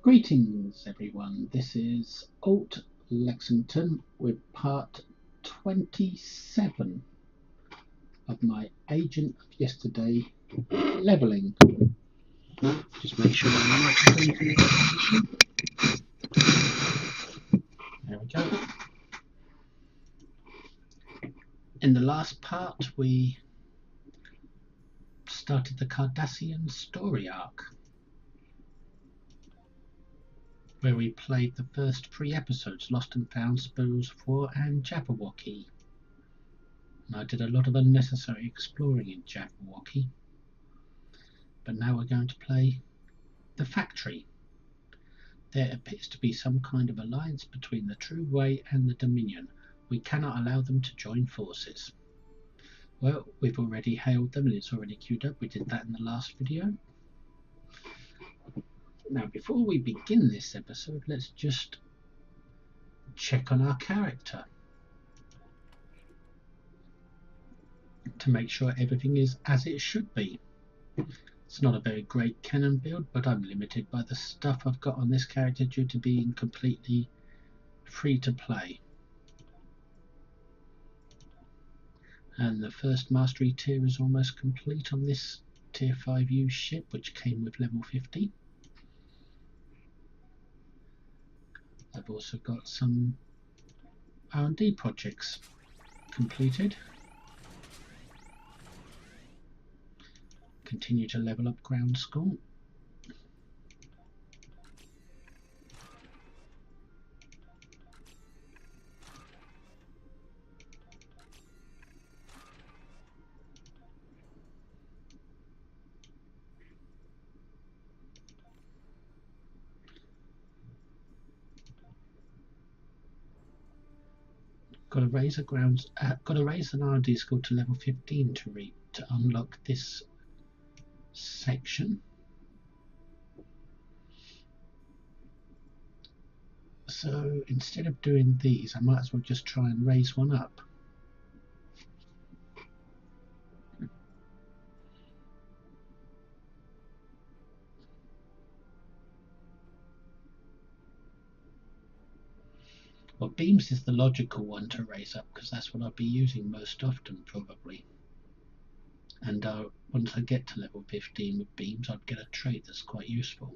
Greetings everyone, this is Alt Lexington with part 27 of my Agent of Yesterday levelling. Just make sure my microphone's in the right position. There we go. In the last part we started the Cardassian story arc, where we played the first 3 episodes, Lost and Found, Spools 4 and Jabberwocky. And I did a lot of unnecessary exploring in Jabberwocky. But now we're going to play the factory. There appears to be some kind of alliance between the True Way and the Dominion. We cannot allow them to join forces. Well, we've already hailed them and it's already queued up. We did that in the last video. Now, before we begin this episode, let's just check on our character to make sure everything is as it should be. It's not a very great cannon build, but I'm limited by the stuff I've got on this character due to being completely free to play. And the first mastery tier is almost complete on this tier 5U ship, which came with level 50. I've also got some R&D projects completed. Continue to level up ground school. Got to raise an R&D skill to level 15 to unlock this section. So instead of doing these, I might as well just try and raise one up. Well, beams is the logical one to raise up because that's what I'll be using most often probably. And once I get to level 15 with beams, I'd get a trait that's quite useful.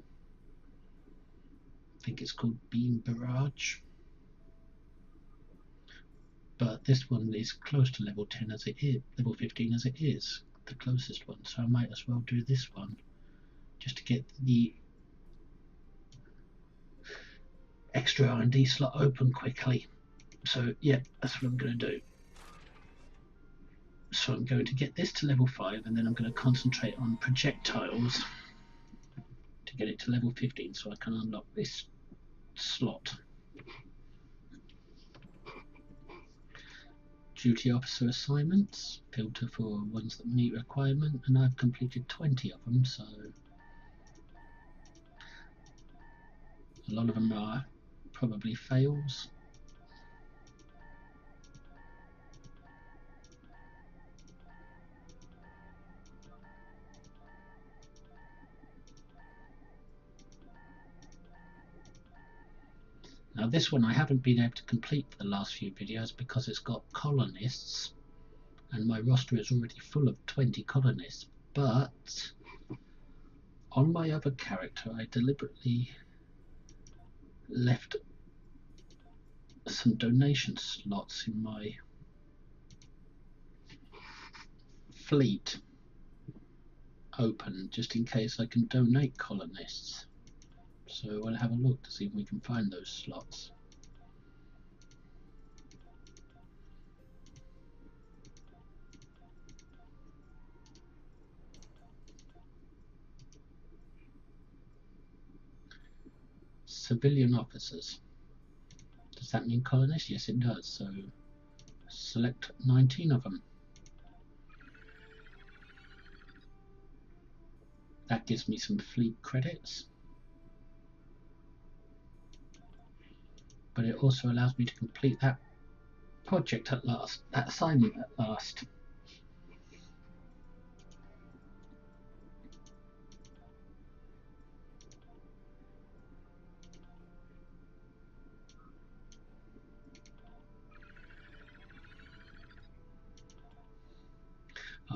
I think it's called Beam Barrage. But this one is close to level 10 as it is, level 15 as it is, the closest one. So I might as well do this one just to get the extra R&D slot open quickly. So yeah, that's what I'm going to do. So I'm going to get this to level 5 and then I'm going to concentrate on projectiles to get it to level 15 so I can unlock this slot. Duty officer assignments, filter for ones that meet requirement, and I've completed 20 of them, so a lot of them are probably fails. Now this one I haven't been able to complete for the last few videos because it's got colonists and my roster is already full of 20 colonists, but on my other character I deliberately left some donation slots in my fleet open just in case I can donate colonists. So we'll have a look to see if we can find those slots. Civilian officers. Does that mean colonists? Yes, it does. So select 19 of them. That gives me some fleet credits. But it also allows me to complete that project at last, that assignment at last.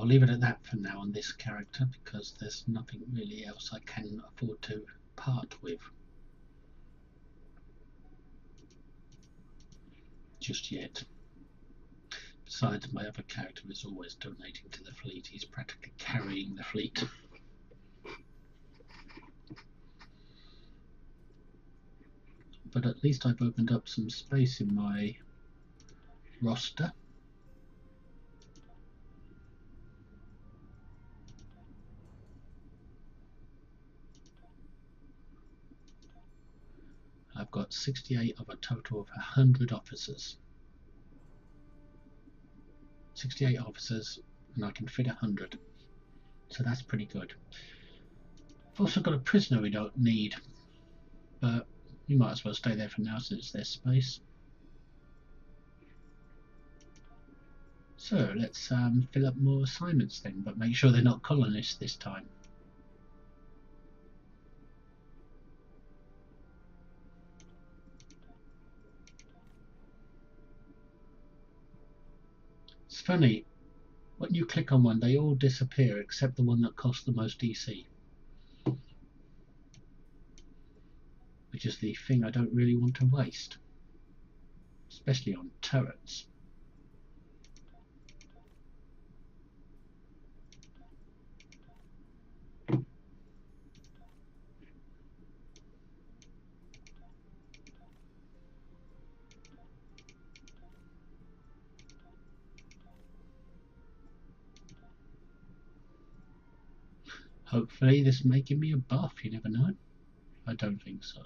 I'll leave it at that for now on this character, because there's nothing really else I can afford to part with just yet. Besides, my other character is always donating to the fleet. He's practically carrying the fleet. But at least I've opened up some space in my roster. I've got 68 of a total of 100 officers. 68 officers, and I can fit 100. So that's pretty good. I've also got a prisoner we don't need, but we might as well stay there for now since there's space. So let's fill up more assignments then, but make sure they're not colonists this time. It's funny, when you click on one, they all disappear except the one that costs the most DC, which is the thing I don't really want to waste, especially on turrets. Hopefully this may give me a buff, you never know. I don't think so,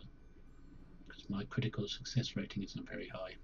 because my critical success rating isn't very high.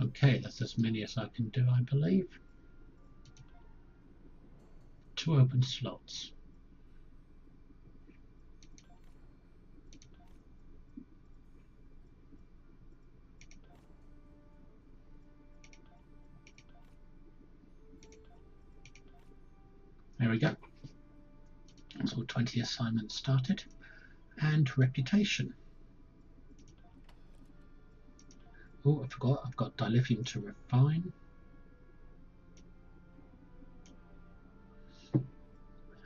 Okay, that's as many as I can do, I believe. 2 open slots. There we go. So 20 assignments started. And reputation. Oh, I forgot, I've got dilithium to refine.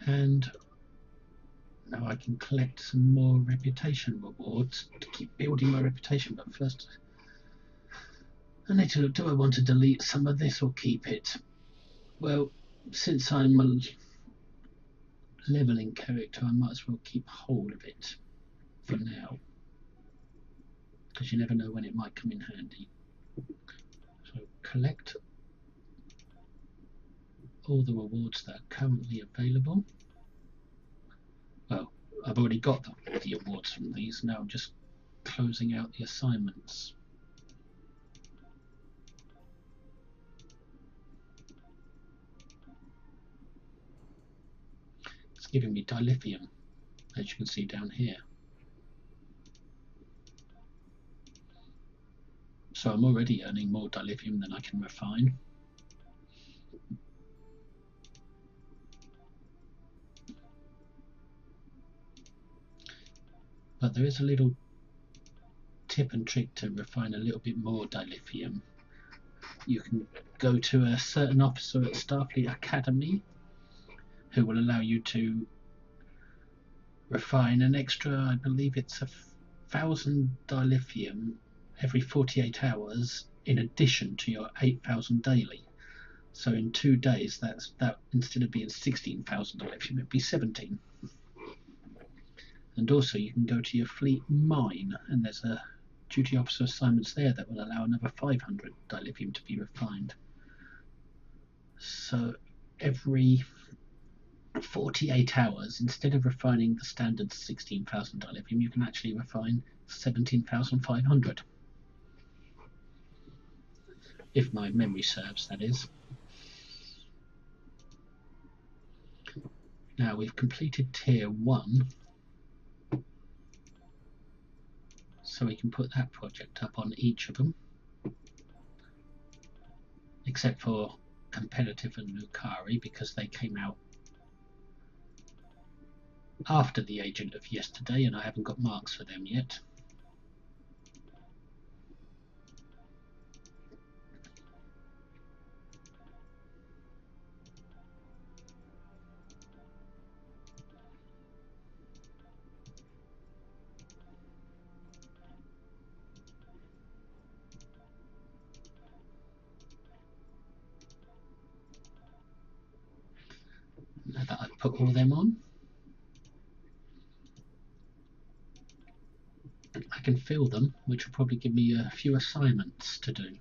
And now I can collect some more reputation rewards to keep building my reputation. But first, I need to look, do I want to delete some of this or keep it? Well, since I'm a leveling character, I might as well keep hold of it for now, because you never know when it might come in handy. So collect all the rewards that are currently available. Well, I've already got the awards from these. Now I'm just closing out the assignments. It's giving me dilithium, as you can see down here. So I'm already earning more dilithium than I can refine. But there is a little tip and trick to refine a little bit more dilithium. You can go to a certain officer at Starfleet Academy who will allow you to refine an extra, I believe it's 1,000 dilithium every 48 hours in addition to your 8,000 daily. So in 2 days, that instead of being 16,000 dilithium, it'd be 17. And also you can go to your fleet mine, and there's a duty officer assignments there that will allow another 500 dilithium to be refined. So every 48 hours, instead of refining the standard 16,000 dilithium, you can actually refine 17,500. If my memory serves, that is. Now we've completed tier 1, so we can put that project up on each of them, except for competitive and Lucari, because they came out after the Agent of Yesterday and I haven't got marks for them yet. Now that I've put all them on, I can fill them, which will probably give me a few assignments to do.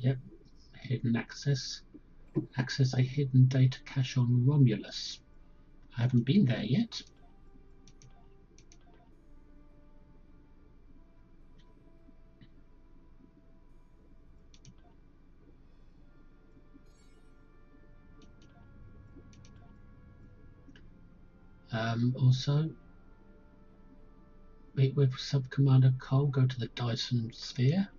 Yep, hidden access. Access a hidden data cache on Romulus. I haven't been there yet. Also, meet with Sub-Commander Cole, go to the Dyson Sphere.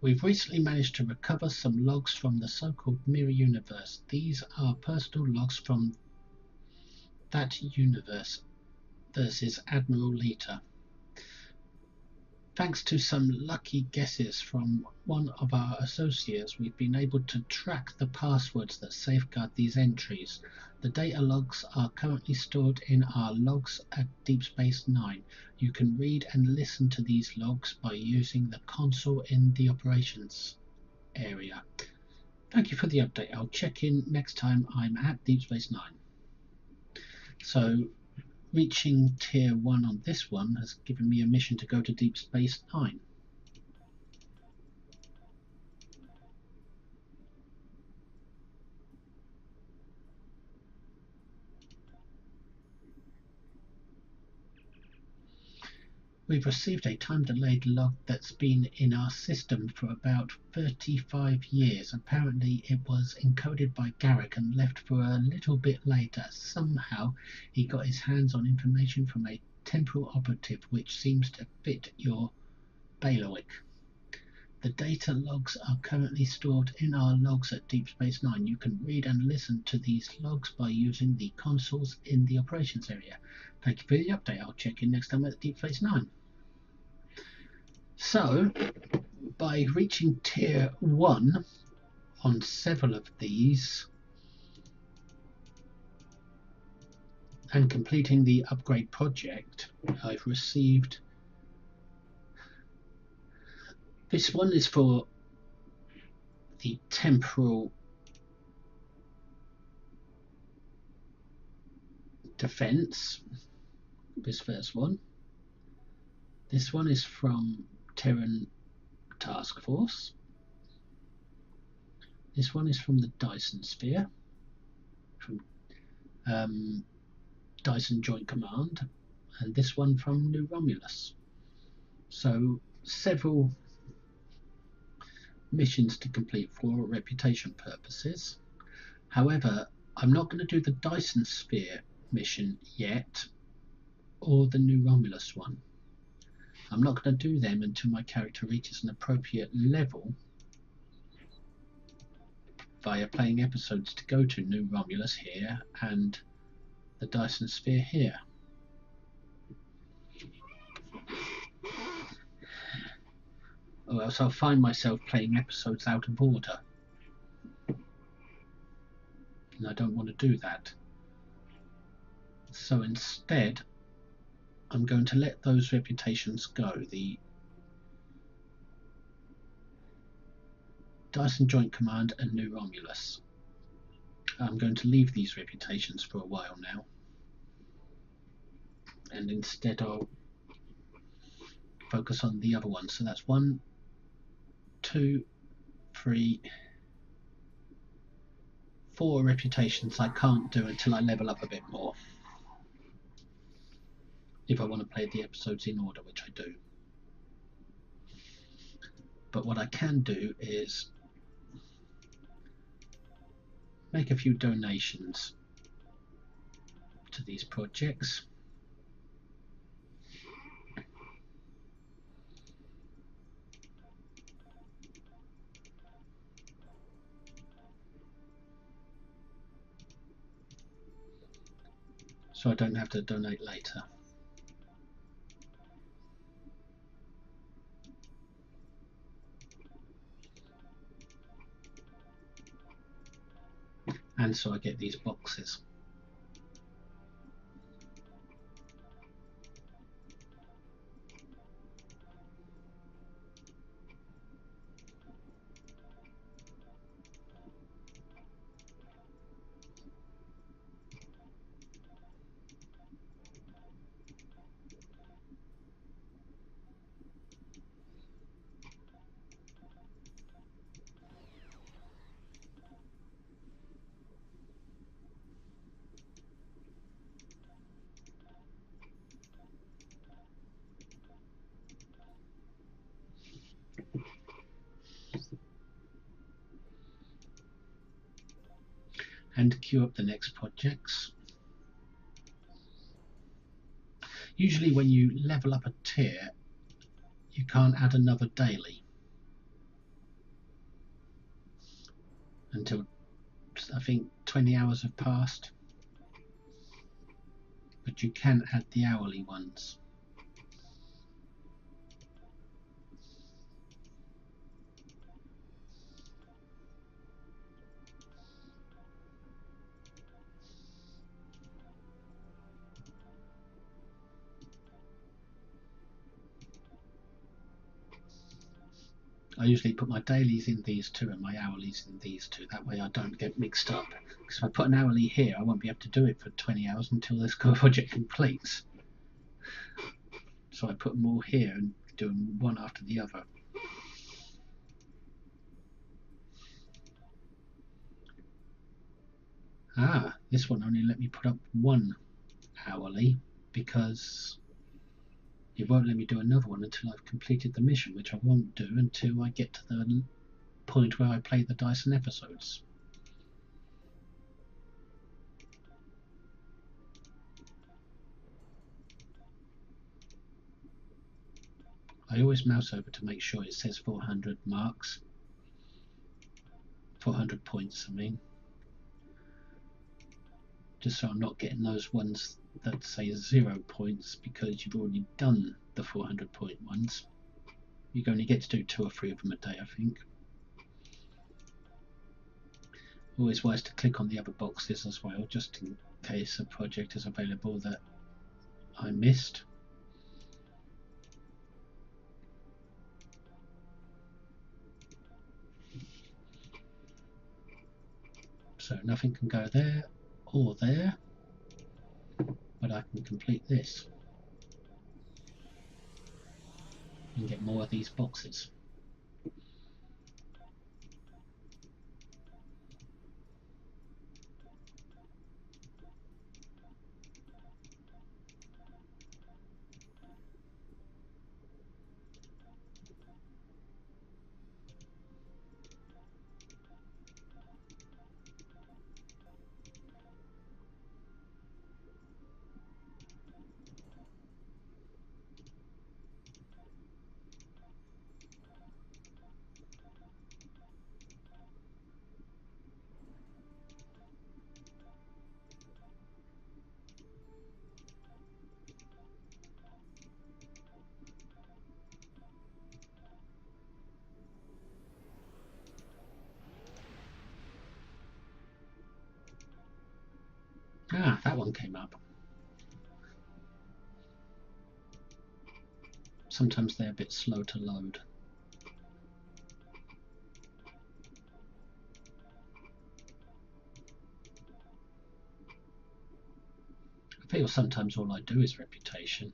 We've recently managed to recover some logs from the so-called Mirror Universe. These are personal logs from that universe versus Admiral Lita. Thanks to some lucky guesses from one of our associates, we've been able to track the passwords that safeguard these entries. The data logs are currently stored in our logs at Deep Space Nine. You can read and listen to these logs by using the console in the operations area. Thank you for the update. I'll check in next time I'm at Deep Space Nine. So reaching tier 1 on this one has given me a mission to go to Deep Space Nine. We've received a time-delayed log that's been in our system for about 35 years. Apparently it was encoded by Garrick and left for a little bit later. Somehow he got his hands on information from a temporal operative which seems to fit your bailiwick. The data logs are currently stored in our logs at Deep Space Nine. You can read and listen to these logs by using the consoles in the operations area. Thank you for the update. I'll check in next time at Deep Space Nine. So, by reaching tier 1 on several of these and completing the upgrade project, I've received This one is for the temporal defense. This first one. This one is from Terran Task Force. This one is from the Dyson Sphere, from Dyson Joint Command, and this one from New Romulus. So several missions to complete for reputation purposes. However, I'm not going to do the Dyson Sphere mission yet, or the New Romulus one. I'm not going to do them until my character reaches an appropriate level via playing episodes to go to New Romulus here and the Dyson Sphere here. Or else I'll find myself playing episodes out of order. And I don't want to do that. So instead, I'm going to let those reputations go. The Dyson Joint Command and New Romulus. I'm going to leave these reputations for a while now. And instead I'll focus on the other ones. So that's 1, 2, 3, 4 reputations I can't do until I level up a bit more. If I want to play the episodes in order, which I do. But what I can do is make a few donations to these projects. So I don't have to donate later. And so I get these boxes. And queue up the next projects. Usually when you level up a tier, you can't add another daily until I think 20 hours have passed, but you can add the hourly ones. I usually put my dailies in these two and my hourlies in these two. That way I don't get mixed up. Because if I put an hourly here, I won't be able to do it for 20 hours until this project completes. So I put them all here and do them one after the other. Ah, this one only let me put up one hourly because it won't let me do another one until I've completed the mission, which I won't do until I get to the point where I play the Dyson episodes. I always mouse over to make sure it says 400 marks. 400 points, I mean. Just so I'm not getting those ones that say 0 points because you've already done the 400 point ones. You only get to do 2 or 3 of them a day, I think. Always wise to click on the other boxes as well, just in case a project is available that I missed. So nothing can go there or there, but I can complete this and get more of these boxes. Ah, that one came up. Sometimes they're a bit slow to load. I feel sometimes all I do is reputation.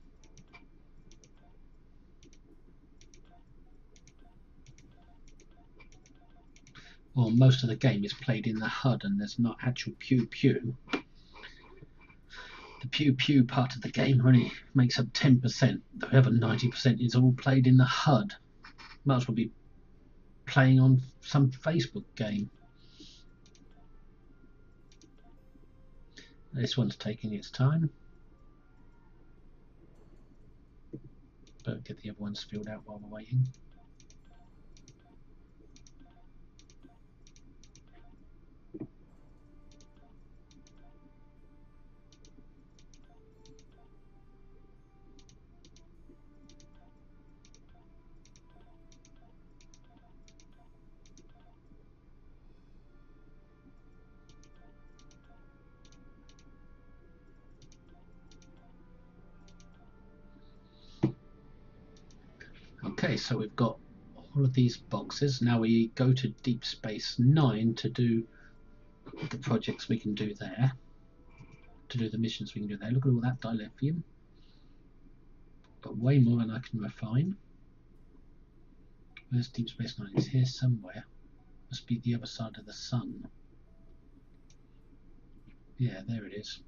Well, most of the game is played in the HUD and there's not actual pew-pew. The pew-pew part of the game only makes up 10%. The other 90% is all played in the HUD. Might as well be playing on some Facebook game. This one's taking its time. But get the other ones filled out while we're waiting. Okay, so we've got all of these boxes. Now we go to Deep Space Nine to do the projects we can do there. To do the missions we can do there. Look at all that dilithium. Got way more than I can refine. Where's Deep Space Nine? It's here somewhere. Must be the other side of the sun. Yeah, there it is.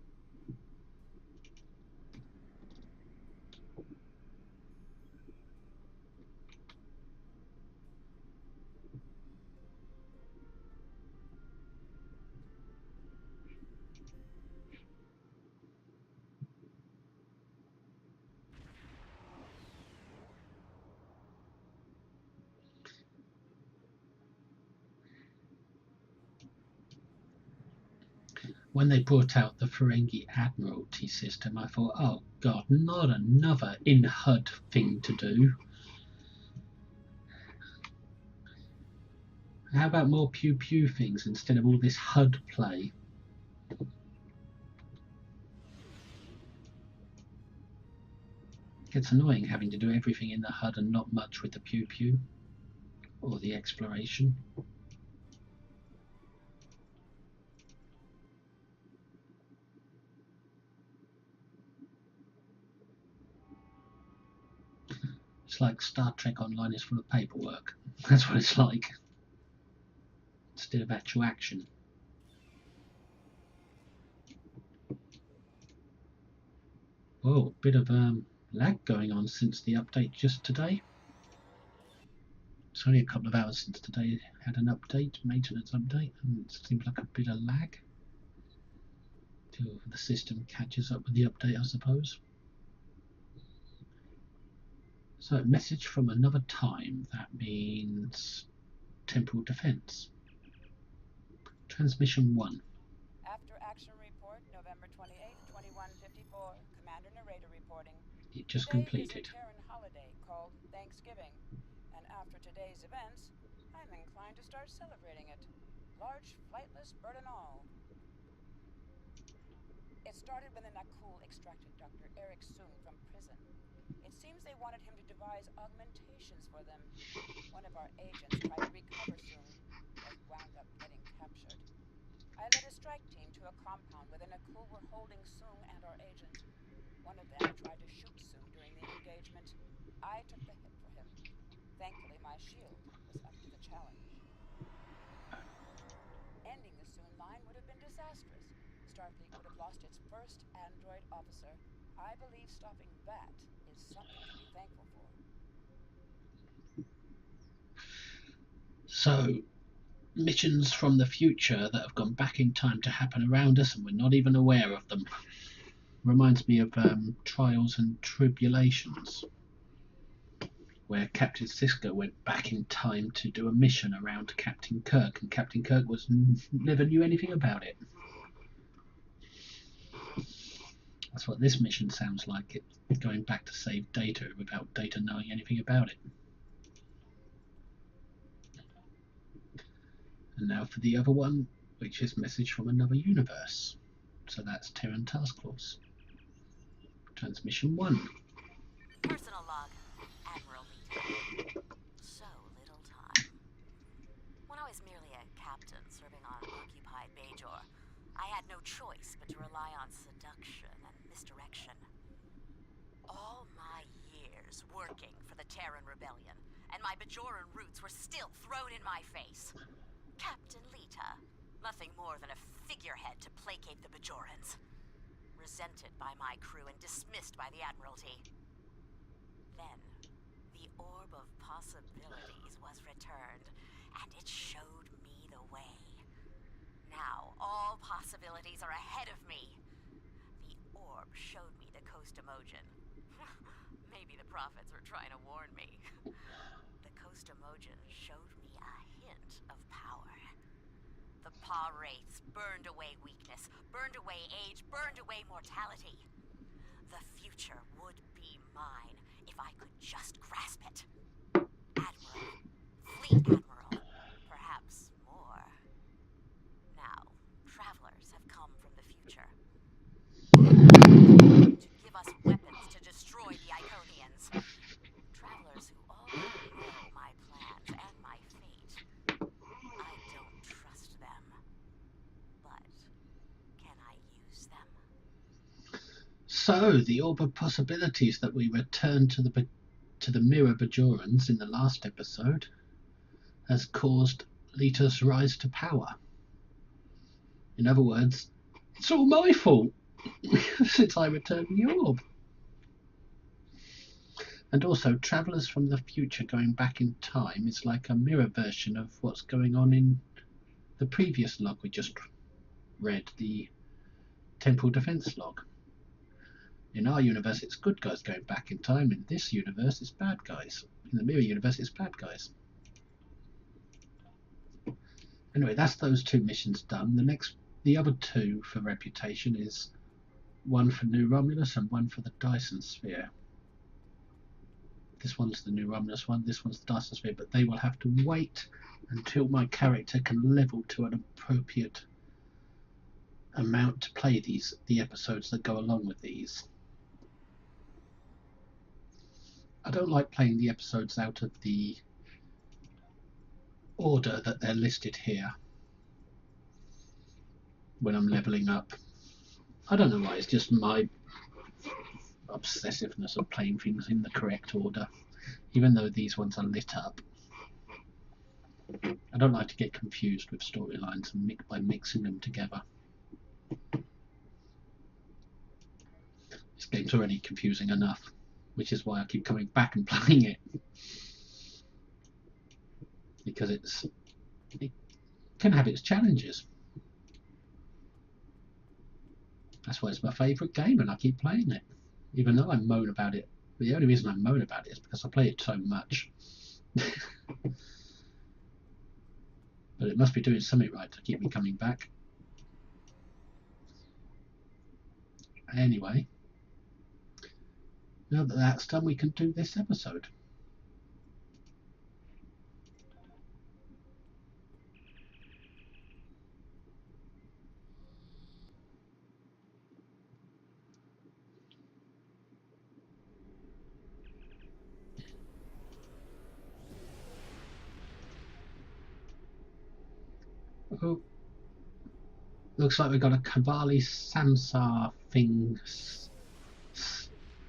When they brought out the Ferengi Admiralty System, I thought, oh god, not another in-HUD thing to do. How about more pew-pew things instead of all this HUD play? It gets annoying having to do everything in the HUD and not much with the pew-pew or the exploration. It's like Star Trek Online is full of paperwork. That's what it's like. Instead of actual action. Oh, bit of lag going on since the update just today. It's only a couple of hours since today had an update, maintenance update, and it seems like a bit of lag till the system catches up with the update, I suppose. So, message from another time. That means temporal defense. Transmission 1. After action report, November 28th, 2154. Commander Narrator reporting. It just Today completed. is a Terran holiday called Thanksgiving, and after today's events, I'm inclined to start celebrating it. Large flightless bird and all. It started when the Nakul extracted Dr. Eric Soong from prison. It seems they wanted him to devise augmentations for them. One of our agents tried to recover Soong, but wound up getting captured. I led a strike team to a compound where the Nakul were holding Soong and our agent. One of them tried to shoot Soong during the engagement. I took the hit for him. Thankfully, my shield was up to the challenge. Ending the Soong line would have been disastrous. Starfleet would have lost its first android officer. I believe stopping that is something to be thankful for. So, missions from the future that have gone back in time to happen around us and we're not even aware of them. Reminds me of Trials and Tribulations, where Captain Sisko went back in time to do a mission around Captain Kirk, and Captain Kirk never knew anything about it. That's what this mission sounds like, it going back to save Data without Data knowing anything about it. And now for the other one, which is Message from Another Universe. So that's Terran Task Force. Transmission 1. Personal log, Admiralty. So little time. When I was merely a captain serving on occupied Bajor, I had no choice but to rely on seduction and misdirection. All my years working for the Terran Rebellion, and my Bajoran roots were still thrown in my face. Captain Lita, nothing more than a figurehead to placate the Bajorans. Resented by my crew and dismissed by the Admiralty. Then, the Orb of Possibilities was returned, and it showed me the way. Now, all possibilities are ahead of me. The orb showed me the Coast-Emogen. Maybe the prophets were trying to warn me. The Coast-Emogen showed me a hint of power. The Pa Wraiths burned away weakness, burned away age, burned away mortality. The future would be mine if I could just grasp it. Admiral, Fleet Admiral, perhaps more. Now, travelers have come from the future. To give us weapons to destroy the Iconians. Travelers who already know my plans and my fate. I don't trust them. But can I use them? So, the Orb of Possibilities that we returned to the Mirror Bajorans in the last episode has caused Lita's rise to power. In other words, it's all my fault since I returned the orb. And also, travellers from the future going back in time is like a mirror version of what's going on in the previous log we just read, the Temple Defense log. In our universe, it's good guys going back in time. In this universe, it's bad guys. In the mirror universe, it's bad guys. Anyway, that's those two missions done. The other two for reputation is one for New Romulus and one for the Dyson Sphere. This one's the New Romulus one, this one's the Dyson Sphere, but they will have to wait until my character can level to an appropriate amount to play the episodes that go along with these. I don't like playing the episodes out of the order that they're listed here when I'm leveling up. I don't know why, it's just my obsessiveness of playing things in the correct order, even though these ones are lit up. I don't like to get confused with storylines by mixing them together. This game's already confusing enough, which is why I keep coming back and playing it, because it can have its challenges. That's why it's my favourite game and I keep playing it, even though I moan about it. But the only reason I moan about it is because I play it so much. But it must be doing something right to keep me coming back. Anyway, now that that's done, we can do this episode. Oh, Looks like we've got a Cavalli Samsar thing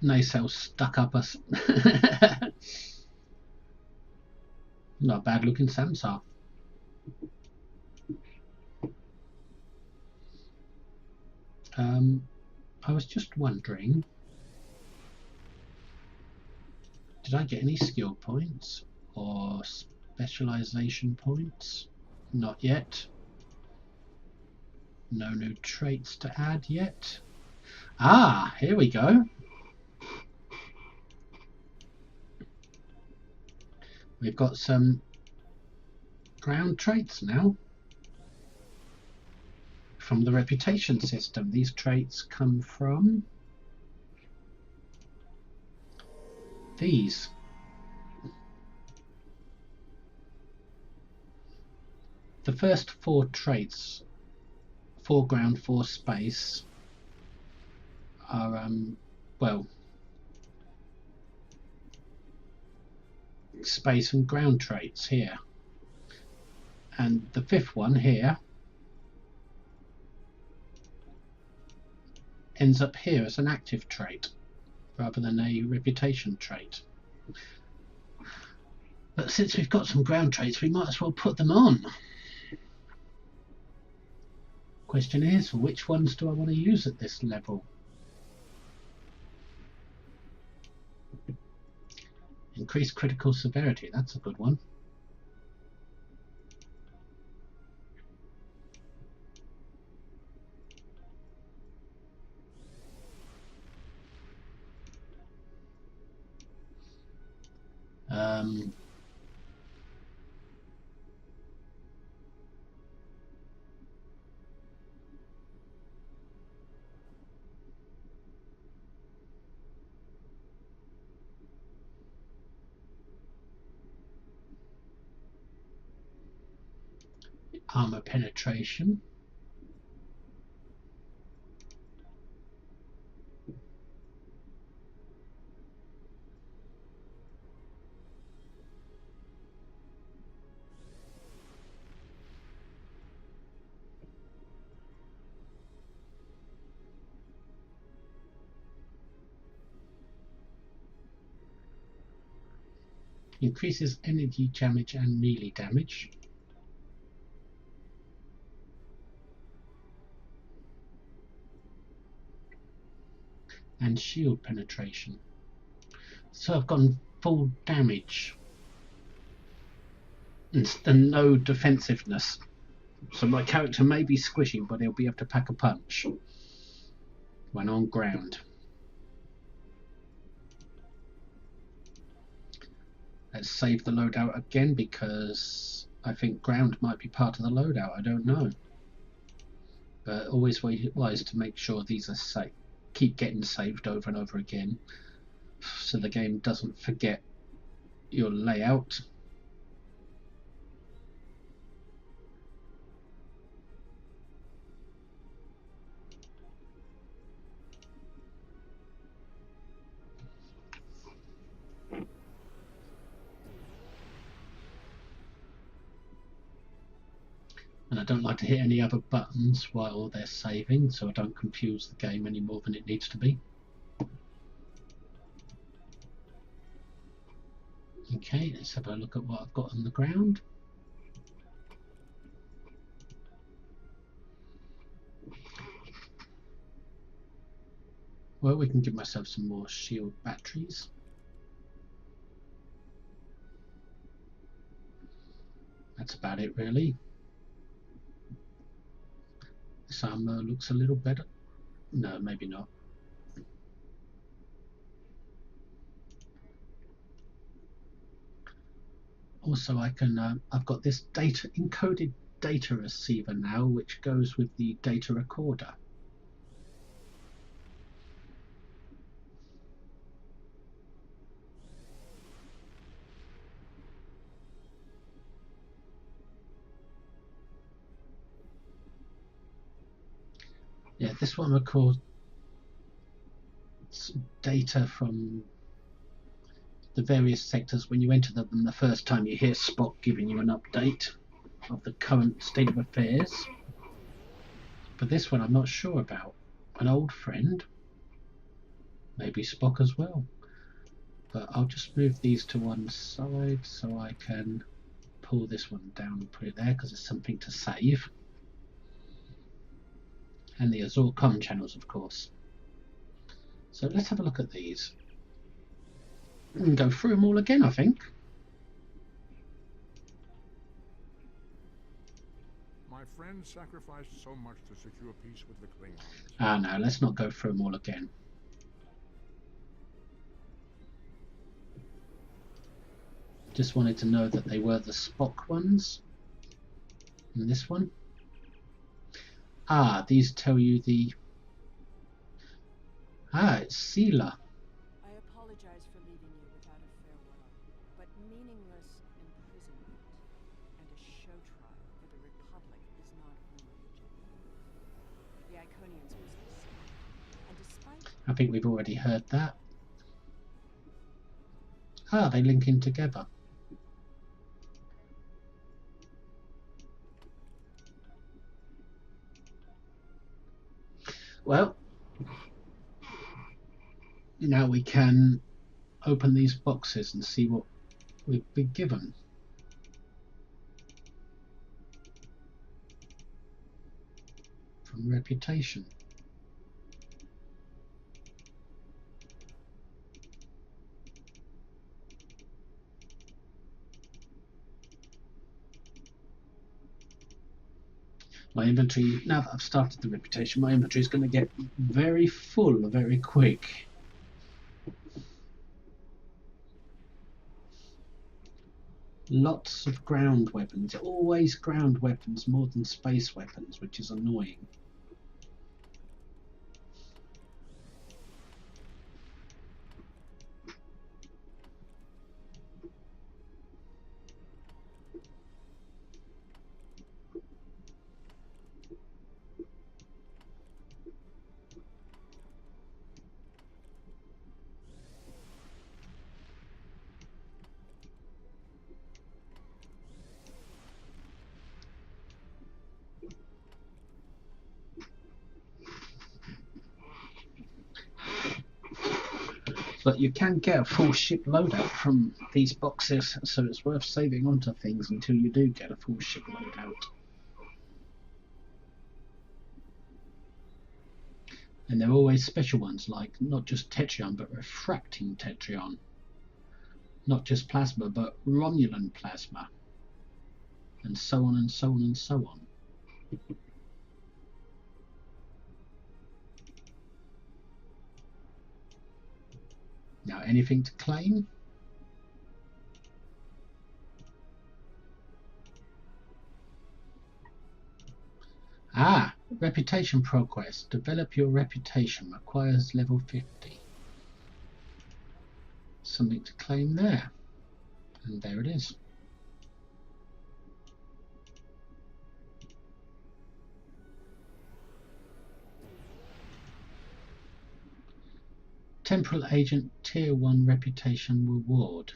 nacelle stuck up us. Not a bad looking Samsar. I was just wondering, did I get any skill points or specialization points? Not yet. No new traits to add yet. Ah, here we go. We've got some ground traits now from the reputation system. These traits come from these. The first 4 traits, 4 ground, 4 space, are well, space and ground traits here, and the 5th one here ends up here as an active trait rather than a reputation trait. But since we've got some ground traits, we might as well put them on. Question is, which ones do I want to use at this level? Increased critical severity, that's a good one. Armor penetration. Increases energy damage and melee damage. And shield penetration. So I've gone full damage and no defensiveness. So my character may be squishy, but he'll be able to pack a punch when on ground. Let's save the loadout again, because I think ground might be part of the loadout. I don't know. But always wise to make sure these are safe. Keep getting saved over and over again, so the game doesn't forget your layout. And I don't like to hit any other buttons while they're saving, so I don't confuse the game any more than it needs to be. Okay, let's have a look at what I've got on the ground. Well, we can give myself some more shield batteries. That's about it, really. This armor looks a little better. No, maybe not. Also, I can. I've got this encoded data receiver now, which goes with the data recorder. Yeah, this one records data from the various sectors when you enter them the first time. You hear Spock giving you an update of the current state of affairs. But this one I'm not sure about. An old friend. Maybe Spock as well. But I'll just move these to one side so I can pull this one down and put it there because it's something to save. And the Azure comm channels, of course. So let's have a look at these. And go through them all again, I think. My friend sacrificed so much to secure peace with the Klingons. Ah, no, let's not go through them all again. Just wanted to know that they were the Spock ones. And this one. Ah, these tell you the... Ah, it's Sela. I apologize for leaving you without a farewell, but meaningless imprisonment and a show trial for the Republic is not warranted. The Iconians was the same, and despite... I think we've already heard that. Ah, they link in together. Well, now we can open these boxes and see what we've been given. From reputation. My inventory, now that I've started the reputation, my inventory is going to get very full very quick. Lots of ground weapons, always ground weapons more than space weapons, which is annoying. But you can get a full ship loadout from these boxes, so it's worth saving onto things until you do get a full ship loadout. And there are always special ones, like not just Tetrion, but refracting Tetrion. Not just plasma, but Romulan plasma. And so on and so on and so on. Now, anything to claim? Ah, reputation progress. Develop your reputation. Requires level 50. Something to claim there. And there it is. Temporal Agent Tier 1 Reputation Reward.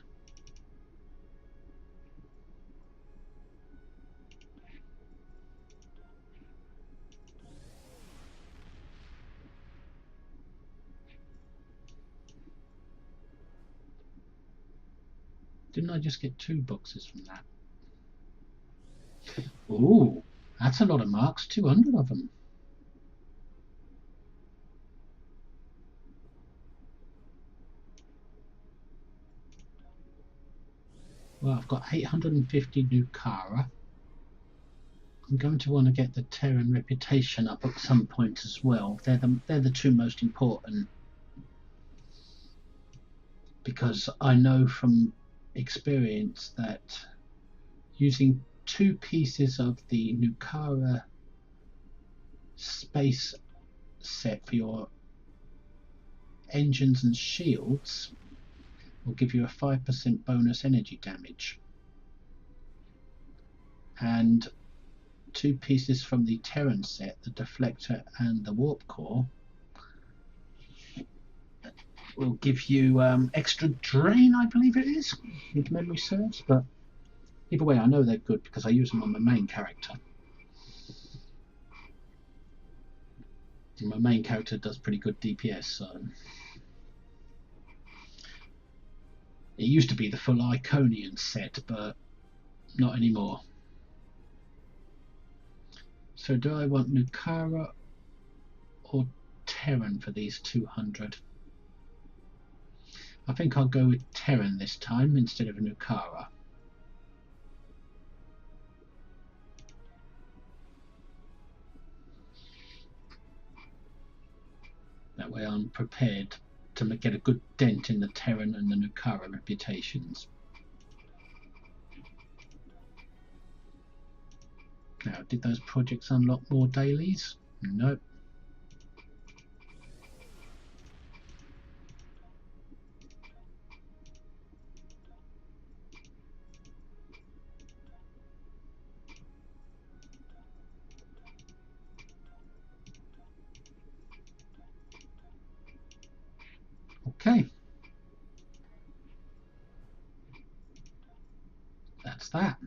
Didn't I just get 2 boxes from that? Ooh, that's a lot of marks, 200 of them. Well, I've got 850 Nukara. I'm going to want to get the Terran reputation up at some point as well. They're the 2 most important, because I know from experience that using 2 pieces of the Nukara space set for your engines and shields will give you a 5% bonus energy damage, and 2 pieces from the Terran set, the deflector and the warp core, will give you extra drain, I believe it is, if memory serves. But either way, I know they're good because I use them on my main character. My main character does pretty good DPS, so it used to be the full Iconian set, but not anymore. So do I want Nukara or Terran for these 200? I think I'll go with Terran this time instead of Nukara. That way I'm prepared to get a good dent in the Terran and the Nukara reputations. Now, did those projects unlock more dailies? Nope. Okay. That's that.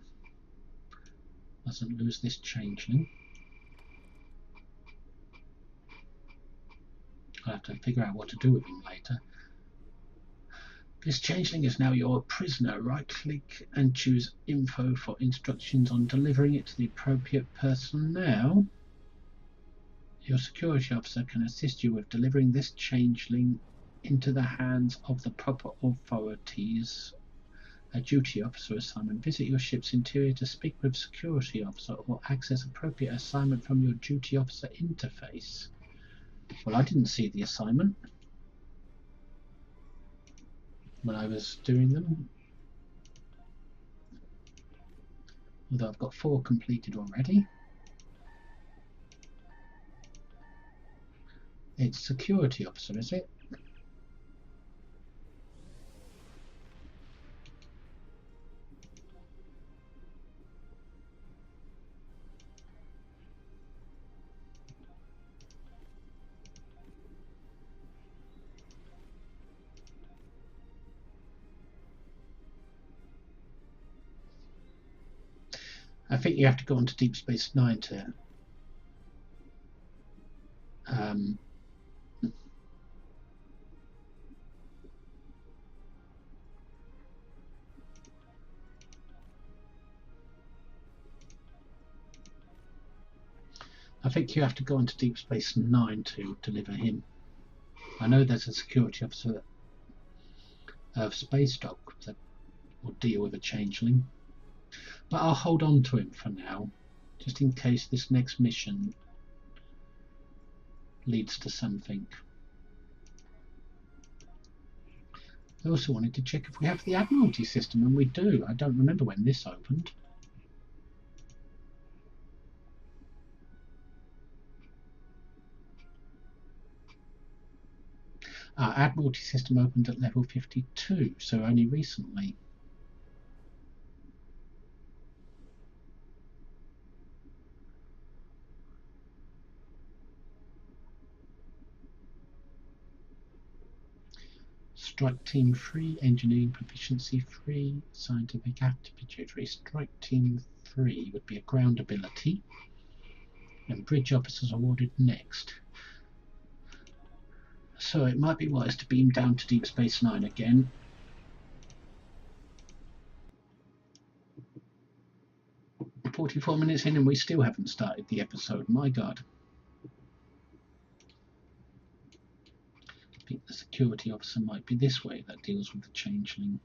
Mustn't lose this changeling. I'll have to figure out what to do with him later. This changeling is now your prisoner. Right-click and choose info for instructions on delivering it to the appropriate person now. Your security officer can assist you with delivering this changeling into the hands of the proper authorities. A duty officer assignment. Visit your ship's interior to speak with security officer or access appropriate assignment from your duty officer interface. Well, I didn't see the assignment when I was doing them, although I've got 4 completed already. It's security officer, is it? I think you have to go onto Deep Space Nine to I think you have to go onto Deep Space Nine to deliver him. I know there's a security officer of Space Dock that will deal with a changeling, but I'll hold on to him for now, just in case this next mission leads to something. I also wanted to check if we have the Admiralty System, and we do. I don't remember when this opened. Our Admiralty System opened at level 52, so only recently. Strike Team 3, Engineering Proficiency 3, Scientific Aptitude 3. Strike Team 3 would be a ground ability, and Bridge Officers awarded next. So it might be wise to beam down to Deep Space Nine again. We're 44 minutes in and we still haven't started the episode, my god. I think the security officer might be this way that deals with the changeling.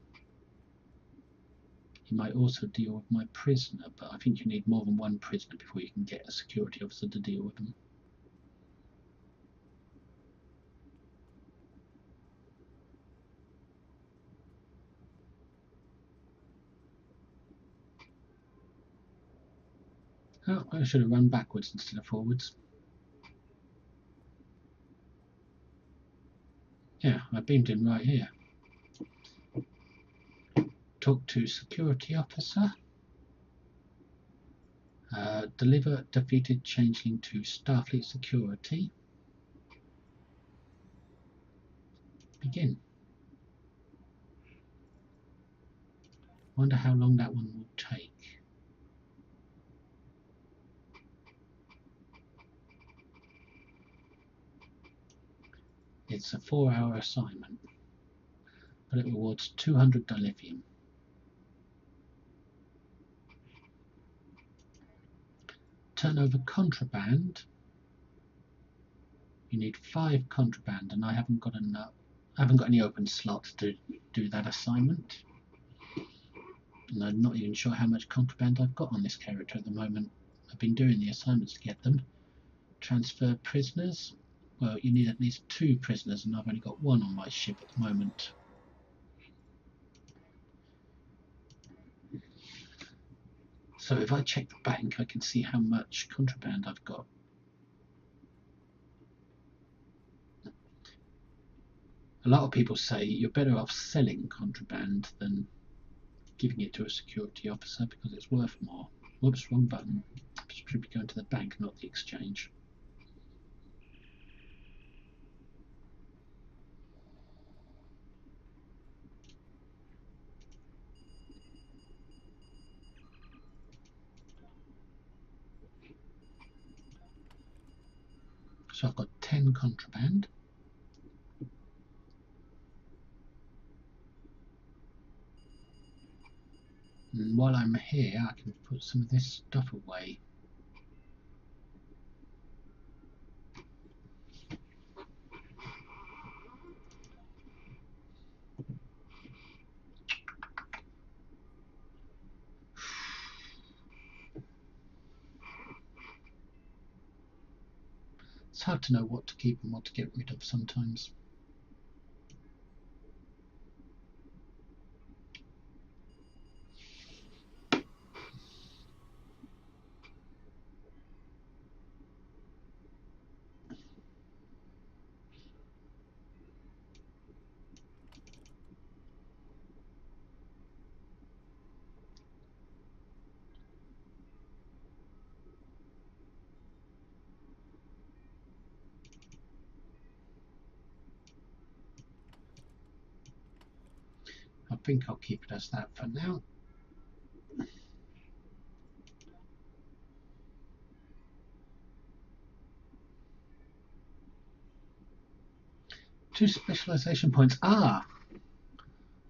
He might also deal with my prisoner, but I think you need more than one prisoner before you can get a security officer to deal with them. Oh, I should have run backwards instead of forwards. Yeah, I beamed in right here. Talk to security officer. Deliver defeated changeling to Starfleet security. Begin. Wonder how long that one will take. It's a 4-hour assignment, but it rewards 200 dilithium. Turn over contraband. You need 5 contraband, and I haven't got enough. I haven't got any open slots to do that assignment. And I'm not even sure how much contraband I've got on this character at the moment. I've been doing the assignments to get them. Transfer prisoners. Well, you need at least 2 prisoners, and I've only got 1 on my ship at the moment. So if I check the bank, I can see how much contraband I've got. A lot of people say you're better off selling contraband than giving it to a security officer because it's worth more. Whoops, wrong button. Should be going to the bank, not the exchange. So I've got 10 contraband. And while I'm here, I can put some of this stuff away. It's hard to know what to keep and what to get rid of sometimes. I think I'll keep it as that for now. Two specialization points.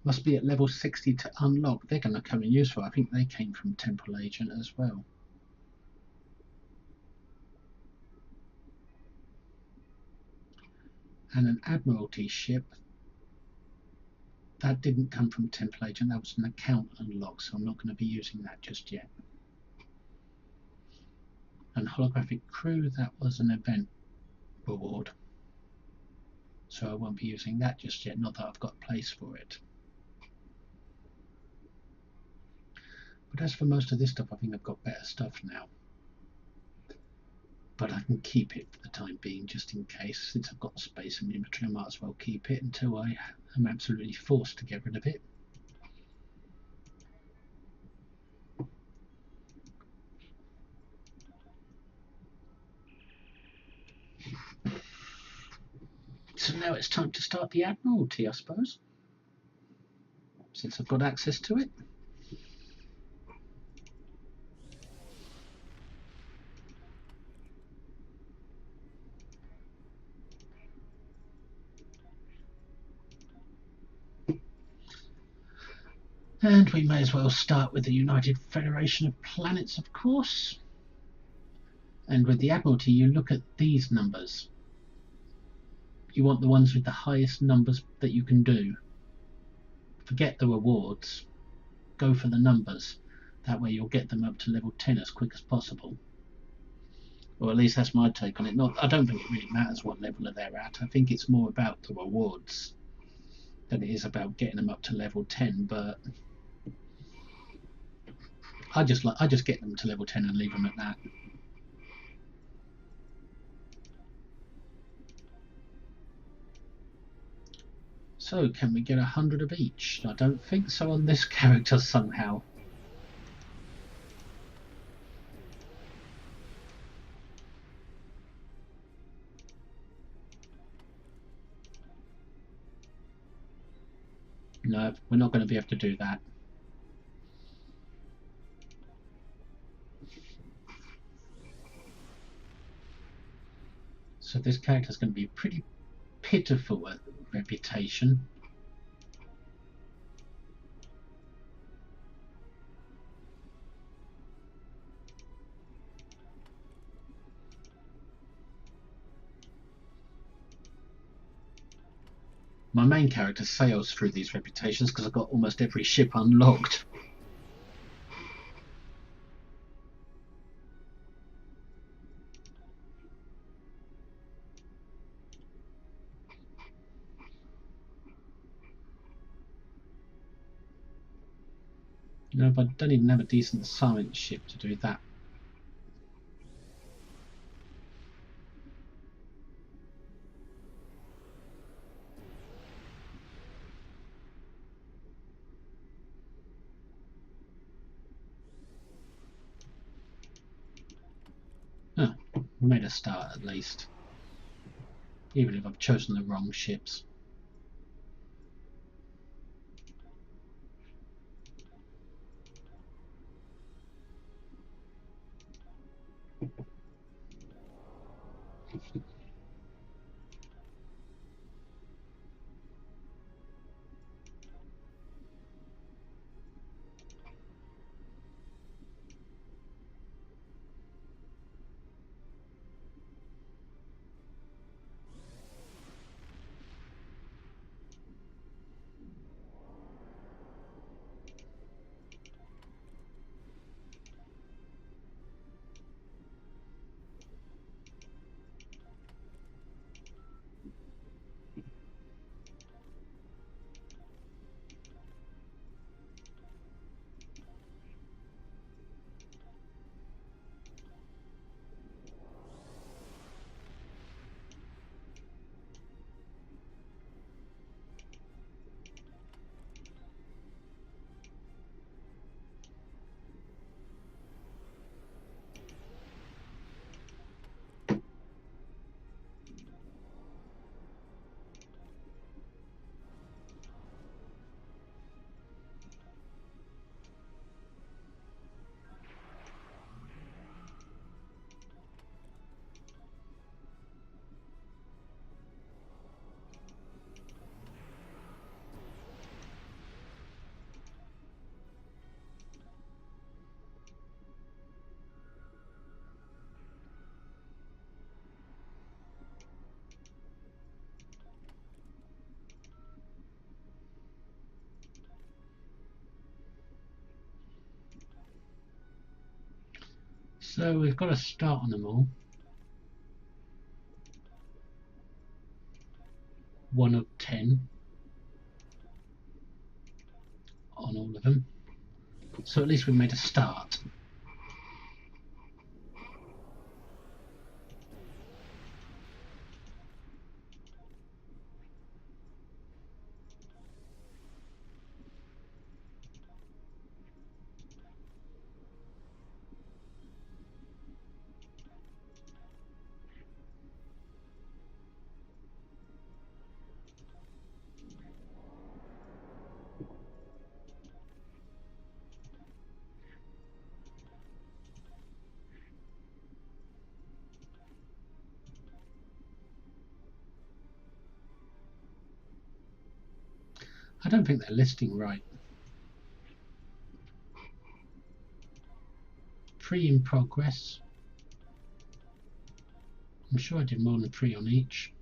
Must be at level 60 to unlock. They're going to come in useful. I think they came from Temporal Agent as well. And an Admiralty ship. That didn't come from Temporal Agent. That was an account unlock, so I'm not going to be using that just yet. And Holographic Crew, that was an event reward. So I won't be using that just yet, not that I've got a place for it. But as for most of this stuff, I think I've got better stuff now. But I can keep it for the time being, just in case. Since I've got the space in my inventory, I might as well keep it until I am absolutely forced to get rid of it. So now it's time to start the Admiralty, I suppose, since I've got access to it. And we may as well start with the United Federation of Planets, of course. And with the Admiralty, you look at these numbers. You want the ones with the highest numbers that you can do. Forget the rewards. Go for the numbers. That way you'll get them up to level 10 as quick as possible. Or at least that's my take on it. I don't think it really matters what level they're at. I think it's more about the rewards than it is about getting them up to level 10. But I just get them to level 10 and leave them at that. So can we get 100 of each? I don't think so on this character somehow. No, we're not going to be able to do that. So this character is going to be pretty pitiful reputation. My main character sails through these reputations because I've got almost every ship unlocked. No, but I don't even have a decent science ship to do that. Oh, we made a start at least. Even if I've chosen the wrong ships. So we've got a start on them all. 1 of 10 on all of them. So at least we made a start. I don't think they're listing right. Pre in progress. I'm sure I did more than 3 on each.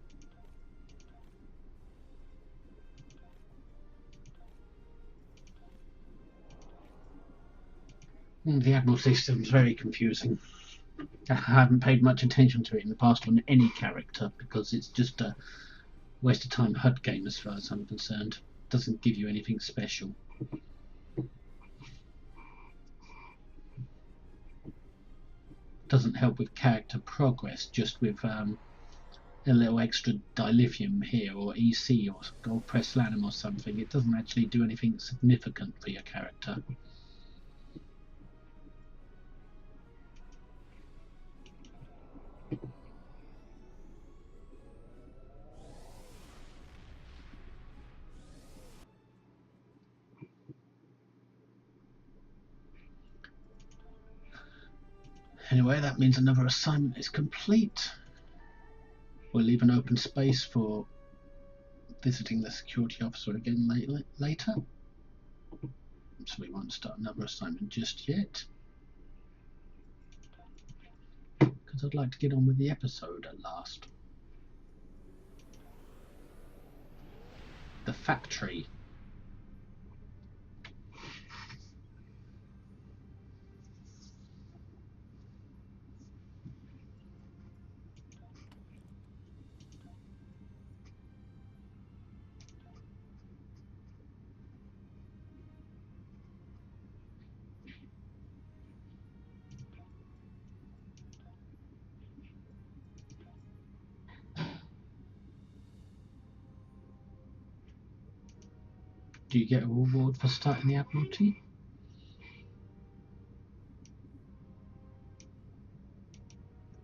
The Admiralty System is very confusing. I haven't paid much attention to it in the past on any character because it's just a waste of time HUD game as far as I'm concerned. It doesn't give you anything special. Doesn't help with character progress, just with a little extra dilithium here or EC or gold pressed platinum or something. It doesn't actually do anything significant for your character. Anyway, that means another assignment is complete. We'll leave an open space for visiting the security officer again later. So we won't start another assignment just yet, because I'd like to get on with the episode at last. The factory. Do you get a reward for starting the Admiralty?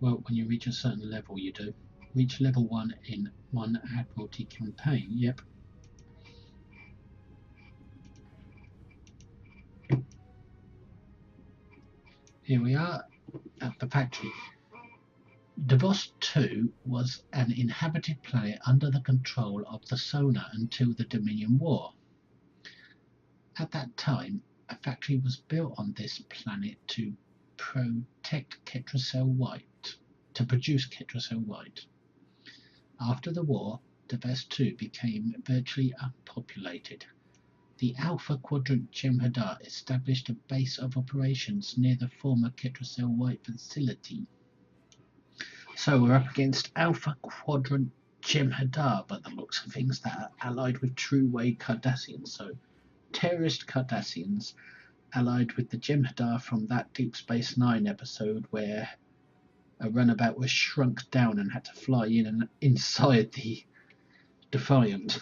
Well, when you reach a certain level, you do. Reach level 1 in one Admiralty campaign. Yep. Here we are at the factory. Davos 2 was an inhabited planet under the control of the Sona until the Dominion War. At that time, a factory was built on this planet to protect Ketracel White, to produce Ketracel White. After the war, Davos 2 became virtually unpopulated. The Alpha Quadrant Jem'Hadar established a base of operations near the former Ketracel White facility. So we're up against Alpha Quadrant Jem'Hadar, by the looks of things, that are allied with true-way Cardassians. So terrorist Cardassians allied with the Jem'Hadar from that Deep Space Nine episode where a runabout was shrunk down and had to fly in and inside the Defiant.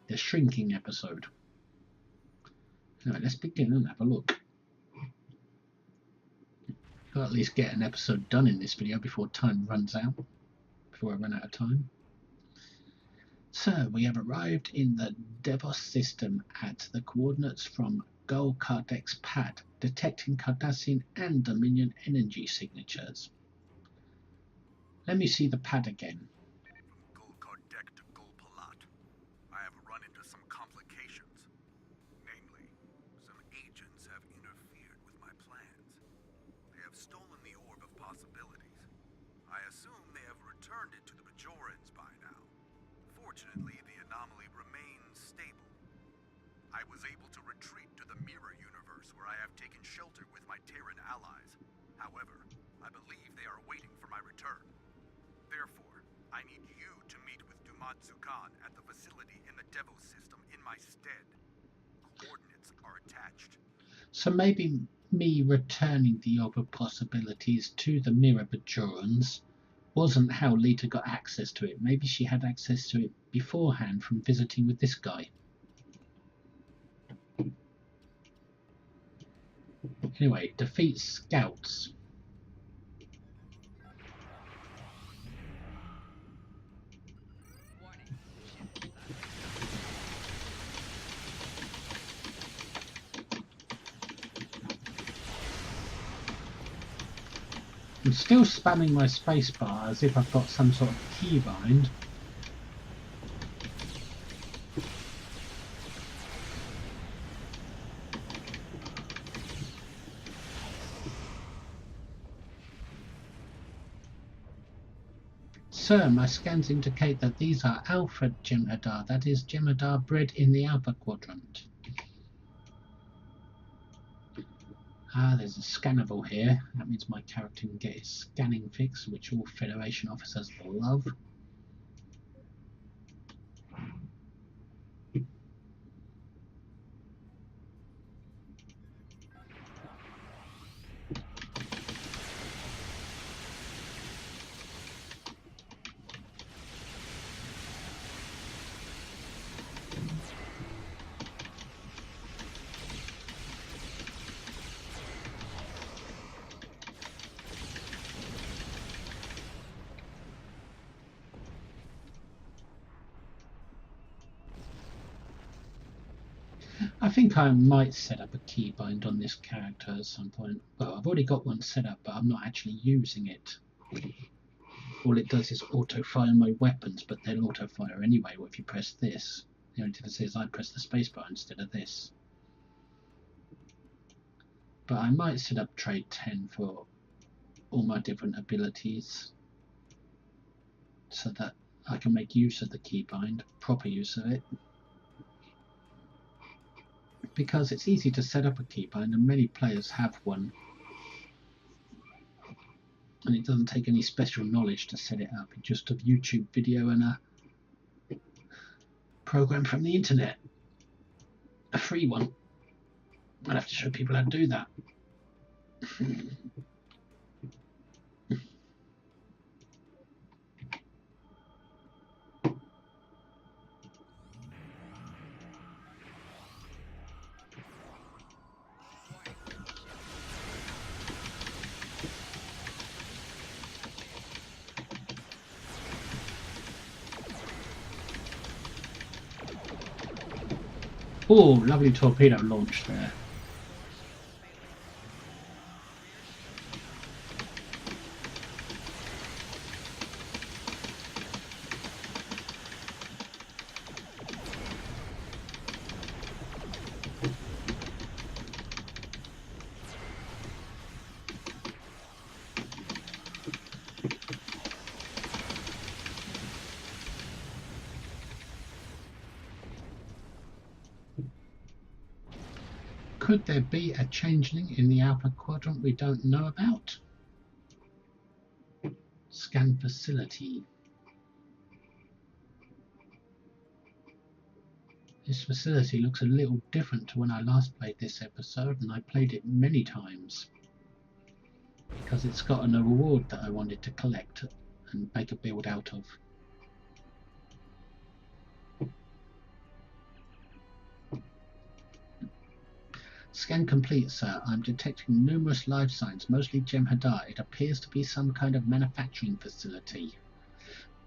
The shrinking episode. Anyway, let's begin and have a look. I'll at least get an episode done in this video before time runs out. Before I run out of time. So, we have arrived in the Davos system at the coordinates from Gul Kardec's pad, detecting Cardassian and Dominion energy signatures. Let me see the pad again. From Gul Kardec to Gul Palat, I have run into some complications. Namely, some agents have interfered with my plans. They have stolen the Orb of Possibilities. I assume they have returned it to the Bajorans by now. Fortunately, the anomaly remains stable. I was able to retreat to the mirror universe where I have taken shelter with my Terran allies. However, I believe they are waiting for my return. Therefore, I need you to meet with Dumatsu Khan at the facility in the Davos system in my stead. Coordinates are attached. So maybe me returning the Orb of Possibilities to the mirror Bajorans wasn't how Lita got access to it. Maybe she had access to it beforehand from visiting with this guy. Anyway, defeat scouts. I'm still spamming my spacebar as if I've got some sort of keybind. Sir, my scans indicate that these are Alpha Jem'Hadar, that is, Jem'Hadar bred in the Alpha Quadrant. Ah, there's a scannable here. That means my character can get his scanning fix, which all Federation officers love. I think I might set up a keybind on this character at some point. Well, I've already got one set up, but I'm not actually using it. all it does is auto-fire my weapons, but they'll auto-fire anyway. Well, if you press this, the only difference is I press the spacebar instead of this. But I might set up trade 10 for all my different abilities so that I can make use of the keybind, proper use of it. Because it's easy to set up a keybind and many players have one. And it doesn't take any special knowledge to set it up. It's just a YouTube video and a program from the internet. A free one. I'll have to show people how to do that. Oh, lovely torpedo launch there. Could there be a changeling in the Alpha Quadrant we don't know about? Scan facility. This facility looks a little different to when I last played this episode, and I played it many times because it's got an award that I wanted to collect and make a build out of. Scan complete, sir. I'm detecting numerous life signs, mostly Jem'Hadar. It appears to be some kind of manufacturing facility.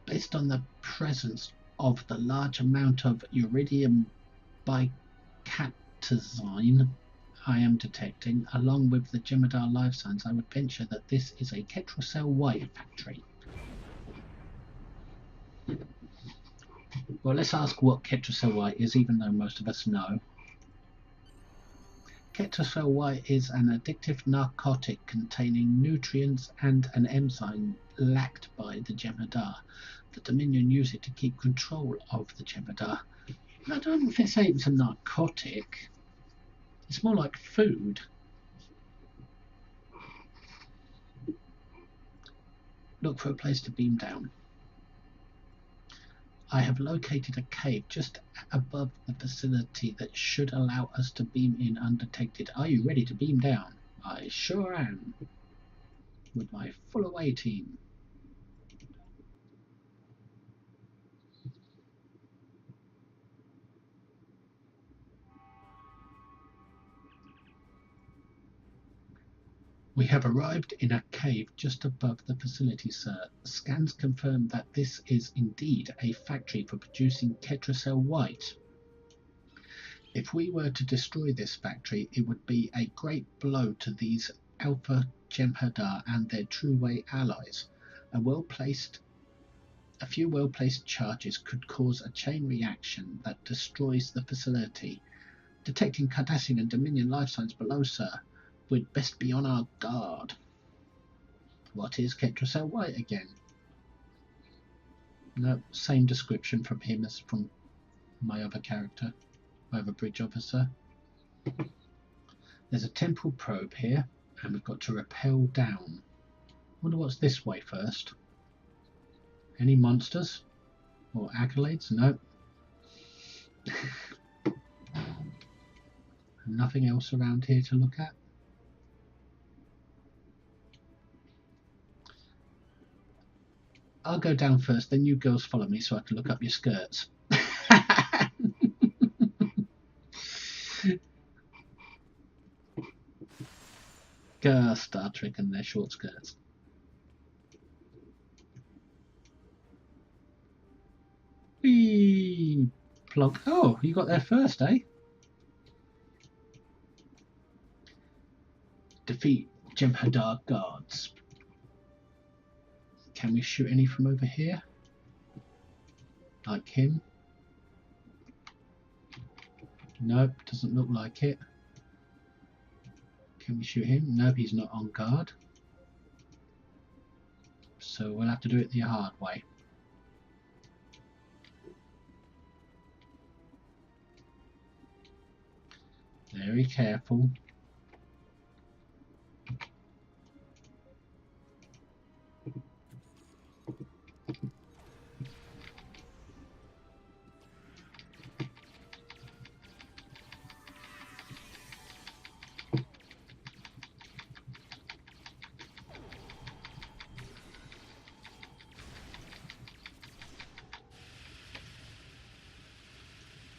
Based on the presence of the large amount of uridium bicaptazine I am detecting, along with the Jem'Hadar life signs, I would venture that this is a Ketracel White factory. Well, let's ask what Ketracel White is, even though most of us know. Ketracel White is an addictive narcotic containing nutrients and an enzyme lacked by the Jem'Hadar. The Dominion use it to keep control of the Jem'Hadar. I don't say it's a narcotic. It's more like food. Look for a place to beam down. I have located a cave just above the facility that should allow us to beam in undetected. Are you ready to beam down? I sure am. With my full away team. We have arrived in a cave just above the facility, sir. Scans confirm that this is indeed a factory for producing Ketracel White. If we were to destroy this factory, it would be a great blow to these Alpha Jem'Hadar and their True-Way allies. A few well-placed charges could cause a chain reaction that destroys the facility. Detecting Cardassian and Dominion life signs below, sir. We'd best be on our guard. What is Ketracel White again? No, same description from him as from my other character, my other bridge officer. There's a temporal probe here, and we've got to rappel down. Wonder what's this way first. Any monsters? Or accolades? No. Nothing else around here to look at. I'll go down first, then you girls follow me so I can look up your skirts. Star Trek and their short skirts. Whee! Plug. Oh, you got there first, eh? Defeat Jem'Hadar guards. Can we shoot any from over here? Like him? Nope, doesn't look like it. Can we shoot him? Nope, he's not on guard. So we'll have to do it the hard way. Very careful.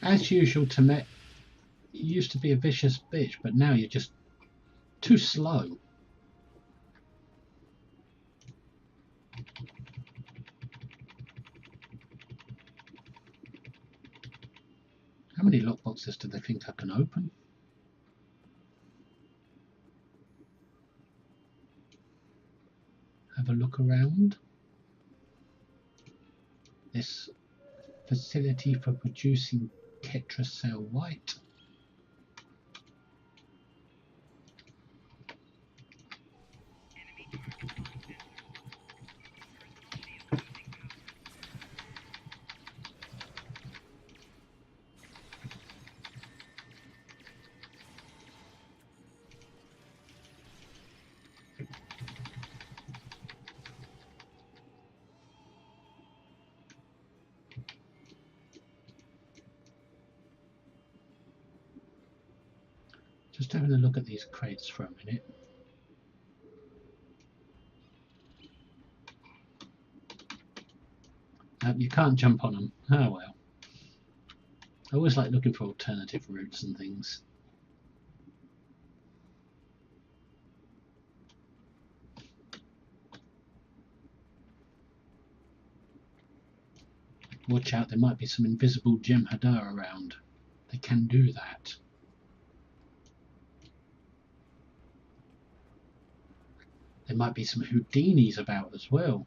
As usual, Temet, you used to be a vicious bitch, but now you're just too slow. How many lockboxes do they think I can open? Have a look around. This facility for producing tetracell white. Just having a look at these crates for a minute. You can't jump on them. Oh well. I always like looking for alternative routes and things. Watch out, there might be some invisible Jem'Hadar around. They can do that. There might be some Houdinis about as well.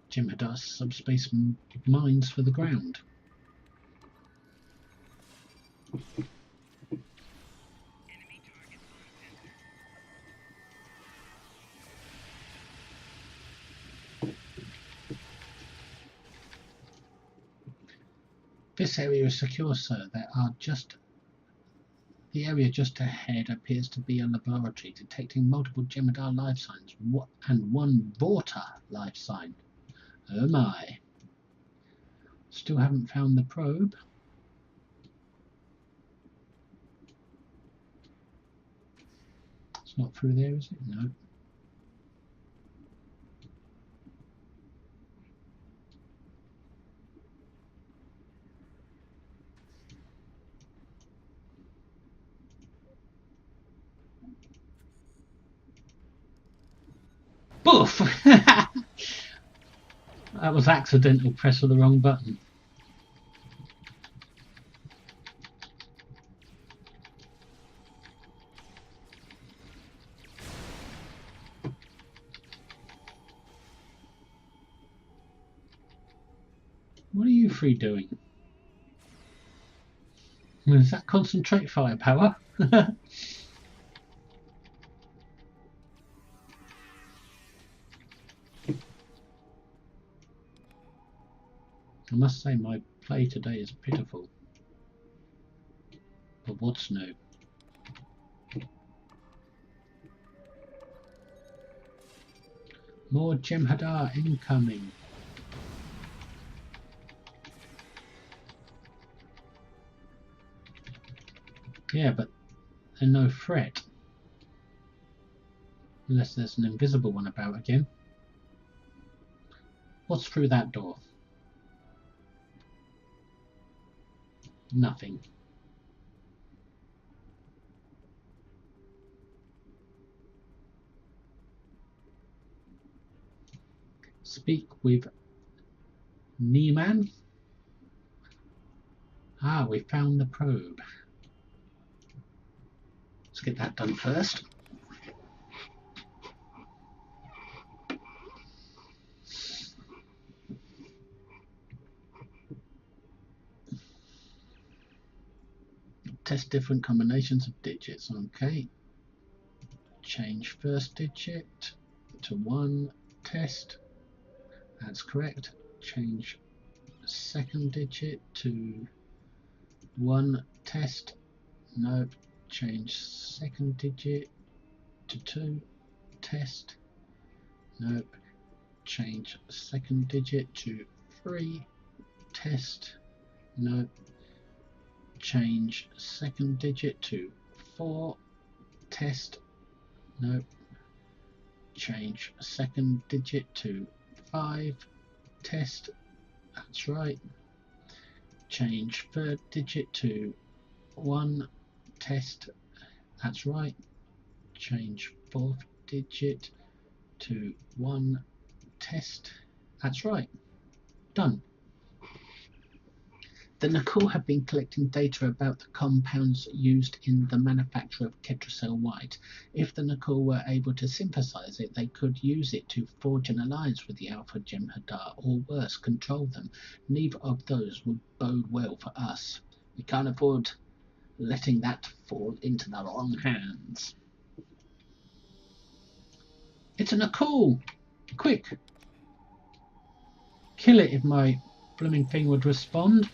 Jem'Hadar's subspace mines for the ground. This area is secure, sir. There are the area just ahead appears to be a laboratory detecting multiple Jem'Hadar life signs and one Vorta life sign. Oh my. Still haven't found the probe. It's not through there, is it? No. Boof! That was accidental press of the wrong button. What are you three doing? Is that concentrate firepower? I must say my play today is pitiful. But what's new? More Jem'Hadar incoming. Yeah, but they're no threat. Unless there's an invisible one about again. What's through that door? Nothing. Speak with Nieman. Ah, we found the probe. Let's get that done first. Test different combinations of digits. Okay. Change first digit to 1. Test. That's correct. Change second digit to 1. Test. Nope. Change second digit to 2. Test. Nope. Change second digit to 3. Test. Nope. Change second digit to 4. Test. Nope. Change second digit to 5. Test. That's right. Change third digit to 1. Test. That's right. Change fourth digit to 1. Test. That's right. Done. The Nakul have been collecting data about the compounds used in the manufacture of Ketracel White. If the Nakul were able to synthesize it, they could use it to forge an alliance with the Alpha Jem'Hadar, or worse, control them. Neither of those would bode well for us. We can't afford letting that fall into the wrong hands. It's a Nakul! Quick! Kill it if my blooming thing would respond.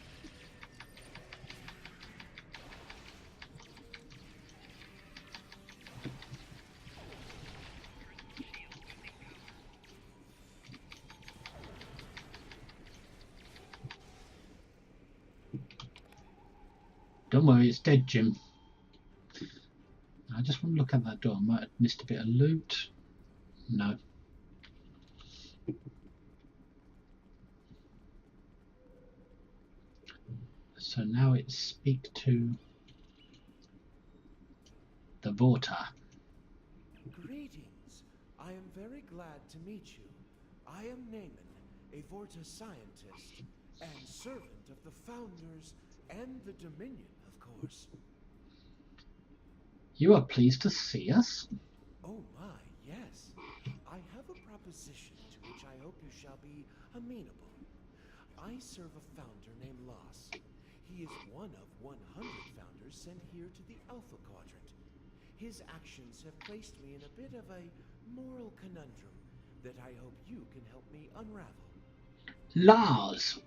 Don't worry, it's dead, Jim. I just want to look at that door. I might have missed a bit of loot. No. So now it's speak to the Vorta. Greetings. I am very glad to meet you. I am Naaman, a Vorta scientist and servant of the Founders and the Dominion, of course. You are pleased to see us? Oh my, yes. I have a proposition to which I hope you shall be amenable. I serve a founder named Loss. He is one of 100 founders sent here to the Alpha Quadrant. His actions have placed me in a bit of a moral conundrum that I hope you can help me unravel. Lars!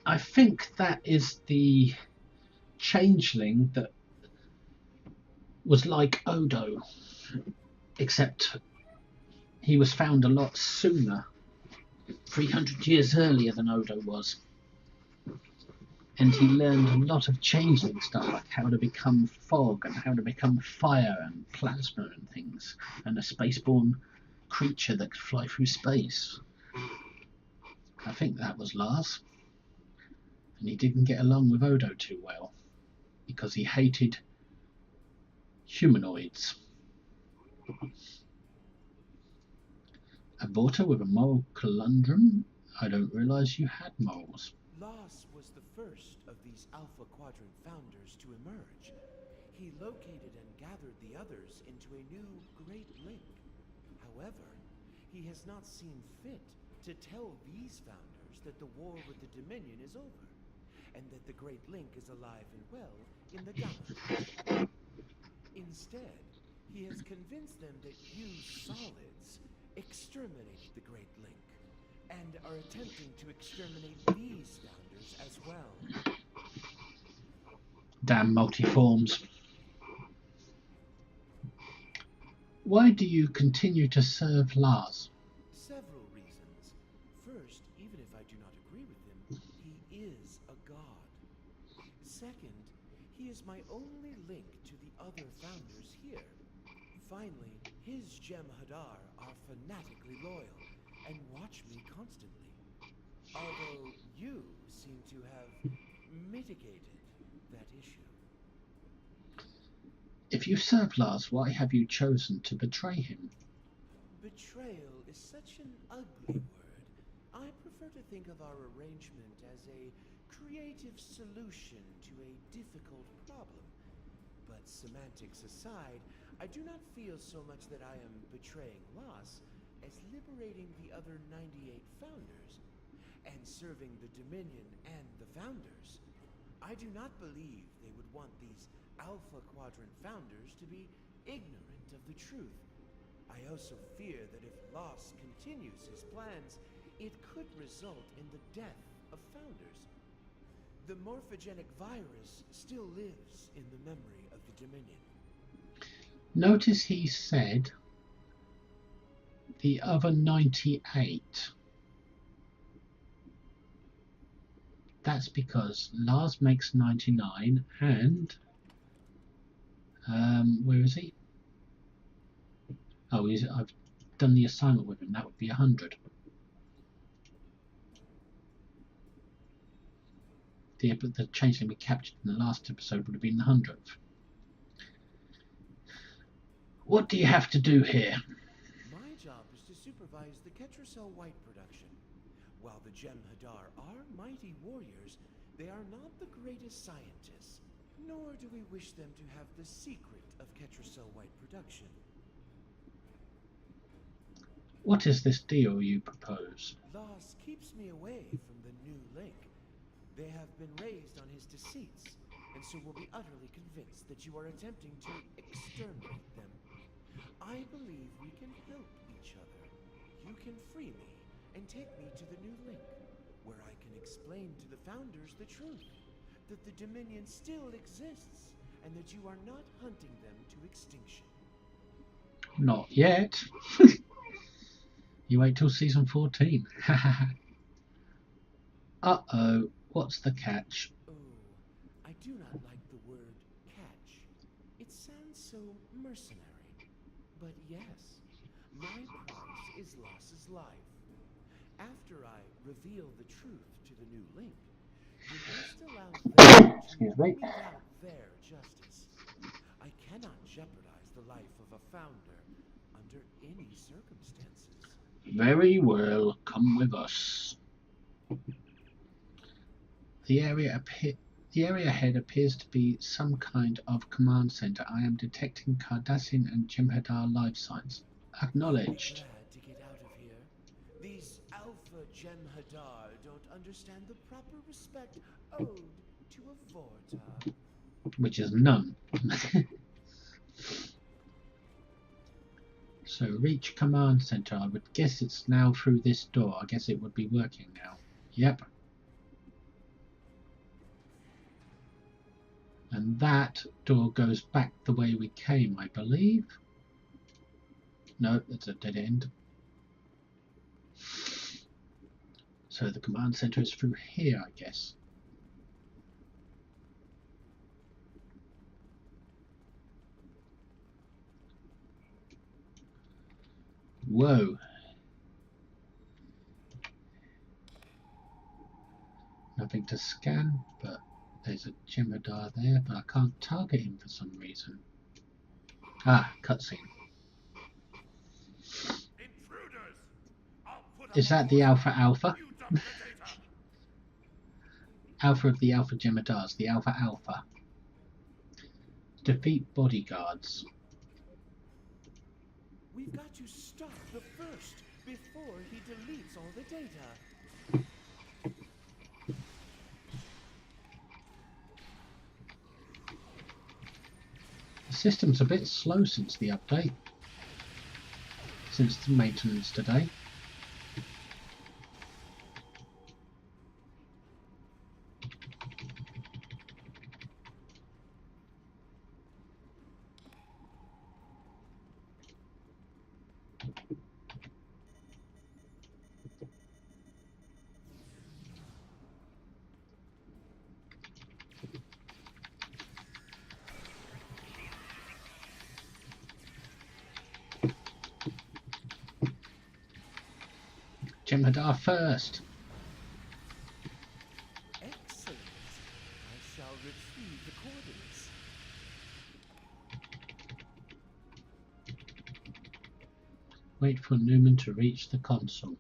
I think that is the changeling that was like Odo, except he was found a lot sooner, 300 years earlier than Odo was. And he learned a lot of changeling stuff, like how to become fog and how to become fire and plasma and things, and a spaceborne creature that could fly through space. I think that was Lars. And he didn't get along with Odo too well, because he hated humanoids. A Vorta with a moral conundrum? I don't realize you had morals. Loss was the first of these Alpha Quadrant founders to emerge. He located and gathered the others into a new Great Link. However, he has not seen fit to tell these founders that the war with the Dominion is over, and that the Great Link is alive and well in the galaxy. Instead, he has convinced them that you solids exterminated the Great Link, and are attempting to exterminate these founders as well. Damn multiforms. Why do you continue to serve Lars? Several reasons. First, even if I do not agree with him, he is a god. Second, he is my only link to the other founders here. Finally, his Jem'Hadar are fanatically loyal and watch me constantly. Although you seem to have mitigated that issue. If you serve Lars, why have you chosen to betray him? Betrayal is such an ugly word. I prefer to think of our arrangement as a creative solution to a difficult problem. But semantics aside, I do not feel so much that I am betraying Loss as liberating the other 98 founders and serving the Dominion and the founders. I do not believe they would want these Alpha Quadrant founders to be ignorant of the truth. I also fear that if Loss continues his plans, it could result in the death of founders. The morphogenic virus still lives in the memory of the Dominion. Notice he said the other 98. That's because Lars makes 99 and where is he? Oh, I've done the assignment with him. That would be 100. The changeling we captured in the last episode would have been the 100th. What do you have to do here? My job is to supervise the Ketracel White production. While the Jem'Hadar are mighty warriors, they are not the greatest scientists, nor do we wish them to have the secret of Ketracel White production. What is this deal you propose? Loss keeps me away from the new link. They have been raised on his deceits, and so will be utterly convinced that you are attempting to exterminate them. I believe we can help each other. You can free me and take me to the new link, where I can explain to the founders the truth, that the Dominion still exists, and that you are not hunting them to extinction. Not yet. You wait till season 14. Uh-oh, what's the catch? Oh, I do not like the word catch. It sounds so mercenary. But yes, my price is Loss's life. After I reveal the truth to the new link, you must allow them to mete out their justice. I cannot jeopardize the life of a founder under any circumstances. Very well, come with us. The area ahead appears to be some kind of command center. I am detecting Cardassian and Jem'Hadar life signs. Acknowledged. I'm glad to get out of here. These Alpha Jem'Hadar don't understand the proper respect owed to a Vorta. Which is none. So reach command center. I would guess it's now through this door. I guess it would be working now. Yep. And that door goes back the way we came, I believe. No, it's a dead end. So the command center is through here, I guess. Whoa. Nothing to scan, but there's a Jem'Hadar there, but I can't target him for some reason. Ah, cutscene. Is that the Alpha? Alpha of the Alpha Jem'Hadars, the Alpha. Defeat bodyguards. We've got to stop the first before he deletes all the data. The system's a bit slow since the update. Since the maintenance today. Jem'Hadar first. Excellent. I shall retrieve the coordinates. Wait for Newman to reach the console.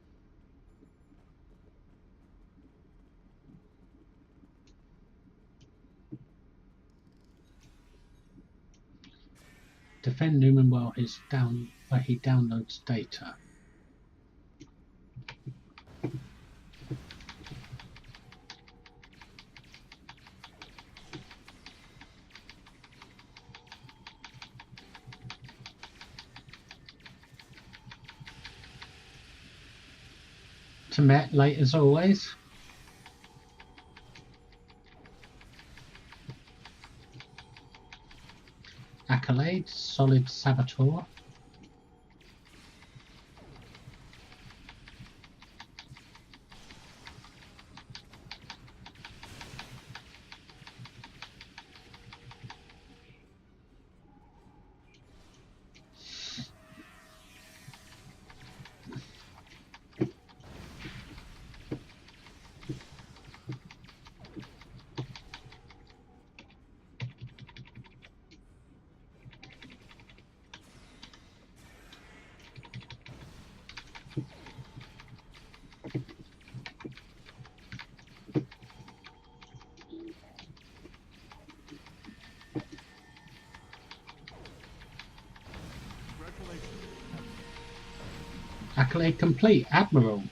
Defend Newman while he downloads data. To Met, late as always. Accolade, solid saboteur. Accolade complete, Admiral.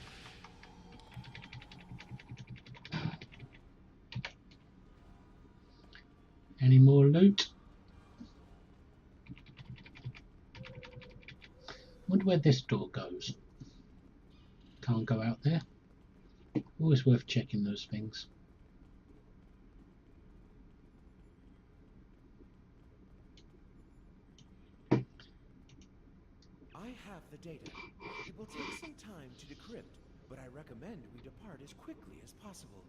Any more loot? Wonder where this door goes. Can't go out there. Always worth checking those things. I have the data. It will take some time to decrypt, but I recommend we depart as quickly as possible.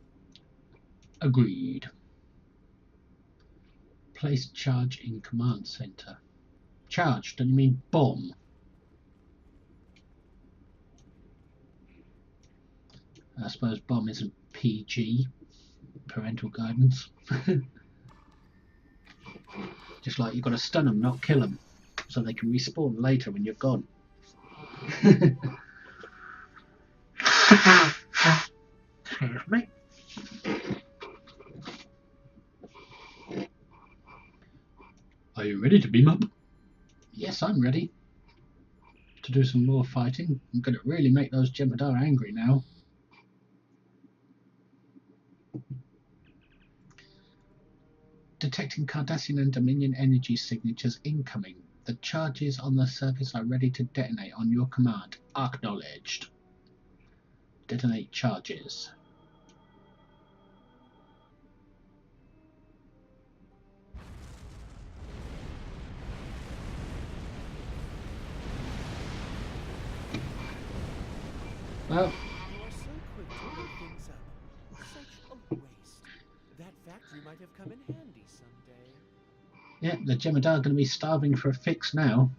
Agreed. Place charge in command center. Charge, don't you mean bomb? I suppose bomb isn't PG. Parental guidance. Just like you've got to stun them, not kill them, so they can respawn later when you're gone. Excuse me. Are you ready to beam up? Yes, I'm ready to do some more fighting. I'm going to really make those Jem'Hadar angry now. Detecting Cardassian and Dominion energy signatures incoming. The charges on the surface are ready to detonate on your command. Acknowledged. Detonate charges. Well, You are so quick to blow things up. Such a waste. That factory might have come in handy someday. yeah, the Jem'Hadar are going to be starving for a fix now.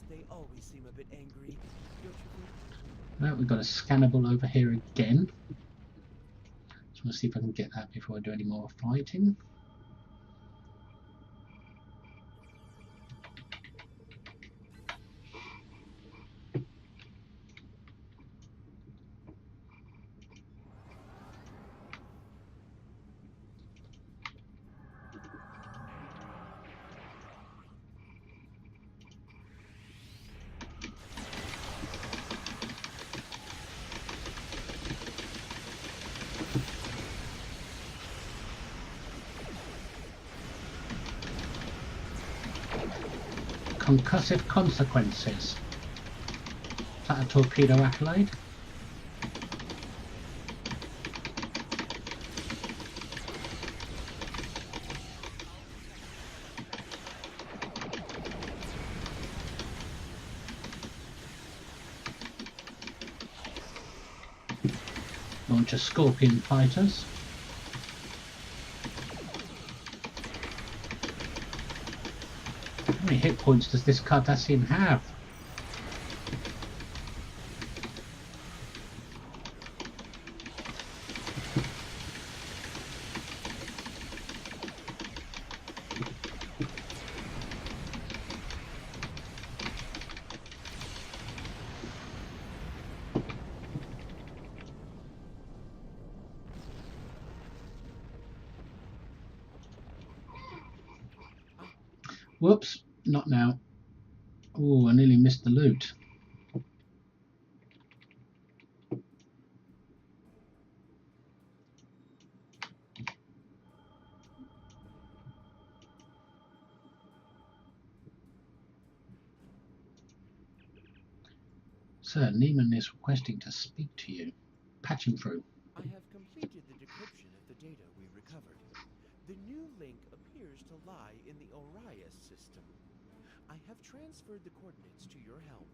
They always seem a bit angry, don't you think? Well, we've got a scannable over here again. Just want to see if I can get that before I do any more fighting. Concussive consequences. Is that a torpedo accolade? Launch a Scorpion fighters. How many hit points does this Cardassian have? Whoops, Not now. Oh, I nearly missed the loot. Sir, Neiman is requesting to speak to you. Patch him through. I have completed the decryption of the data we recovered. The new link appears to lie in the Orias system. I have transferred the coordinates to your helm.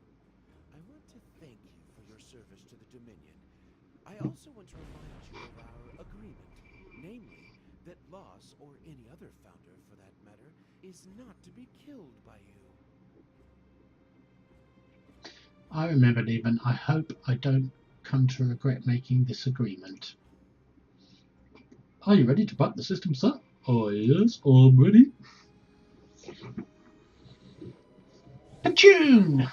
I want to thank you for your service to the Dominion. I also want to remind you of our agreement, namely that Loss, or any other founder for that matter, is not to be killed by you. I remember, Neiman. I hope I don't come to regret making this agreement. Are you ready to buck the system, sir? Oh, yes, I'm ready. A tune!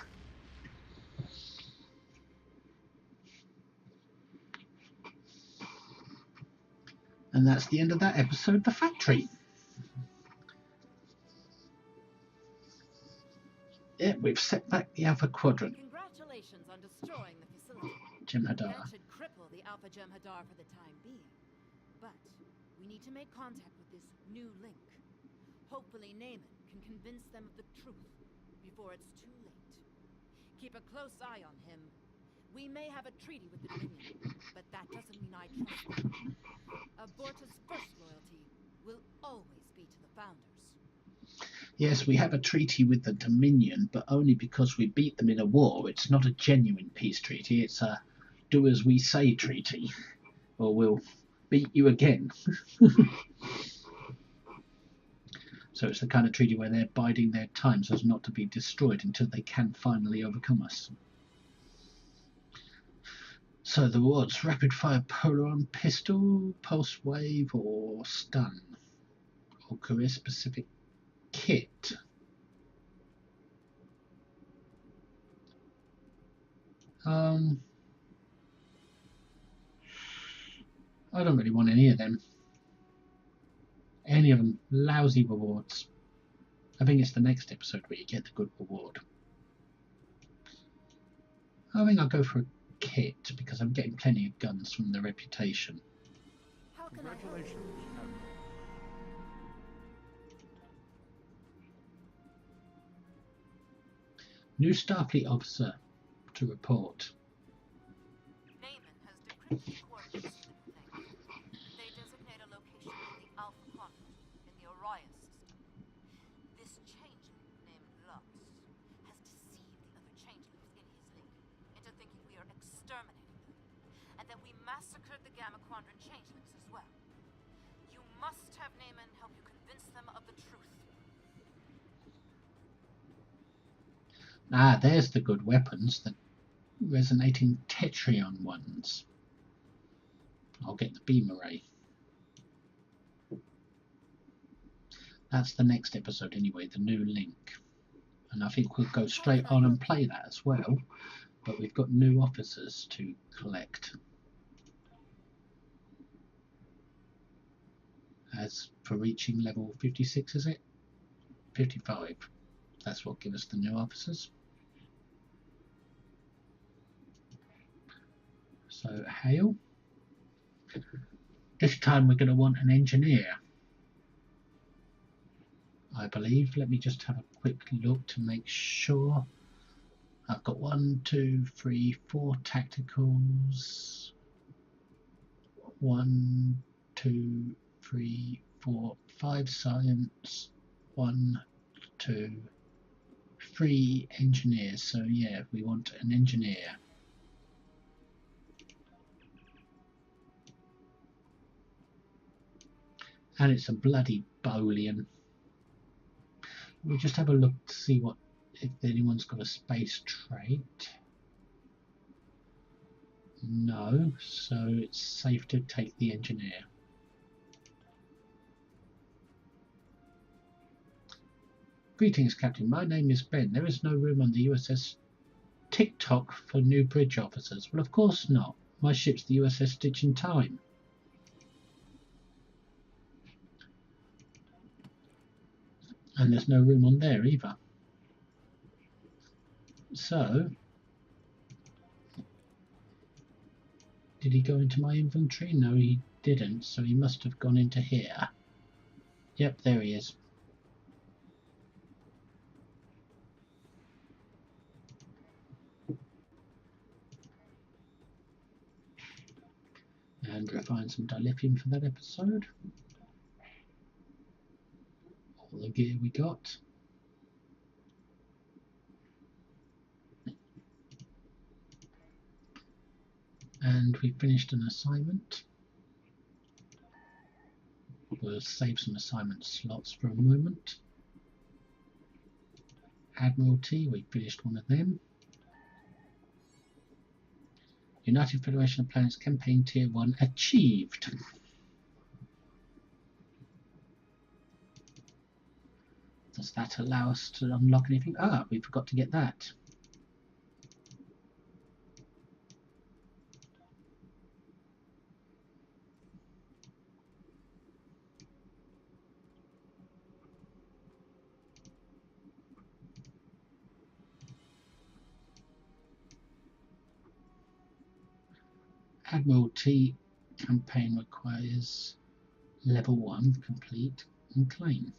And that's the end of that episode, The Factory. Yeah, we've set back the Alpha Quadrant. Congratulations on destroying the facility. Jem'Hadar. That should cripple the Alpha Jem'Hadar for the time being. But we need to make contact with this new link. Hopefully Naaman can convince them of the truth before it's too late. Keep a close eye on him. We may have a treaty with the Dominion, but that doesn't mean I trust them. Aborta's first loyalty will always be to the Founders. Yes, we have a treaty with the Dominion, but only because we beat them in a war. It's not a genuine peace treaty. It's a do as we say treaty, or we'll beat you again. So it's the kind of treaty where they're biding their time so as not to be destroyed until they can finally overcome us. So the rewards: rapid fire polaron pistol, pulse wave, or stun, or career specific kit. I don't really want any of them. Any of them. Lousy rewards. I think it's the next episode where you get the good reward. I think I'll go for a kit because I'm getting plenty of guns from the reputation. How can I help? Congratulations, Admiral. New Starfleet officer to report. Naaman has decrypted coordinates to the new link. They designate a location in the Alpha Quadrant in the Orias system. This changeling named Lux has deceived the other changelings in his link into thinking we are exterminating them, and that we massacred the Gamma Quadrant changelings as well. You must have Naaman help you convince them of the truth. Ah, there's the good weapons, the resonating Tetrion ones. I'll get the beam array. That's the next episode anyway, the new link. And I think we'll go straight on and play that as well. But we've got new officers to collect. As for reaching level 56, is it? 55. That's what gives us the new officers. So, hail. This time we're going to want an engineer, I believe. Let me just have a quick look to make sure. I've got 1, 2, 3, 4 tacticals. 1, 2, 3, 4, 5 science. 1, 2, 3 engineers. So yeah, we want an engineer. And it's a bloody Bolian. We'll just have a look to see what if anyone's got a space trait. No, so it's safe to take the engineer. Greetings, Captain. My name is Ben. There is no room on the USS TikTok for new bridge officers. Well, of course not. My ship's the USS Stitch in Time. And there's no room on there either. So, did he go into my inventory? No, he didn't, so he must have gone into here. Yep, there he is. And refine some dilithium for that episode. All the gear we got. And we finished an assignment. We'll save some assignment slots for a moment. Admiralty, we finished one of them. United Federation of Planets Campaign Tier 1 achieved. Does that allow us to unlock anything? Ah, we forgot to get that. Admiralty campaign requires level 1 complete and claim.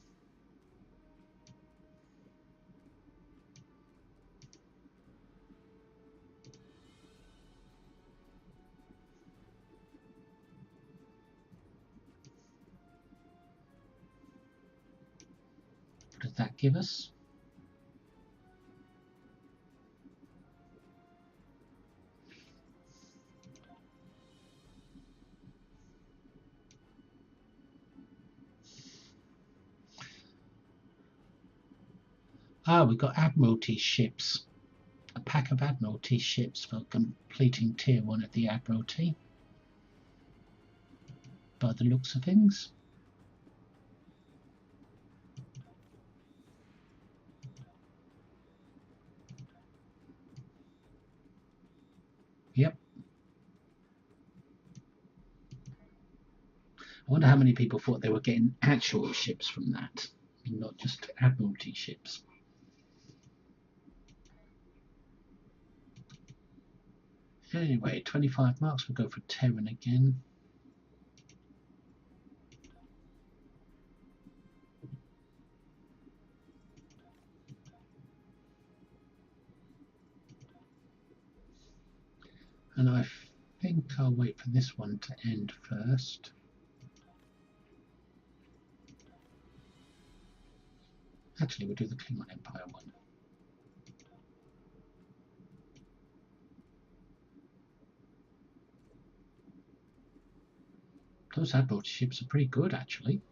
What does that give us? Ah, we've got Admiralty ships. A pack of Admiralty ships for completing Tier 1 at the Admiralty. By the looks of things. Yep. I wonder how many people thought they were getting actual ships from that, not just Admiralty ships. Anyway, 25 marks, we'll go for Terran again. And I think I'll wait for this one to end first. Actually, we'll do the Klingon Empire one. Those Admiralty ships are pretty good, actually.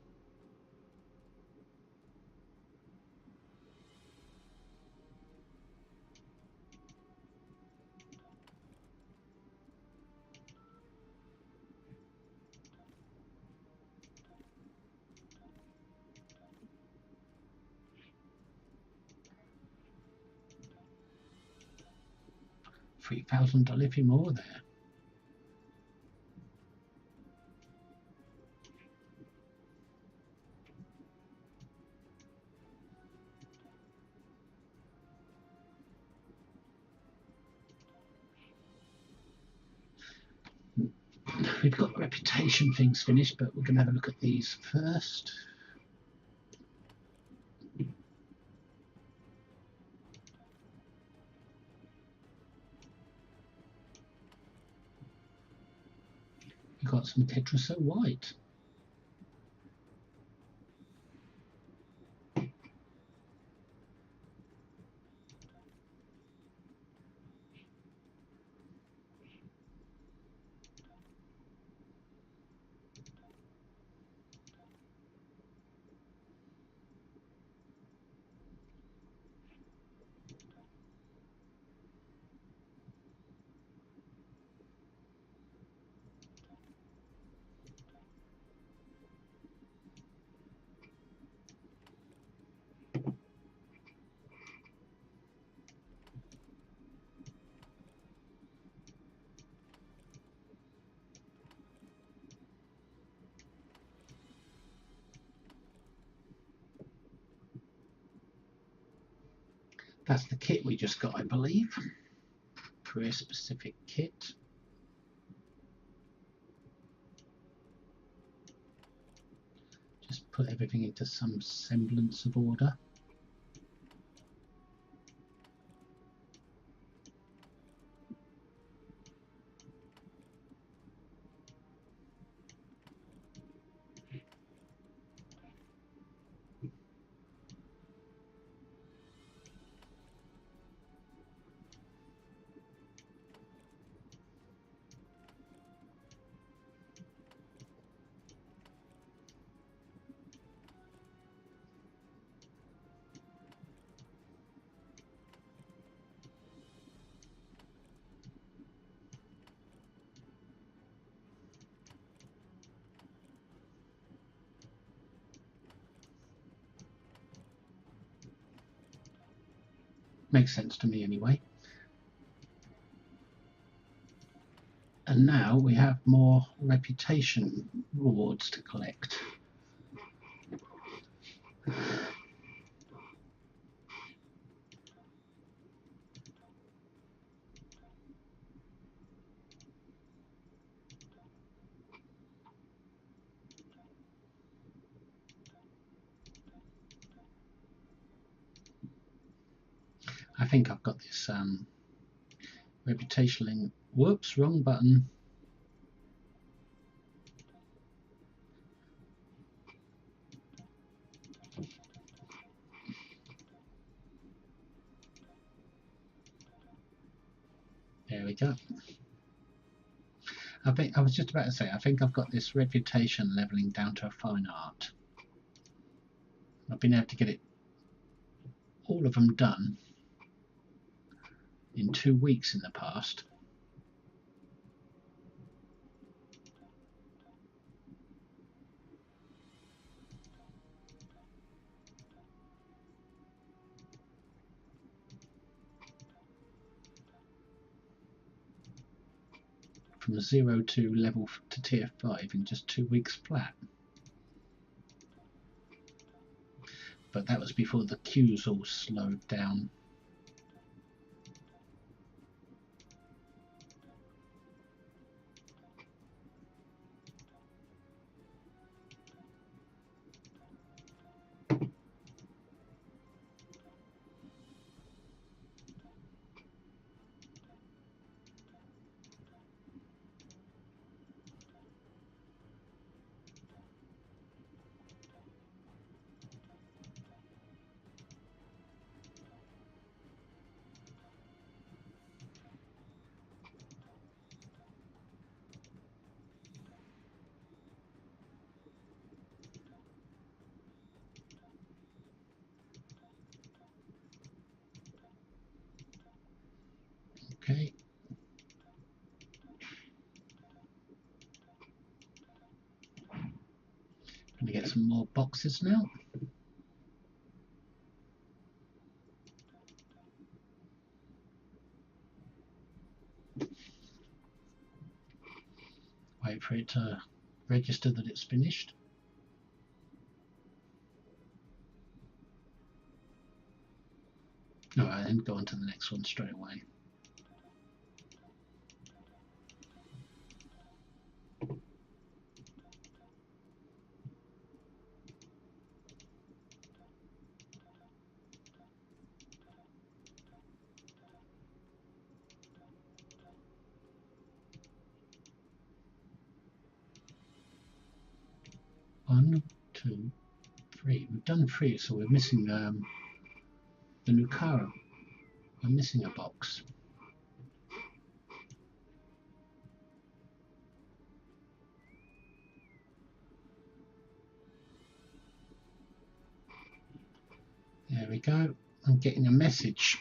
$3,000 if more there. We've got reputation things finished, but we're going to have a look at these first. We've got some Tetraso White. That's the kit we just got, I believe. Career specific kit. Just put everything into some semblance of order. Makes sense to me anyway. And now we have more reputation rewards to collect. I think I've got this reputational. Whoops, wrong button. There we go. I was just about to say, I think I've got this reputation leveling down to a fine art. I've been able to get it, all of them done in 2 weeks in the past. From 0 to level to tier 5 in just 2 weeks flat. But that was before the queues all slowed down. Okay. Gonna get some more boxes now. Wait for it to register that it's finished. Alright, then go on to the next one straight away. One, two, three. We've done 3, so we're missing the Nukara. We're missing a box. There we go. I'm getting a message.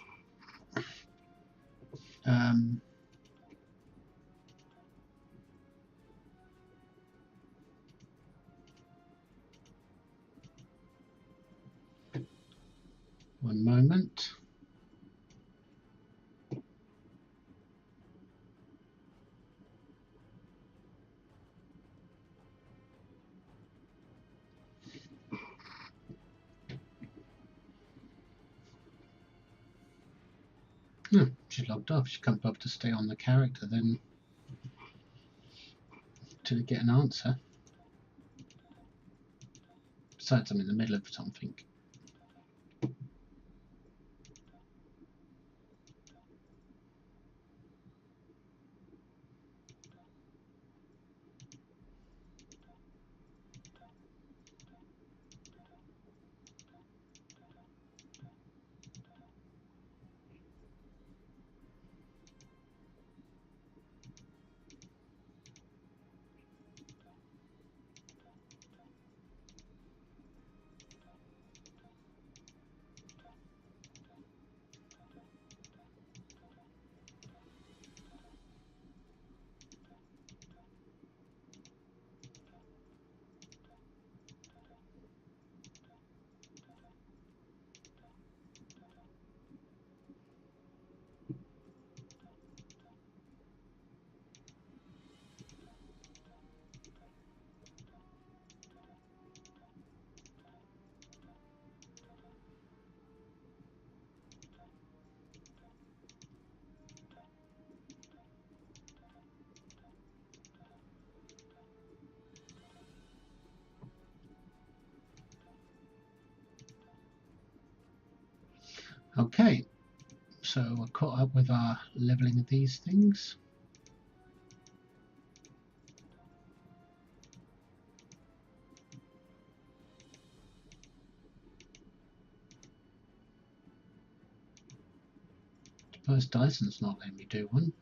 One moment. She logged off. She can't bother to stay on the character then to get an answer. Besides, I'm in the middle of something. Okay, so we're caught up with our leveling of these things. Suppose Dyson's not letting me do one.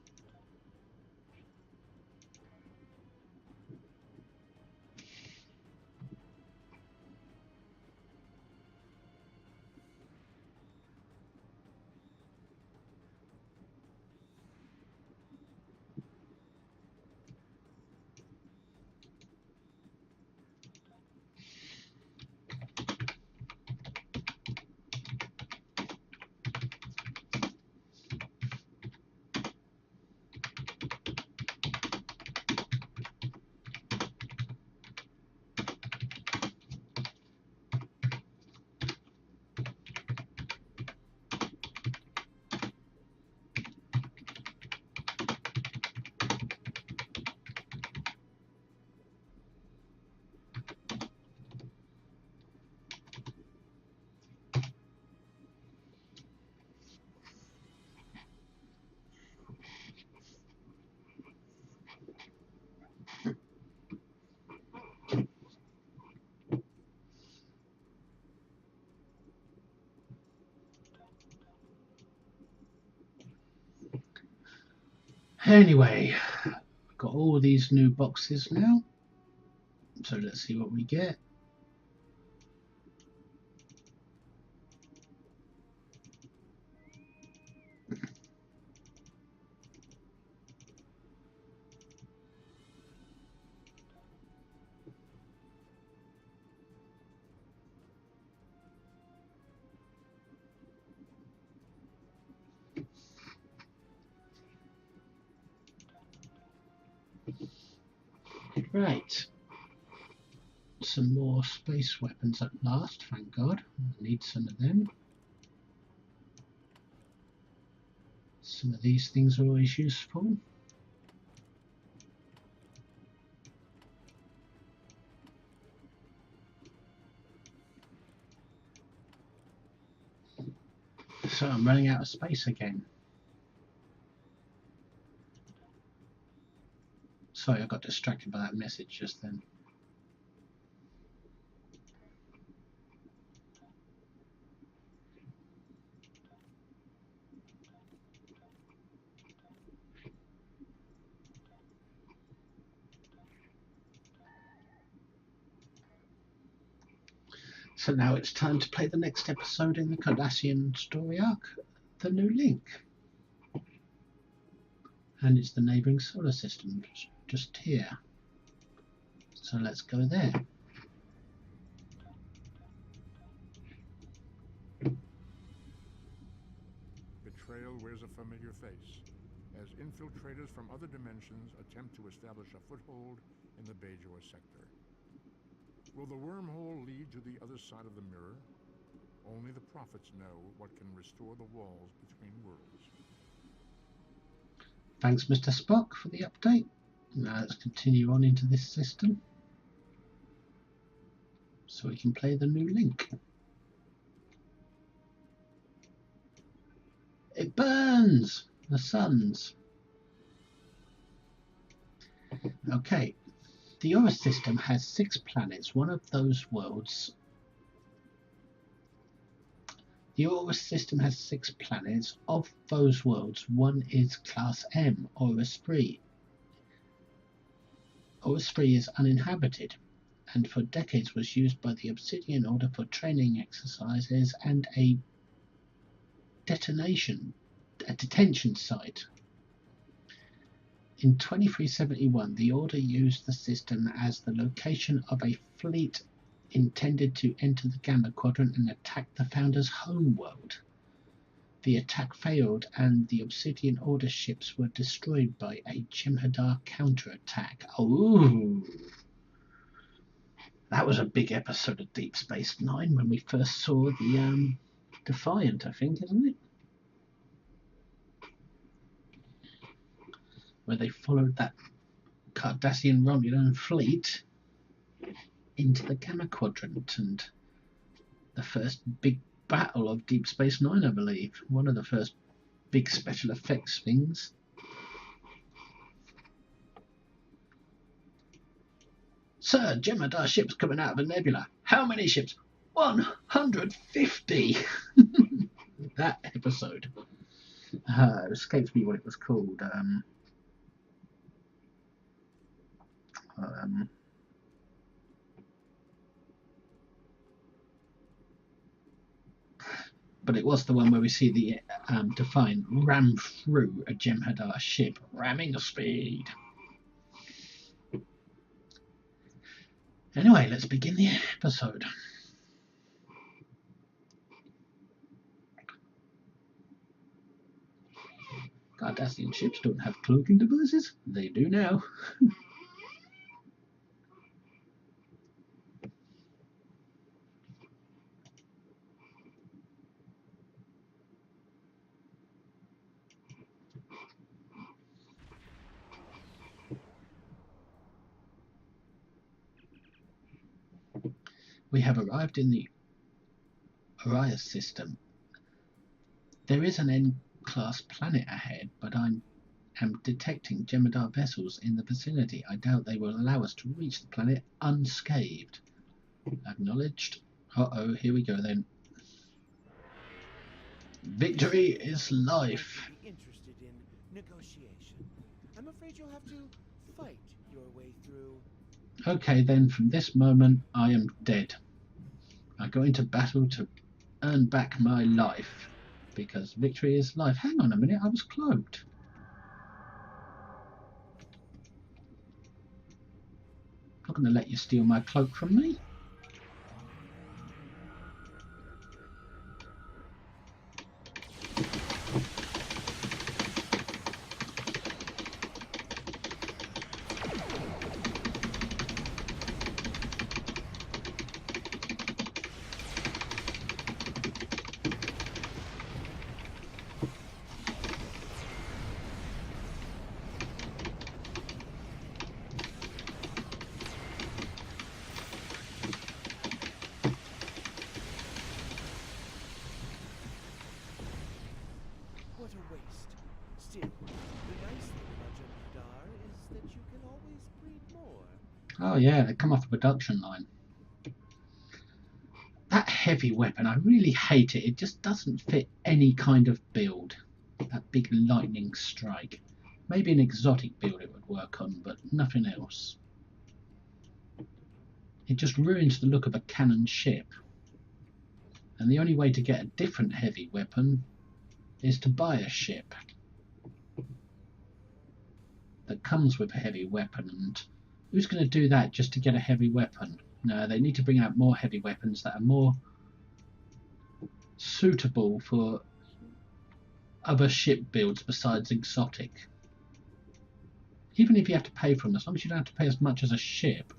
Anyway, I've got all these new boxes now, so let's see what we get. Right, some more space weapons at last, thank God. I need some of them. Some of these things are always useful. So I'm running out of space again. Sorry, I got distracted by that message just then. So now it's time to play the next episode in the Cardassian story arc, The New Link. And it's the neighbouring solar system, just here. So let's go there. Betrayal wears a familiar face, as infiltrators from other dimensions attempt to establish a foothold in the Bajor sector. Will the wormhole lead to the other side of the mirror? Only the prophets know what can restore the walls between worlds. Thanks, Mr. Spock, for the update. Now let's continue on into this system so we can play the new link. It burns! The suns. Okay. The AOY system has 6 planets. One of those worlds... The AOY system has 6 planets. Of those worlds, one is Class M, or Esprit. Esprit is uninhabited, and for decades was used by the Obsidian Order for training exercises and a detention site. In 2371, the Order used the system as the location of a fleet intended to enter the Gamma Quadrant and attack the Founder's homeworld. The attack failed, and the Obsidian Order ships were destroyed by a Jem'Hadar counterattack. Oh, that was a big episode of Deep Space Nine when we first saw the Defiant, I think, isn't it? Where they followed that Cardassian Romulan fleet into the Gamma Quadrant, and the first big battle of Deep Space Nine, I believe. One of the first big special effects things. Sir, Jem'Hadar ships coming out of a nebula. How many ships? 150! That episode. It escapes me what it was called. But it was the one where we see the Defiant ram through a Jem'Hadar ship, ramming speed. Anyway, let's begin the episode. Cardassian ships don't have cloaking devices. They do now. We have arrived in the AOY system. There is an N-class planet ahead, but I am detecting Jem'Hadar vessels in the vicinity. I doubt they will allow us to reach the planet unscathed. Acknowledged. Uh-oh, here we go then. Victory is life. Interested in negotiation. I'm afraid you'll have to fight your way through. Okay, then, from this moment, I am dead. I go into battle to earn back my life, because victory is life. Hang on a minute, I was cloaked. I'm not going to let you steal my cloak from me. What a waste. Still, the nice thing about Jem'Hadar is that you can always breed more. Oh yeah, they come off the production line. That heavy weapon, I really hate it. It just doesn't fit any kind of build. That big lightning strike. Maybe an exotic build it would work on, but nothing else. It just ruins the look of a cannon ship. And the only way to get a different heavy weapon is to buy a ship that comes with a heavy weapon, and who's going to do that just to get a heavy weapon? No, they need to bring out more heavy weapons that are more suitable for other ship builds besides exotic. Even if you have to pay for them, as long as you don't have to pay as much as a ship.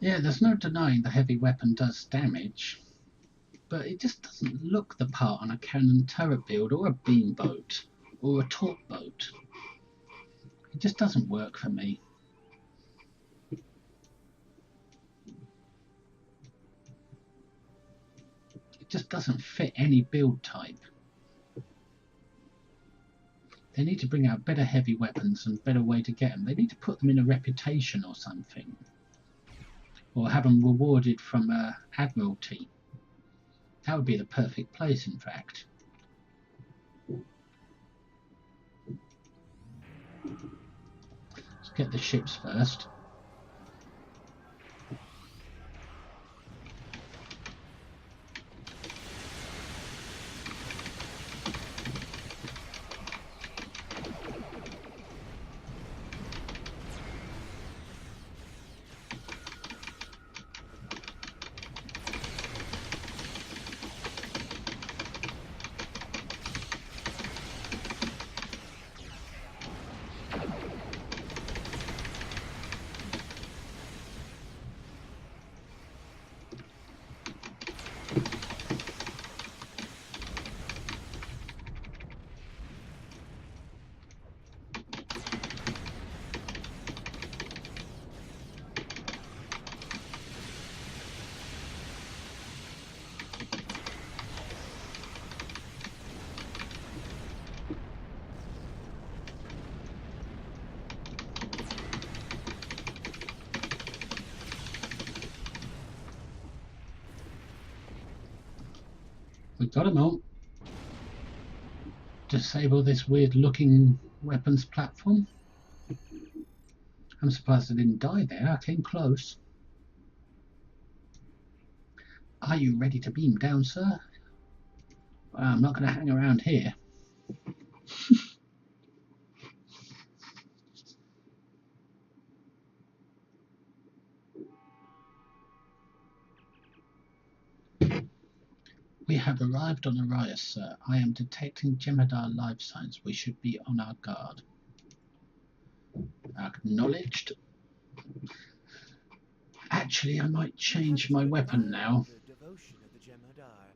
Yeah, there's no denying the heavy weapon does damage, but it just doesn't look the part on a cannon turret build or a beam boat or a torque boat. It just doesn't work for me. It just doesn't fit any build type. They need to bring out better heavy weapons and better way to get them. They need to put them in a reputation or something. Or have them rewarded from Admiralty. That would be the perfect place, in fact. Let's get the ships first. We got them all. Disable this weird looking weapons platform. I'm surprised I didn't die there. I came close. Are you ready to beam down, sir? Well, I'm not going to hang around here. We have arrived on Arius, sir. I am detecting Jem'Hadar life signs. We should be on our guard. Acknowledged. Actually, I might change my weapon now. The devotion of the Jem'Hadar.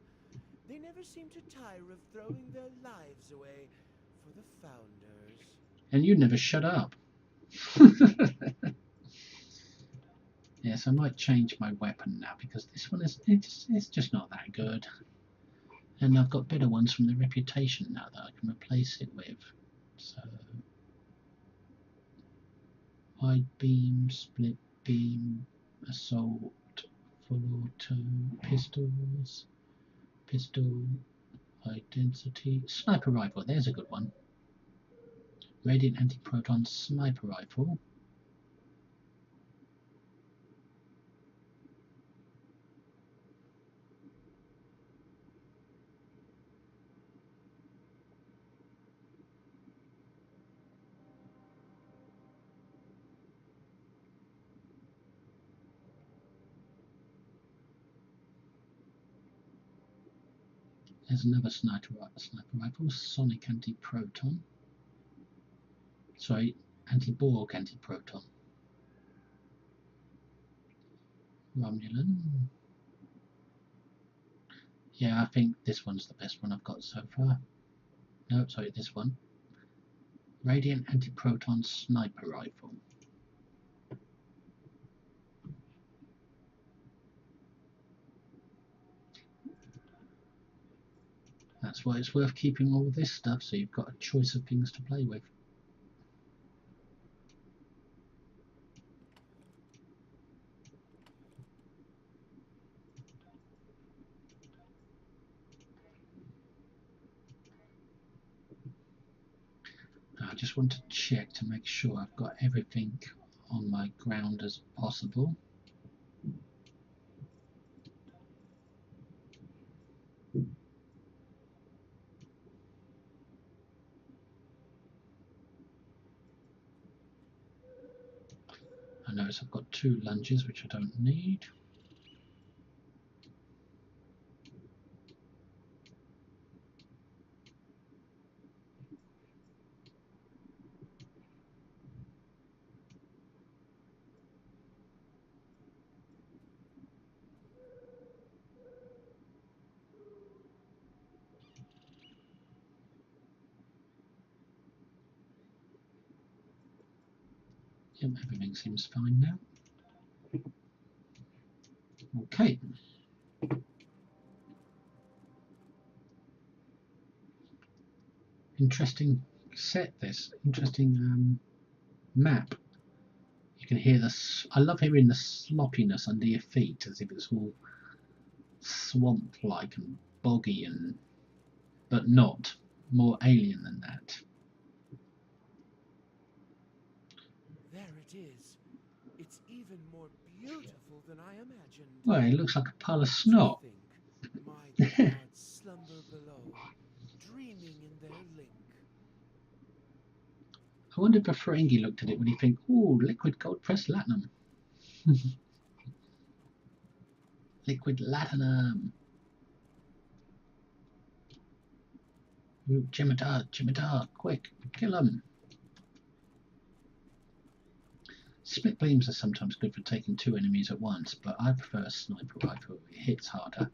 They never seem to tire of throwing their lives away for the founders. And you never shut up. Yes, I might change my weapon now because this one is it's just not that good. And I've got better ones from the reputation now that I can replace it with. So wide beam, split beam, assault, full auto, pistols, pistol, high density, sniper rifle, there's a good one. Radiant anti-proton sniper rifle. There's another sniper rifle, sonic anti-proton. Sorry, anti-Borg anti-proton. Romulan. Yeah, I think this one's the best one I've got so far. No, sorry, this one. Radiant anti-proton sniper rifle. That's why it's worth keeping all this stuff, so you've got a choice of things to play with. I just want to check to make sure I've got everything on my ground as possible. I notice I've got 2 lunges which I don't need. Yep, everything seems fine now. Okay. Interesting set, this. Interesting map. You can hear this. I love hearing the sloppiness under your feet, as if it's all swamp-like and boggy, but not. More alien than that. There it is. It's even more beautiful than I imagined. Well, it looks like a pile of snot. Think my gods slumber below, dreaming in their link. I wonder if a Ferengi looked at it when he think, "Ooh, liquid gold pressed latinum." Liquid latinum. Ooh, Jem'Hadar, quick, kill him. Split beams are sometimes good for taking two enemies at once, but I prefer a sniper rifle. It hits harder.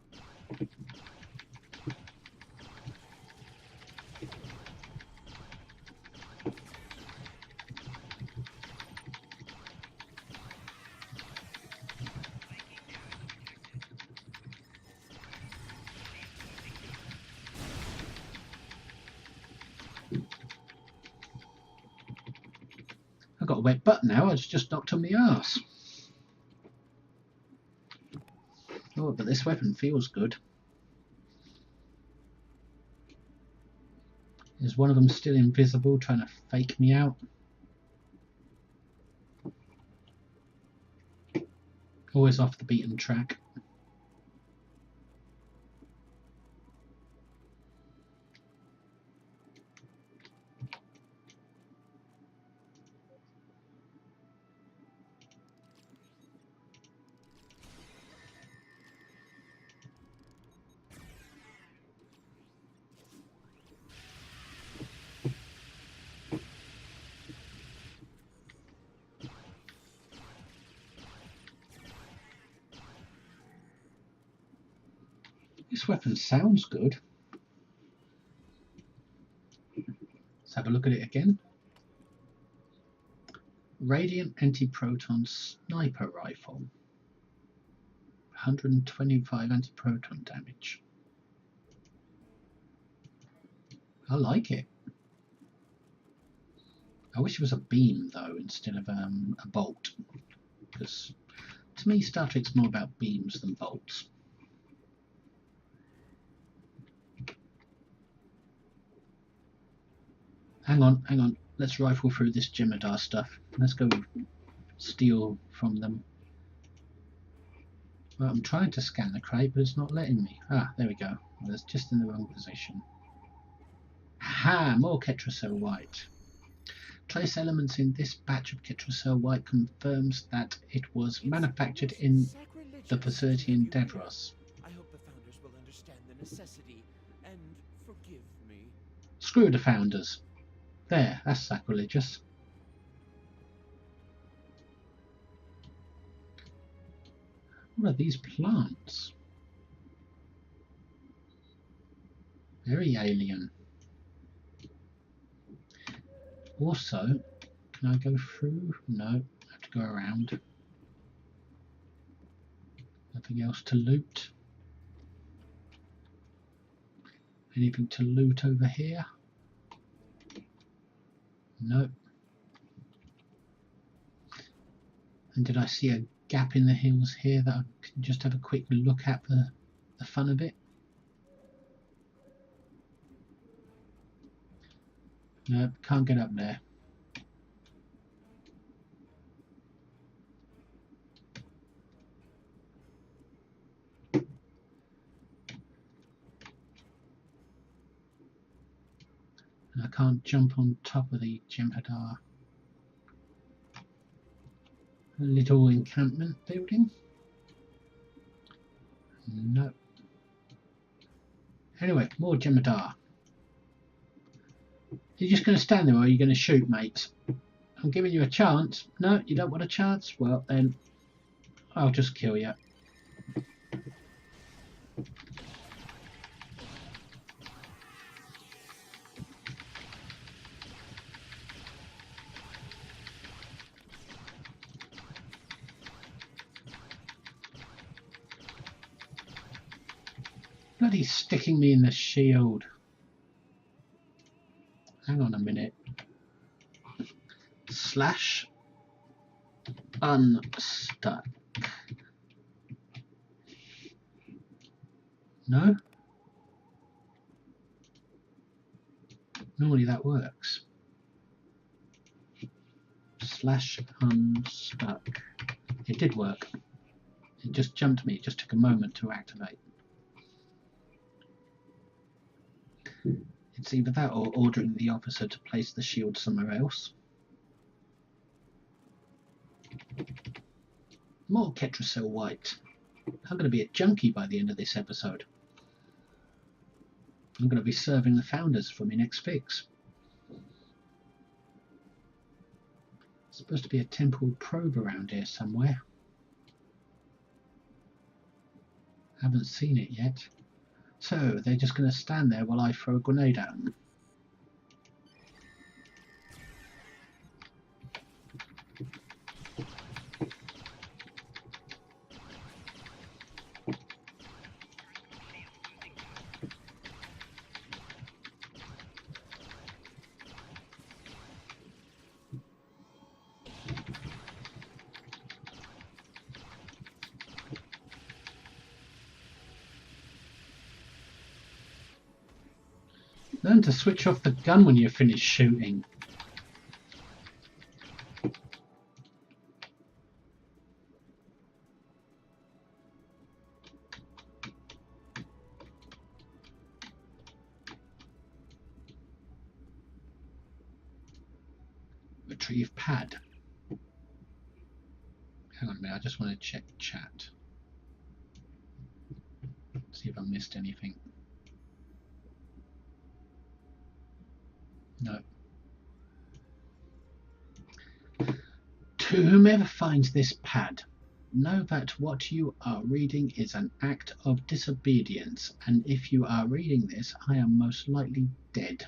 I've got a wet butt now, it's just knocked on my arse. Oh, but this weapon feels good. Is one of them still invisible, trying to fake me out? Always off the beaten track. This weapon sounds good. Let's have a look at it again. Radiant anti-proton sniper rifle. 125 anti-proton damage. I like it. I wish it was a beam though instead of a bolt, because to me Star Trek's more about beams than bolts. Hang on. Let's rifle through this Jem'Hadar stuff. Let's go steal from them. Well, I'm trying to scan the crate, but it's not letting me. Ah, there we go. Well, it's just in the wrong position. Aha! More Ketracel White. Trace elements in this batch of Ketracel White confirms that it was manufactured in the facility in Devros. I hope the founders will understand the necessity and forgive me. Screw the founders. There, that's sacrilegious. What are these plants? Very alien. Also, can I go through? No, I have to go around. Nothing else to loot. Anything to loot over here? No. And did I see a gap in the hills here that I can just have a quick look at for the fun of it? No, can't get up there. And I can't jump on top of the Jem'Hadar little encampment building. No. Anyway, more Jem'Hadar. You're just going to stand there or are you going to shoot, mates? I'm giving you a chance. No, you don't want a chance? Well, then I'll just kill you. Bloody sticking me in the shield. Hang on a minute. Slash unstuck. No? Normally that works. Slash unstuck. It did work. It just jumped me. It just took a moment to activate. It's either that or ordering the officer to place the shield somewhere else. More Ketracel White. I'm going to be a junkie by the end of this episode. I'm going to be serving the founders for my next fix. There's supposed to be a temporal probe around here somewhere. Haven't seen it yet. So they're just going to stand there while I throw a grenade at them. Learn to switch off the gun when you're finished shooting. Retrieve pad. Hang on a minute, I just want to check chat. See if I missed anything. No. To whomever finds this pad, know that what you are reading is an act of disobedience, and if you are reading this, I am most likely dead.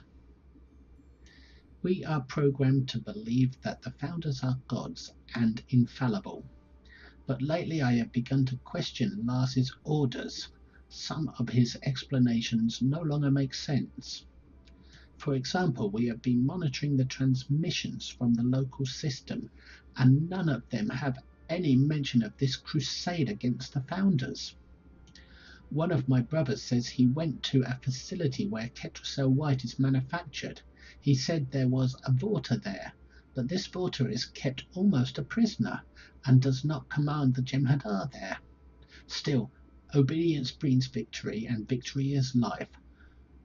We are programmed to believe that the founders are gods and infallible, but lately I have begun to question Lars's orders. Some of his explanations no longer make sense. For example, we have been monitoring the transmissions from the local system, and none of them have any mention of this crusade against the founders. One of my brothers says he went to a facility where Ketracel White is manufactured. He said there was a Vorta there, but this Vorta is kept almost a prisoner and does not command the Jem'Hadar there. Still, obedience brings victory, and victory is life.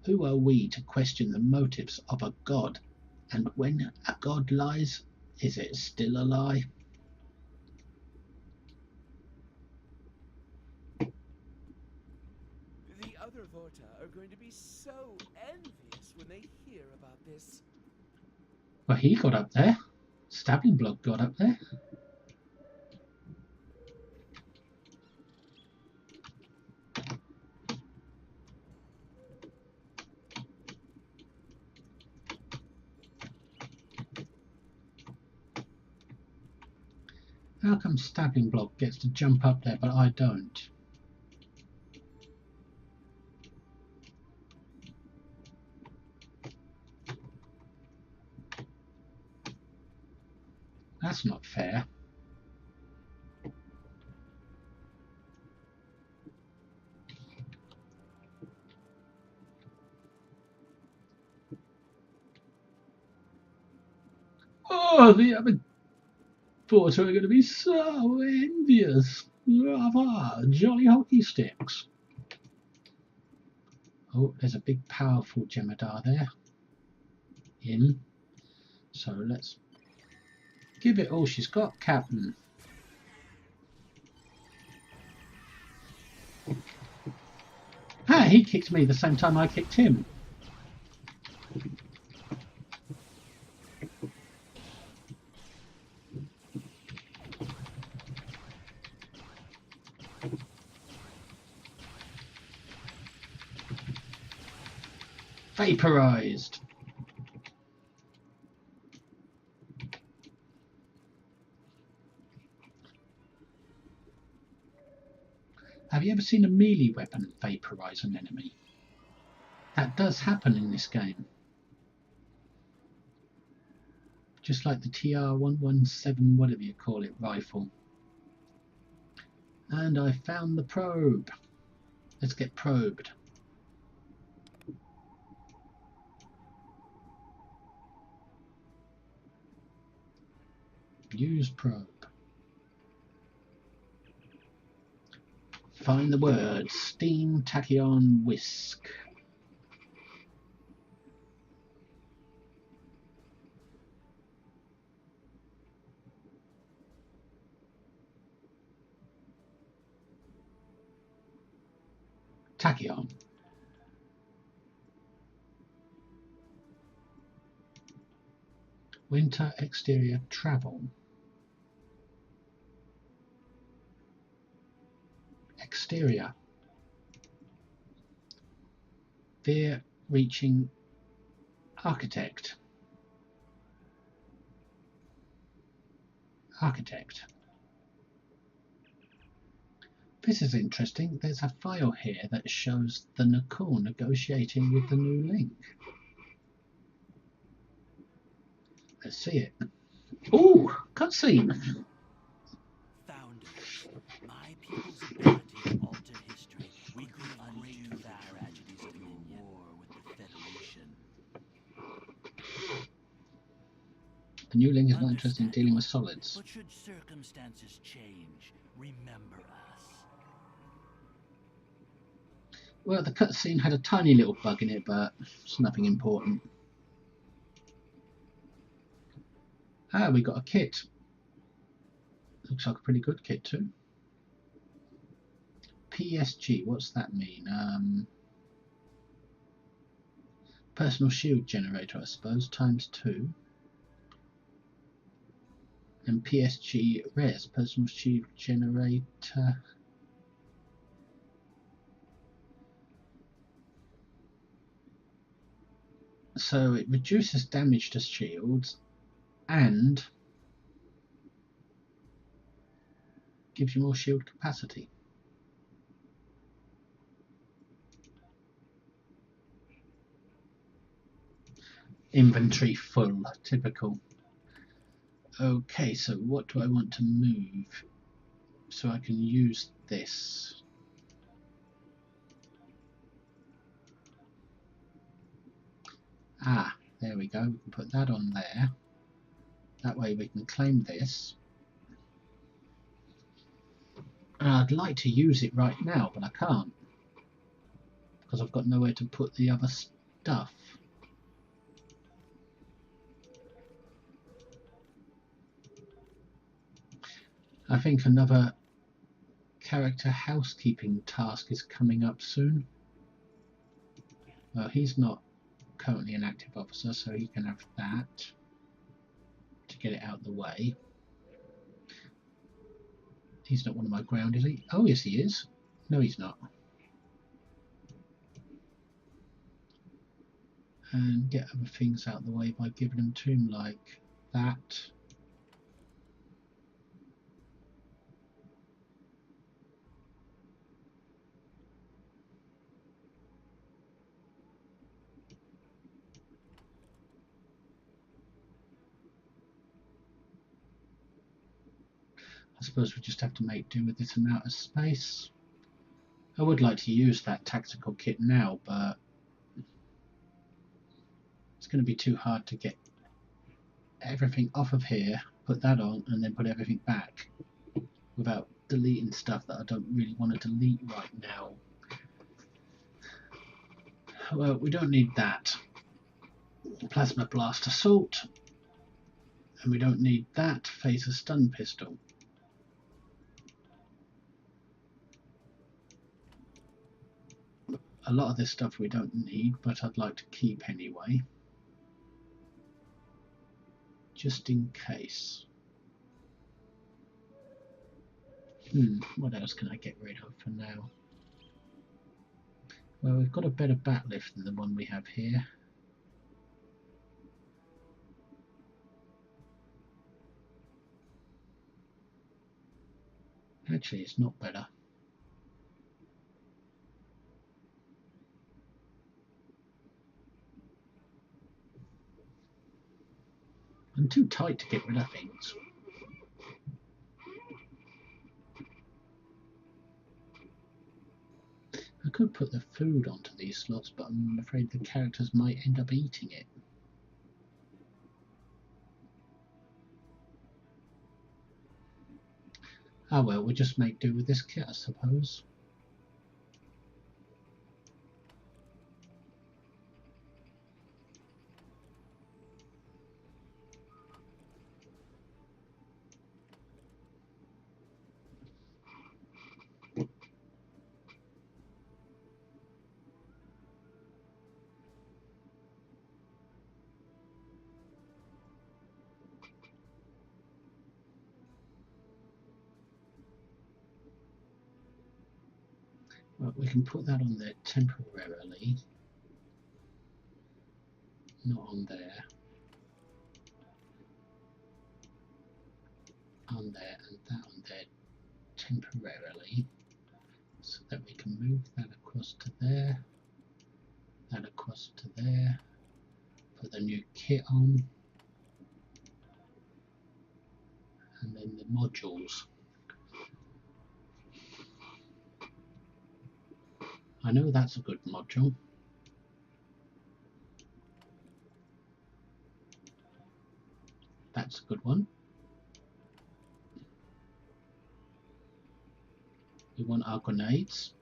Who are we to question the motives of a god? And when a god lies, is it still a lie? The other Vorta are going to be so envious when they hear about this. Well, he got up there. Stabbing Block got up there. How come Stabbing Block gets to jump up there, but I don't? That's not fair. Oh, the other Vorta are going to be so envious. Brava, jolly hockey sticks. Oh, there's a big powerful Jem'Hadar there. In. So let's give it all she's got, Captain. Ah, he kicked me the same time I kicked him. Vaporized. Have you ever seen a melee weapon vaporize an enemy? That does happen in this game. Just like the TR-117, whatever you call it, rifle. And I found the probe. Let's get probed. Use probe. Find the word. Steam, tachyon, whisk. Tachyon. Winter exterior travel. Exterior. Veer reaching architect. Architect. This is interesting. There's a file here that shows the Nakor negotiating with the new link. Let's see it. Ooh, cutscene. Founders, my people's ability to alter history. We could undo the tragedies of your war with the Federation. The new link is not interested in dealing with solids. But should circumstances change, remember us. Well, the cutscene had a tiny little bug in it, but it's nothing important. Ah, we got a kit. Looks like a pretty good kit too. PSG, what's that mean? Personal shield generator, I suppose, ×2. And PSG res, personal shield generator. So it reduces damage to shields and gives you more shield capacity. Inventory full, typical. Okay, so what do I want to move so I can use this? Ah, there we go. We can put that on there. That way we can claim this. And I'd like to use it right now, but I can't. Because I've got nowhere to put the other stuff. I think another character housekeeping task is coming up soon. Well, he's not currently an active officer, so he can have that to get it out of the way. He's not one of my ground, is he? Oh, yes, he is. No, he's not. And get other things out of the way by giving them to him, like that. I suppose we just have to make do with this amount of space. I would like to use that tactical kit now, but it's going to be too hard to get everything off of here, put that on, and then put everything back without deleting stuff that I don't really want to delete right now. Well, we don't need that. Plasma blast assault, and we don't need that phaser stun pistol. A lot of this stuff we don't need, but I'd like to keep anyway, just in case. What else can I get rid of for now? Well, we've got a better bat lift than the one we have here. Actually, it's not better. too tight to get rid of things. I could put the food onto these slots, but I'm afraid the characters might end up eating it. Ah well, we'll just make do with this kit, I suppose. Well, we can put that on there temporarily. Not on there. On there and that on there temporarily. So that we can move that across to there. That across to there. Put the new kit on. And then the modules. I know that's a good module. That's a good one. We want our grenades.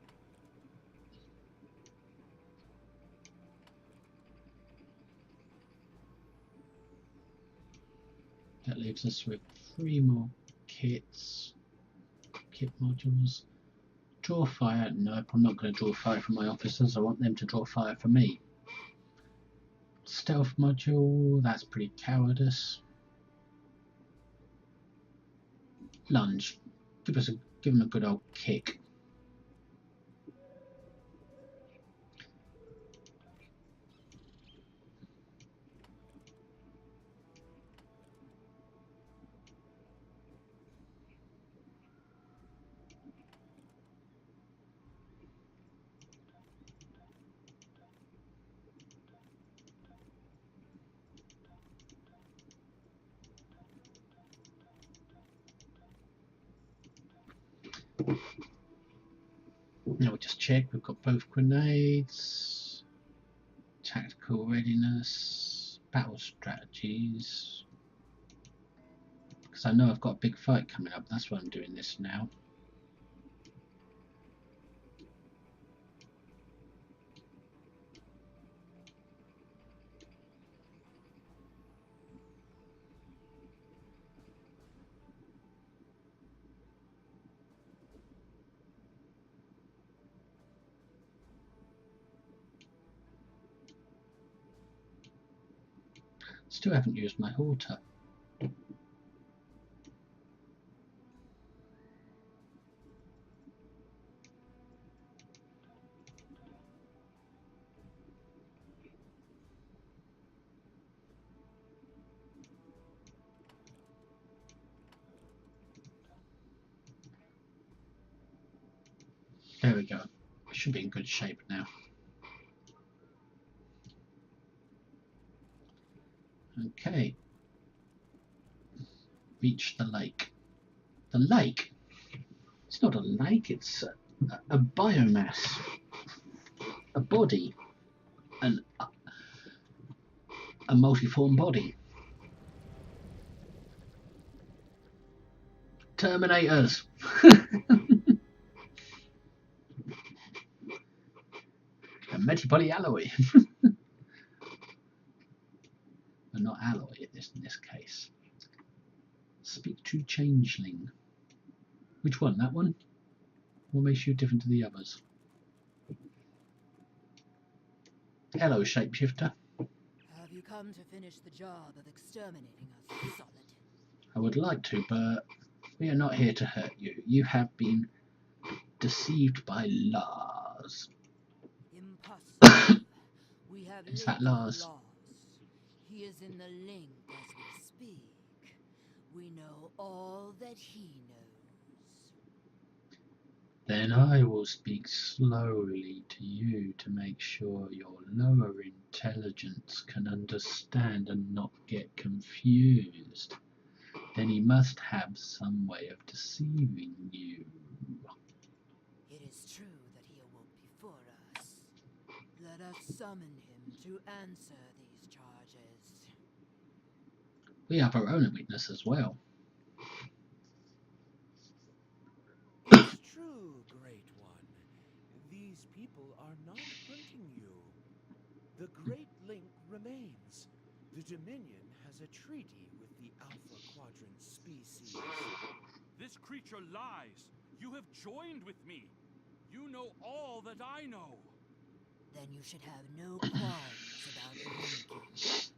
That leaves us with 3 more kits. Kit modules. Draw fire. Nope, I'm not going to draw fire for my officers. I want them to draw fire for me. Stealth module. That's pretty cowardice. Lunge. Give them a good old kick. Now we'll just check. We've got both grenades. Tactical readiness. Battle strategies. Because I know I've got a big fight coming up. That's why I'm doing this now. Still haven't used my halter. There we go. Should be in good shape now. Okay. Reach the lake. The lake? It's not a lake, it's a biomass. A body. A multiform body. Terminators. A metapoly alloy. But not alloy in this case. Speak to changeling. Which one? That one? What makes you different to the others? Hello, shapeshifter. Have you come to finish the job of exterminating us, Solid? I would like to, but we are not here to hurt you. You have been deceived by Lars. Impossible. We have Is linked that Lars? Lars. He is in the link as we speak. We know all that he knows. Then I will speak slowly to you to make sure your lower intelligence can understand and not get confused. Then he must have some way of deceiving you. It is true that he awoke before us. Let us summon him to answer these charges. We have our own witness as well. It's true, Great One. These people are not hunting you. The Great Link remains. The Dominion has a treaty with the Alpha Quadrant species. This creature lies. You have joined with me. You know all that I know. Then you should have no qualms about linking.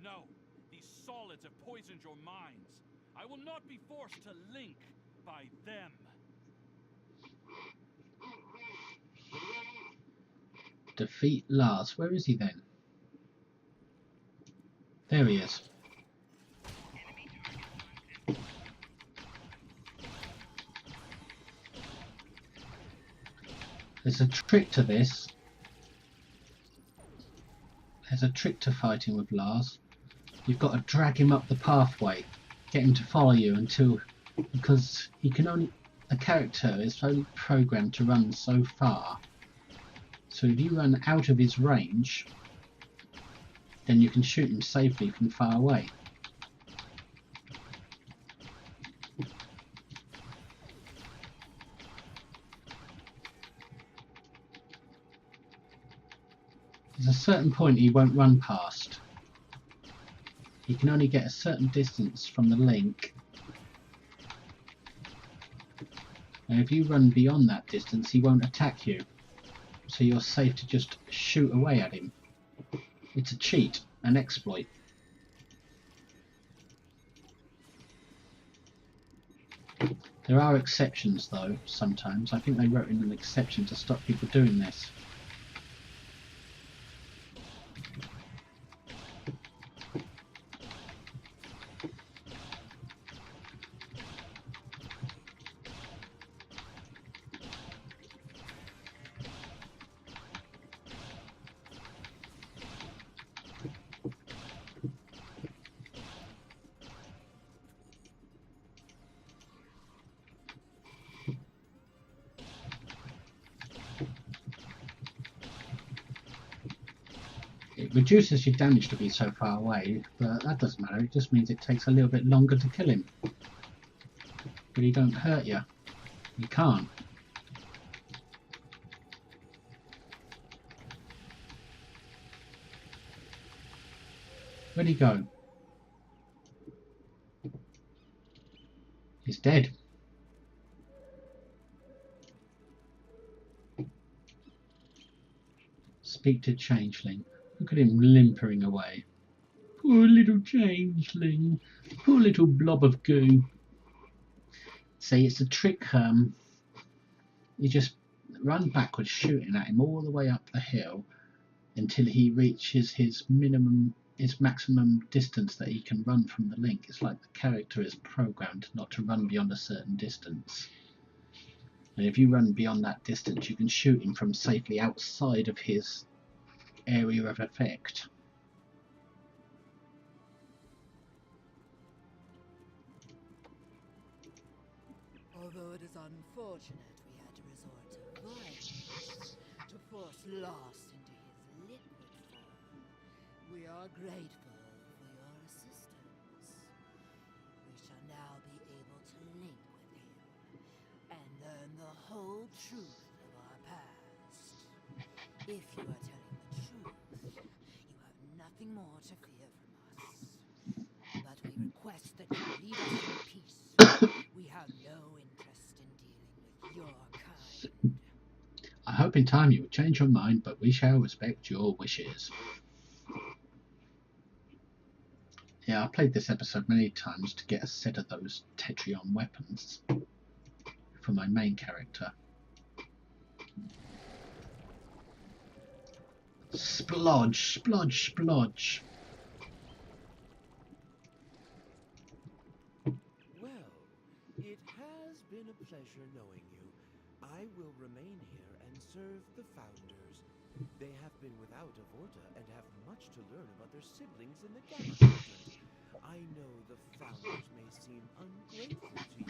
No, these solids have poisoned your minds. I will not be forced to link by them. Defeat Lars. Where is he then? There he is. There's a trick to this. There's a trick to fighting with Lars. You've got to drag him up the pathway, get him to follow you because he can only, a character is only programmed to run so far. So if you run out of his range, then you can shoot him safely from far away. There's a certain point he won't run past. He can only get a certain distance from the link. And if you run beyond that distance, he won't attack you. So you're safe to just shoot away at him. It's a cheat, an exploit. There are exceptions though, sometimes. I think they wrote in an exception to stop people doing this. It reduces your damage to be so far away, but that doesn't matter. It just means it takes a little bit longer to kill him. But he don't hurt you. You can't. Where'd he go? He's dead. Speak to Changeling. Look at him limpering away. Poor little Changeling. Poor little blob of goo. See, it's a trick. You just run backwards shooting at him all the way up the hill until he reaches his maximum distance that he can run from the link. It's like the character is programmed not to run beyond a certain distance. And if you run beyond that distance, you can shoot him from safely outside of his area of effect. Although it is unfortunate we had to resort to violence to force Lars into his liquid form, we are grateful for your assistance. We shall now be able to link with him and learn the whole truth of our past. If you are telling the truth, you have nothing more to fear from us. But we request that you leave us in peace. We have no interest in dealing with your kind. I hope in time you will change your mind, but we shall respect your wishes. Yeah, I played this episode many times to get a set of those Tetrion weapons for my main character. Splodge, splodge, splodge. Well, it has been a pleasure knowing you. I will remain here and serve the Founders. They have been without a Vorta and have much to learn about their siblings in the Gamma Quadrant. I know the Founders may seem ungrateful to you,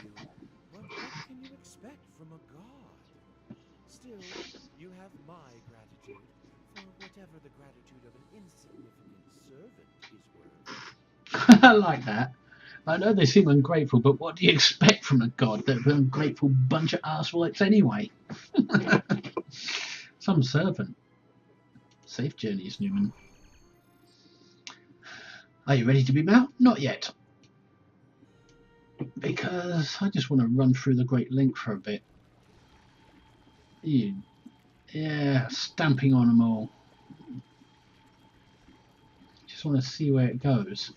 but what can you expect from a god? Still, you have my gratitude for whatever the gratitude of an insignificant servant is worth. I like that. I know they seem ungrateful, but what do you expect from a god? They're an ungrateful bunch of arsewipes anyway. Some servant. Safe journeys, Newman. Are you ready to be out? Not yet. Because I just want to run through the Great Link for a bit. Yeah, stamping on them all. Just want to see where it goes.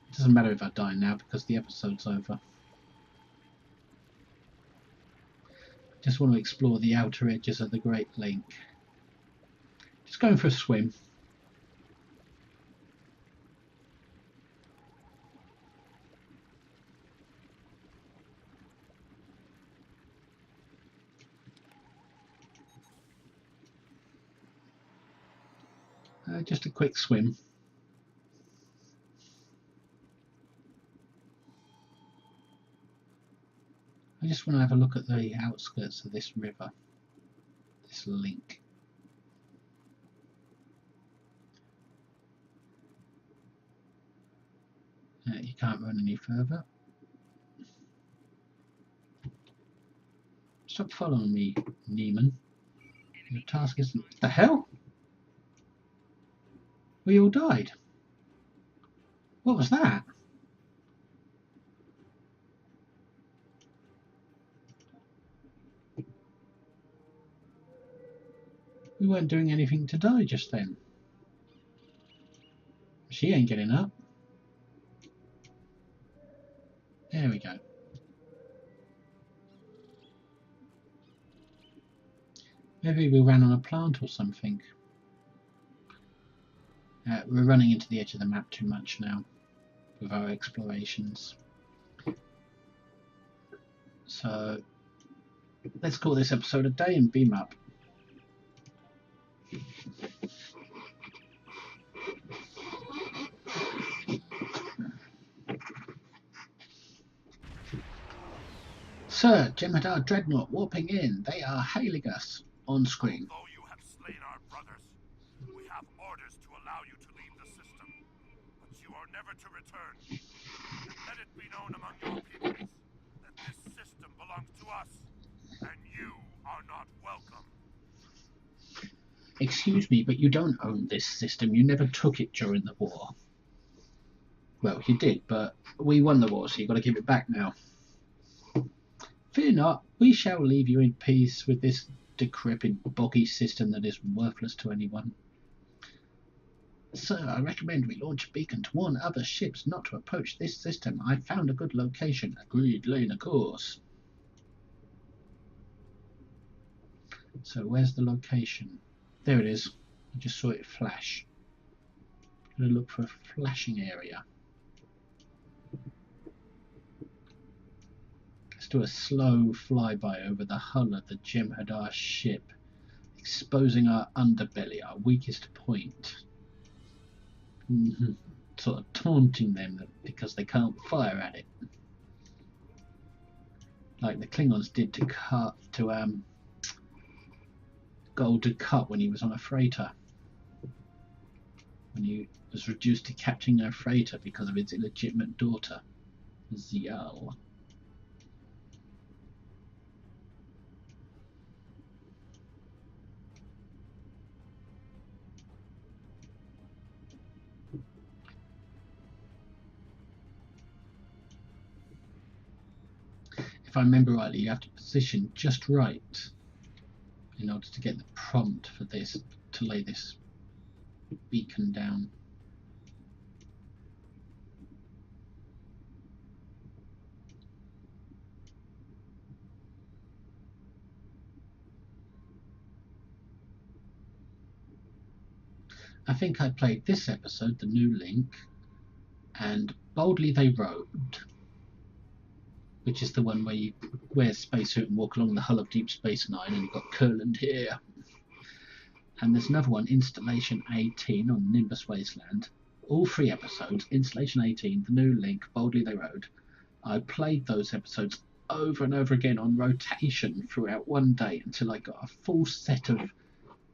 It doesn't matter if I die now because the episode's over. Just want to explore the outer edges of the Great Link. Just going for a swim. Just a quick swim. I just want to have a look at the outskirts of this river, this link. You can't run any further. Stop following me, Neiman. Your task isn't... The hell? We all died. What was that? We weren't doing anything to die just then. She ain't getting up. There we go. Maybe we ran on a plant or something. We're running into the edge of the map too much now with our explorations. So let's call this episode a day and beam up. Sir, Jem'Hadar Dreadnought warping in. They are hailing us on screen. Although you have slain our brothers, we have orders to allow you to leave the system, but you are never to return. And let it be known among your peoples that this system belongs to us, and you are not welcome. Excuse me, but you don't own this system. You never took it during the war. Well, you did, but we won the war, so you've got to give it back now. Fear not, we shall leave you in peace with this decrepit, boggy system that is worthless to anyone. Sir, I recommend we launch a beacon to warn other ships not to approach this system. I found a good location. Agreed, laying a course. So where's the location? There it is. I just saw it flash. I'm going to look for a flashing area. Let's do a slow flyby over the hull of the Jem'Hadar ship, exposing our underbelly, our weakest point. Sort of taunting them because they can't fire at it, like the Klingons did to Golden Cut when he was on a freighter, when he was reduced to capturing a freighter because of his illegitimate daughter, Zial. If I remember rightly, you have to position just right in order to get the prompt for this, to lay this beacon down. I think I played this episode, The New Link, and Boldly They Rode, which is the one where you wear a spacesuit and walk along the hull of Deep Space Nine, and you've got Kurland here. And there's another one, Installation 18 on Nimbus Wasteland. All 3 episodes, Installation 18, The New Link, Boldly They Rode. I played those episodes over and over again on rotation throughout one day until I got a full set of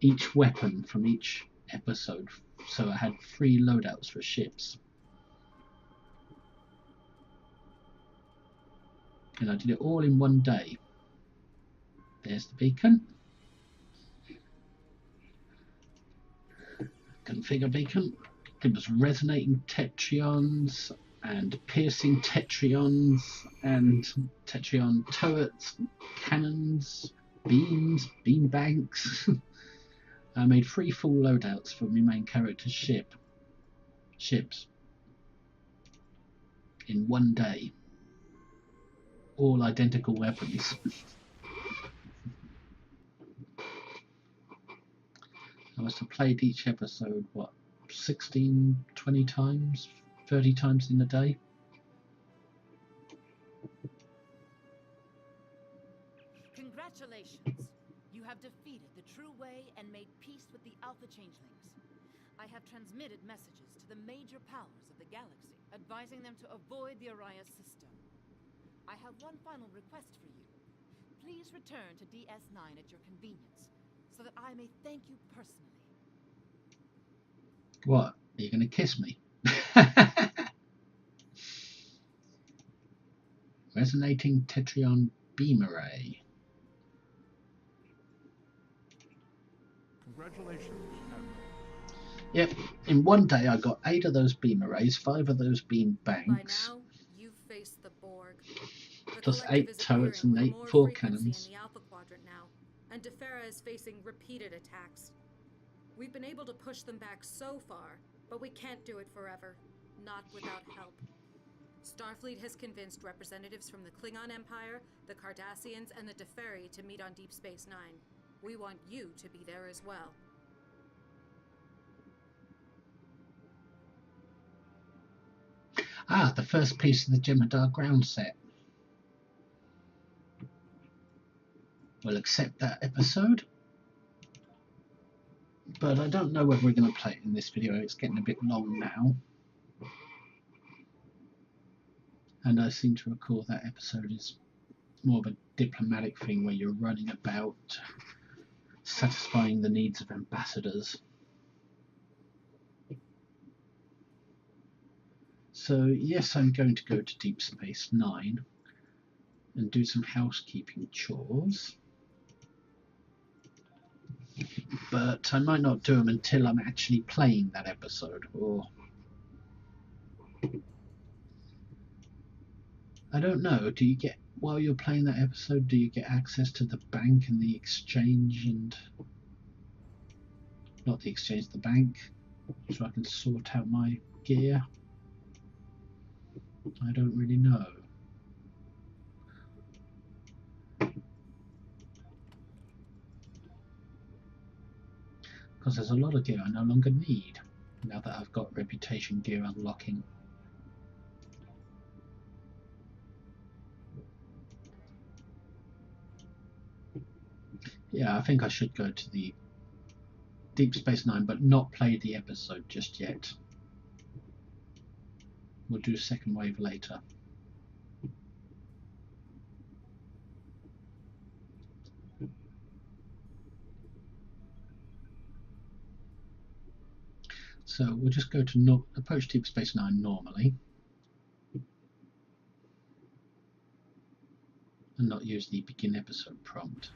each weapon from each episode. So I had 3 loadouts for ships. And I did it all in one day. There's the beacon. Configure beacon. It was resonating tetrions and piercing tetrions and tetrion turrets, cannons, beams, beam banks. I made 3 full loadouts for my main character's ships in one day. All identical weapons. I must have played each episode, what, 16, 20 times, 30 times in a day? Congratulations! You have defeated the True Way and made peace with the Alpha Changelings. I have transmitted messages to the major powers of the galaxy, advising them to avoid the Araya system. I have one final request for you. Please return to DS9 at your convenience, so that I may thank you personally. What? Are you going to kiss me? Resonating Tetrion beam array. Congratulations, Admiral. Yep, in one day I got 8 of those beam arrays, 5 of those beam banks. By now, you've faced the Borg. The Plus collective 8 is turrets appearing and with 8 more four frequency cannons. in the Alpha Quadrant now, and Defera is facing repeated attacks. We've been able to push them back so far, but we can't do it forever. Not without help. Starfleet has convinced representatives from the Klingon Empire, the Cardassians, and the Deferi to meet on Deep Space Nine. We want you to be there as well. Ah, the first piece of the Jem'Hadar ground set. We'll accept that episode. But I don't know whether we're going to play it in this video. It's getting a bit long now. And I seem to recall that episode is more of a diplomatic thing where you're running about satisfying the needs of ambassadors. So yes, I'm going to go to Deep Space Nine and do some housekeeping chores. But I might not do them until I'm actually playing that episode, or I don't know. Do you get, while you're playing that episode, do you get access to the bank and the exchange, and not the exchange, the bank, so I can sort out my gear? I don't really know. Because there's a lot of gear I no longer need now that I've got reputation gear unlocking. Yeah, I think I should go to the Deep Space Nine, but not play the episode just yet. We'll do second wave later. So we'll just go to approach Deep Space Nine normally and not use the begin episode prompt.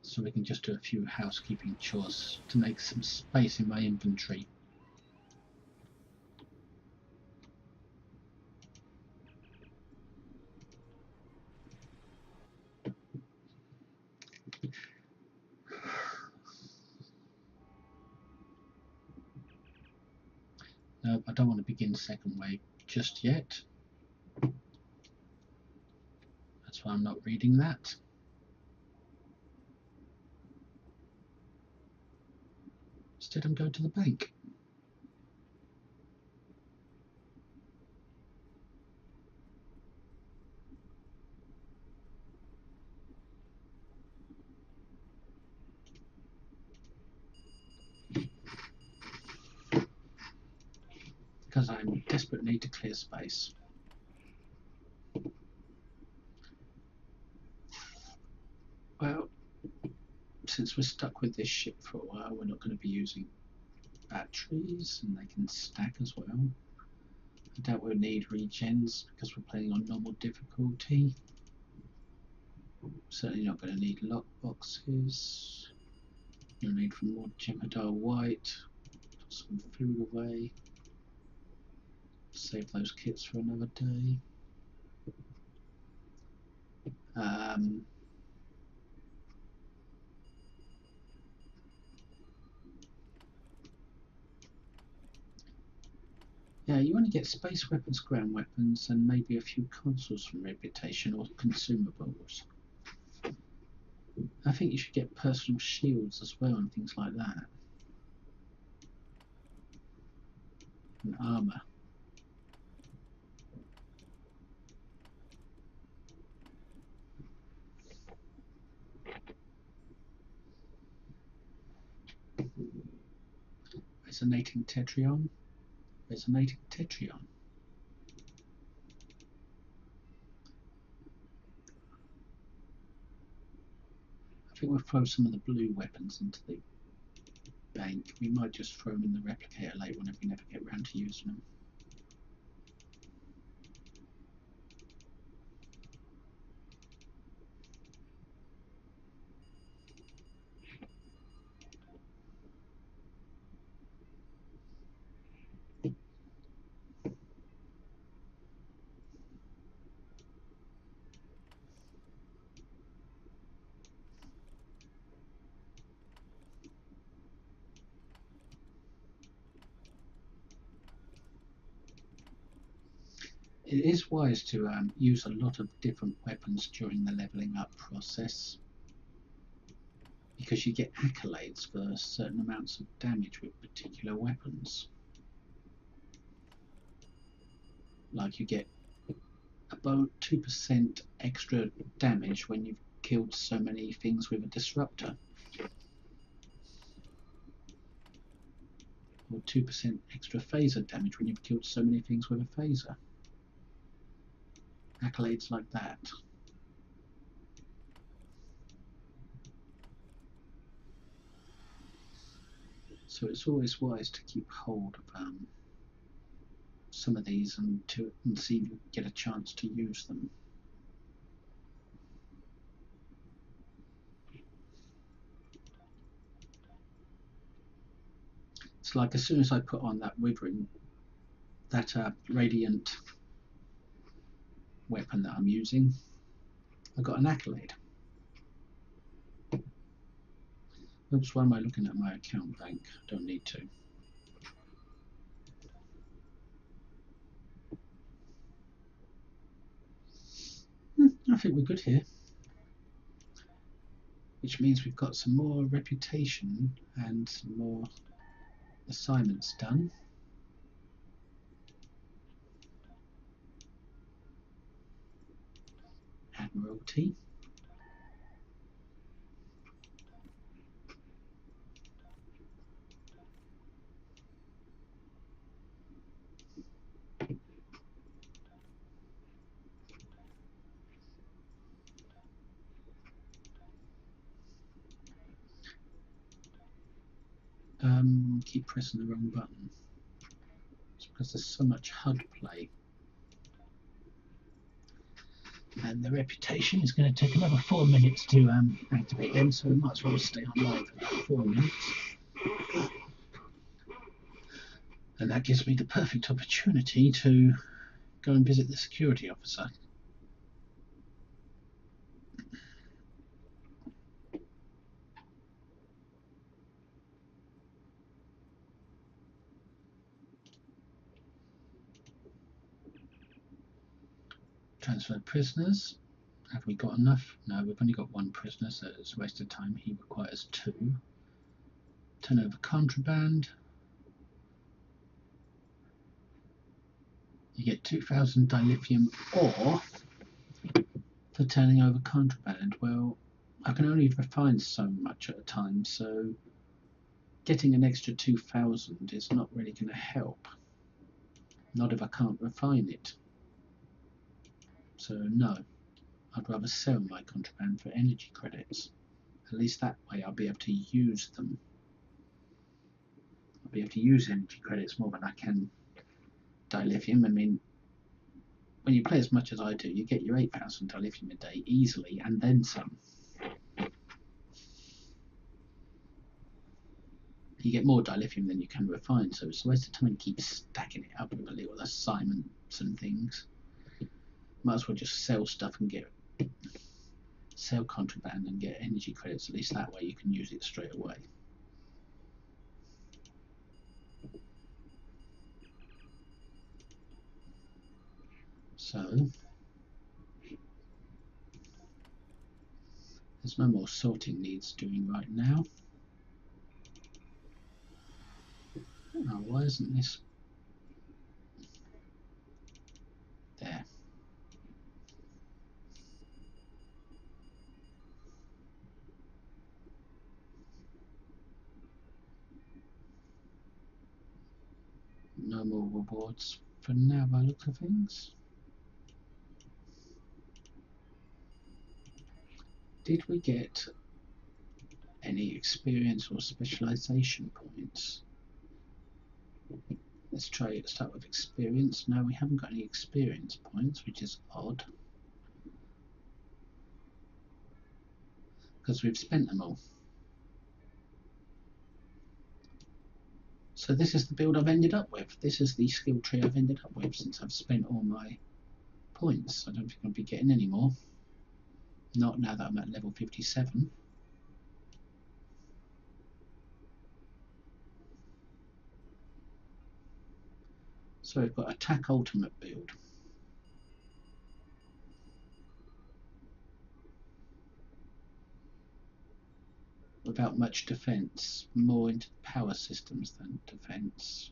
So we can just do a few housekeeping chores to make some space in my inventory. No, I don't want to begin second wave just yet. That's why I'm not reading that. Instead, I'm going to the bank. Because I'm in desperate need to clear space. Well, since we're stuck with this ship for a while, we're not going to be using batteries, and they can stack as well. I doubt we'll need regens because we're playing on normal difficulty. Certainly not going to need lock boxes. You'll need some more Jemadar White. Put some food away. Save those kits for another day. Yeah, you want to get space weapons, ground weapons, and maybe a few consoles from Reputation or consumables. I think you should get personal shields as well and things like that. And armour. Resonating Tetrion. Resonating Tetrion. I think we'll throw some of the blue weapons into the bank. We might just throw them in the replicator later whenever we never get around to using them. It is wise to use a lot of different weapons during the leveling up process, because you get accolades for certain amounts of damage with particular weapons. Like you get about 2% extra damage when you've killed so many things with a disruptor, or 2% extra phaser damage when you've killed so many things with a phaser. Accolades like that. So it's always wise to keep hold of some of these and see if you get a chance to use them. It's like as soon as I put on that withering, that radiant weapon that I'm using, I got an accolade. Oops, why am I looking at my account bank? Don't need to. I think we're good here. Which means we've got some more reputation and some more assignments done. Admiralty. Keep pressing the wrong button. It's because there's so much HUD play. And the reputation is going to take another 4 minutes to activate them, so we might as well stay online for about 4 minutes. And that gives me the perfect opportunity to go and visit the security officer. Transfer prisoners. Have we got enough? No, we've only got 1 prisoner, so it's a waste of time. He requires 2. Turn over contraband. You get 2,000 dilithium ore for turning over contraband. Well, I can only refine so much at a time, so getting an extra 2,000 is not really going to help. Not if I can't refine it. So no, I'd rather sell my contraband for energy credits. At least that way I'll be able to use them. I'll be able to use energy credits more than I can dilithium. I mean, when you play as much as I do, you get your 8,000 dilithium a day easily, and then some. You get more dilithium than you can refine, so it's a waste of time to keep stacking it up with little assignments and things. Might as well just sell stuff and sell contraband and get energy credits. At least that way you can use it straight away. So there's no more sorting needs doing right now. Oh, why isn't this there? No more rewards for now by the look of things. Did we get any experience or specialization points? Let's start with experience. No, we haven't got any experience points, which is odd, because we've spent them all. So this is the build I've ended up with. This is the skill tree I've ended up with since I've spent all my points. I don't think I'll be getting any more. Not now that I'm at level 57. So we've got attack ultimate build. Without much defense, more into power systems than defense.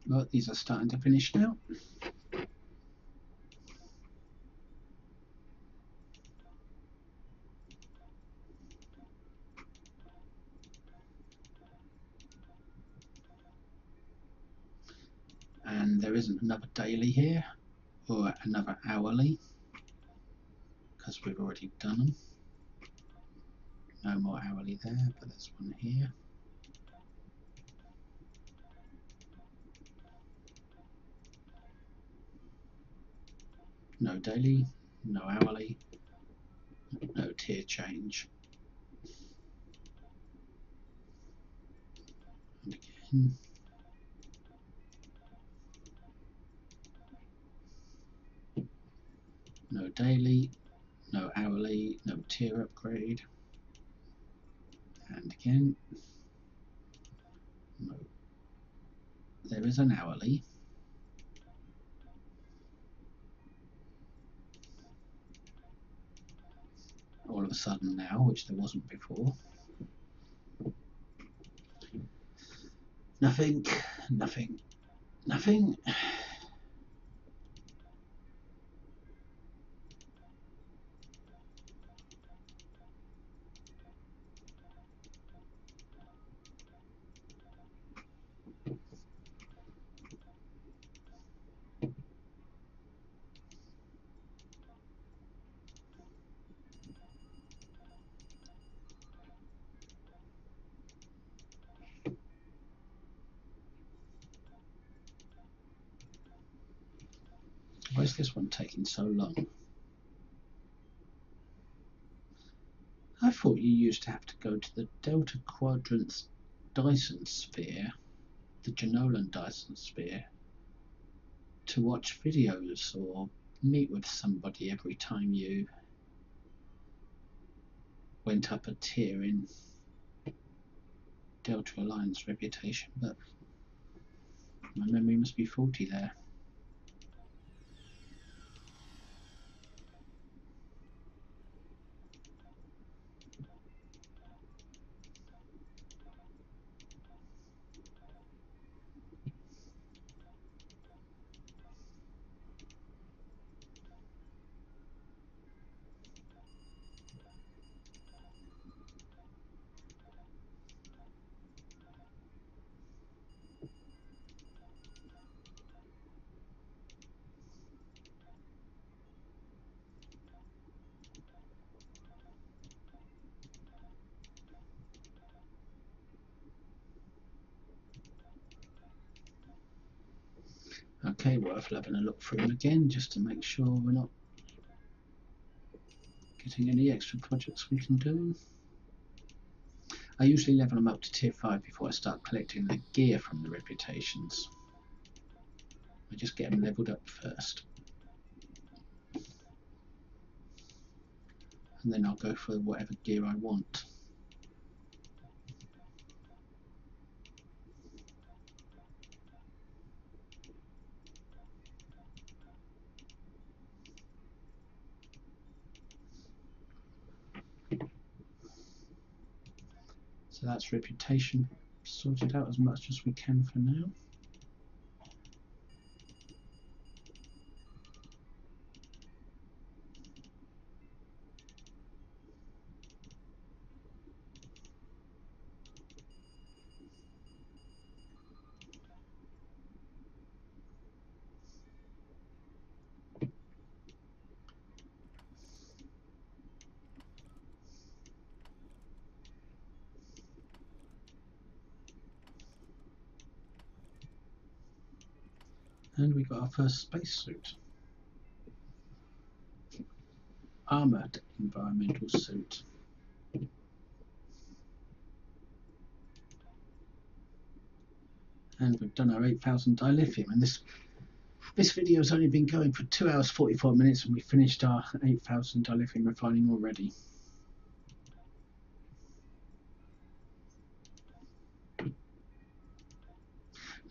Well, these are starting to finish now. And there isn't another daily here, or another hourly, because we've already done them. No more hourly there, but there's one here. No daily, no hourly, no tier change. And again. No daily, no hourly, no tier upgrade. And again. No. There is an hourly. All of a sudden now, which there wasn't before. Nothing, nothing, nothing. Why is this one taking so long? I thought you used to have to go to the Delta Quadrant's Dyson Sphere, the Janolan Dyson Sphere, to watch videos or meet with somebody every time you went up a tier in Delta Alliance reputation, but my memory must be faulty there. Okay, worth having a look through them again just to make sure we're not getting any extra projects we can do. I usually level them up to tier 5 before I start collecting the gear from the reputations. I just get them leveled up first. And then I'll go for whatever gear I want. So that's reputation sorted out as much as we can for now. And we got our first spacesuit. Armoured environmental suit. And we've done our 8,000 dilithium, and this video has only been going for 2 hours 44 minutes, and we finished our 8,000 dilithium refining already.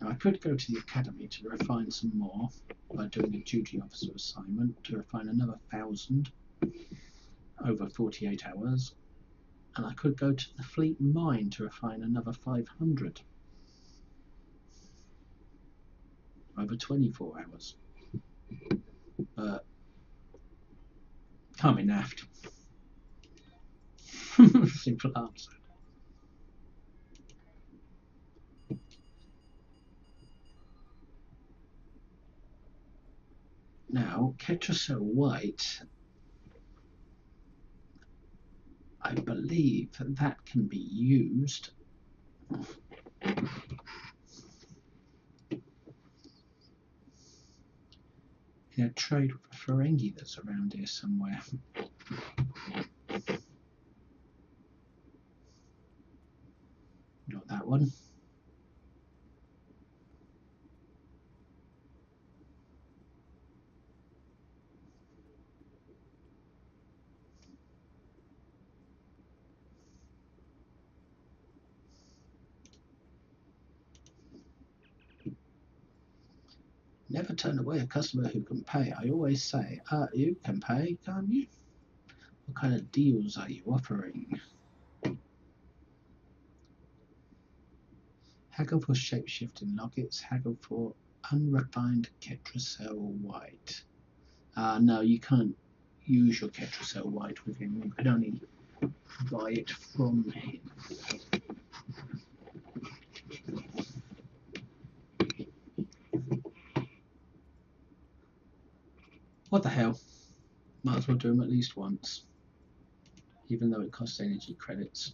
Now I could go to the academy to refine some more by doing a duty officer assignment to refine another 1,000 over 48 hours, and I could go to the fleet mine to refine another 500 over 24 hours. But can't be naffed. Simple answer. Now, Ketracel White, I believe that can be used in a trade with a Ferengi that's around here somewhere. Not that one. Never turn away a customer who can pay. I always say, you can pay, can't you? What kind of deals are you offering? Haggle for shapeshifting lockets, haggle for unrefined Ketracel White. No, you can't use your Ketracel White with him. You can only buy it from him. What the hell? Might as well do them at least once, even though it costs energy credits.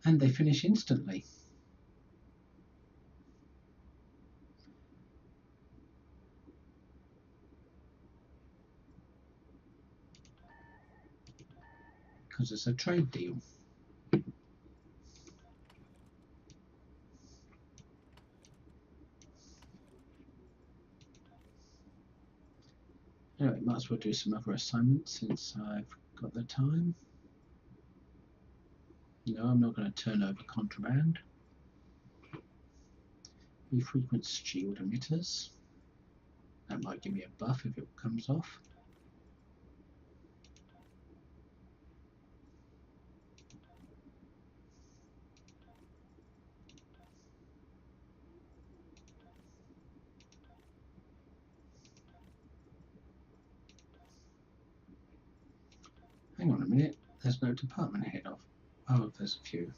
And they finish instantly. Because it's a trade deal. Anyway, might as well do some other assignments since I've got the time. No, I'm not going to turn over contraband. Refrequent shield emitters. That might give me a buff if it comes off. Hang on a minute, there's no department head off. Oh, there's a few.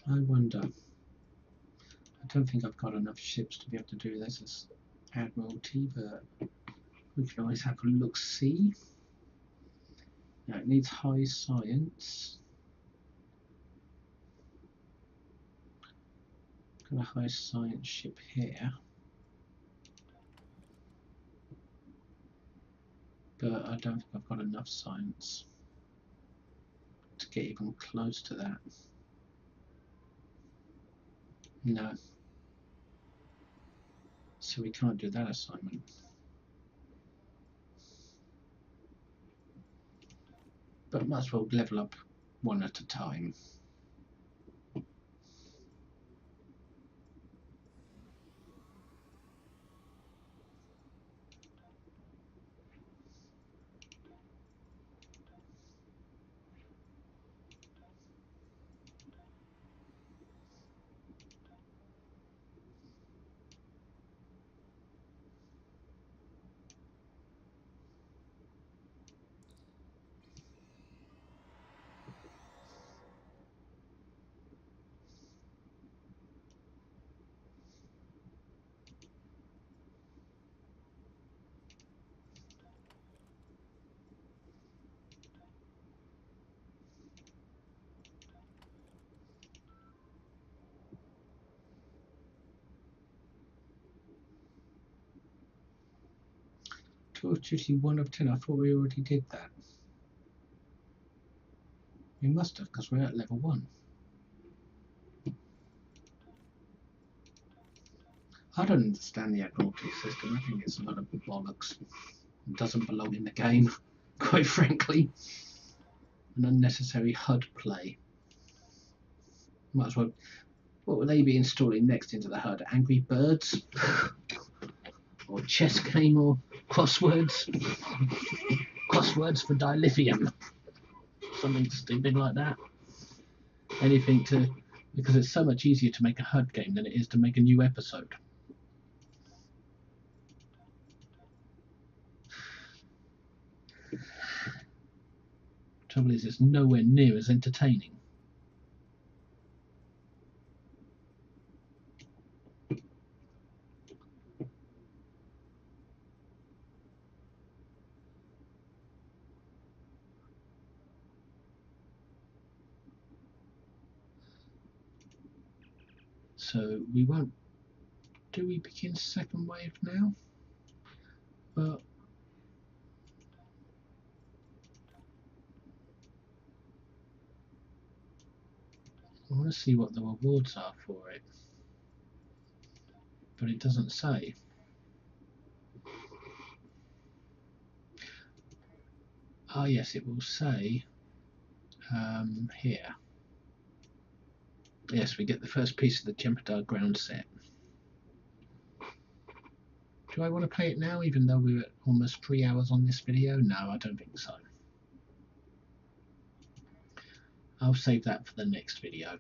I wonder. I don't think I've got enough ships to be able to do this as Admiralty, but we can always have a look-see. Now it needs high science. Got a high science ship here. But I don't think I've got enough science to get even close to that. No. So we can't do that assignment. But might as well level up one at a time. Duty 1 of 10. I thought we already did that. We must have, because we're at level 1. I don't understand the Admiralty System. I think it's a lot of bollocks. It doesn't belong in the game, quite frankly. An unnecessary HUD play. Might as well. What will they be installing next into the HUD? Angry Birds? Or chess game, or crosswords? Crosswords for dilithium. Something stupid like that. Anything to... Because it's so much easier to make a HUD game than it is to make a new episode. Trouble is, it's nowhere near as entertaining. So we won't. Do we begin second wave now? Well, I want to see what the rewards are for it, but it doesn't say. Ah, yes, it will say here. Yes, we get the first piece of the Jem'Hadar ground set. Do I want to play it now, even though we're at almost 3 hours on this video? No, I don't think so. I'll save that for the next video.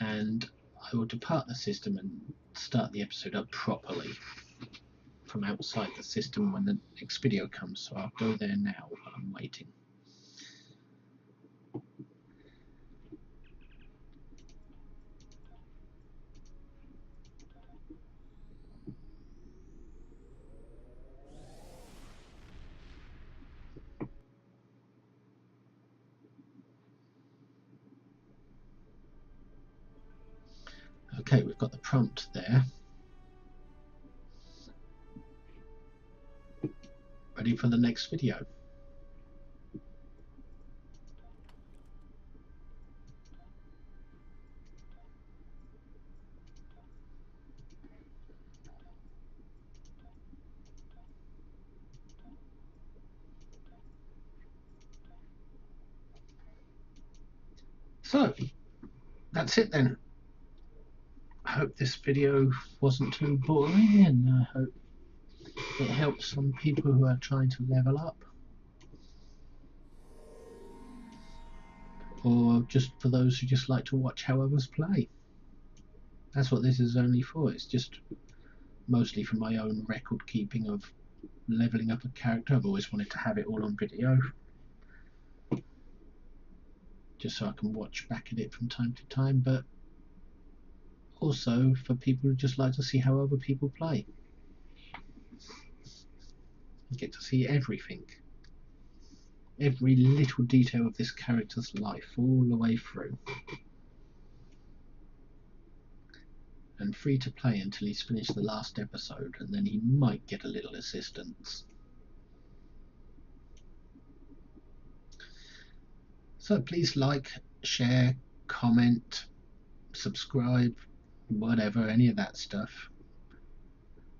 And I will depart the system and start the episode up properly. from outside the system when the next video comes, so I'll go there now while I'm waiting. Okay, we've got the prompt there. Ready for the next video. So, that's it then. I hope this video wasn't too boring, and I hope it helps some people who are trying to level up. Or just for those who just like to watch how others play. That's what this is only for. It's just mostly for my own record keeping of leveling up a character. I've always wanted to have it all on video, just so I can watch back at it from time to time, but also for people who just like to see how other people play. You get to see everything, every little detail of this character's life all the way through, and free to play until he's finished the last episode, and then he might get a little assistance. So please like, share, comment, subscribe, whatever, any of that stuff.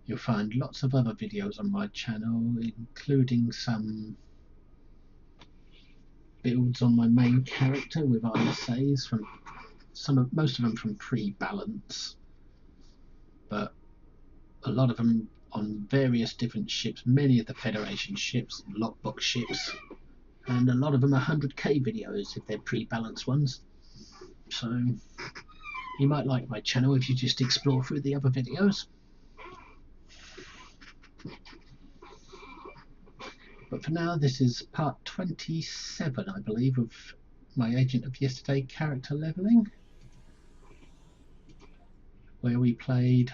You'll find lots of other videos on my channel, including some builds on my main character with ISAs from most of them from pre-balance, but a lot of them on various different ships, many of the Federation ships, lockbox ships, and a lot of them are 100k videos if they're pre-balanced ones. So you might like my channel if you just explore through the other videos. But for now, this is part 27, I believe, of my Agent of Yesterday character leveling, where we played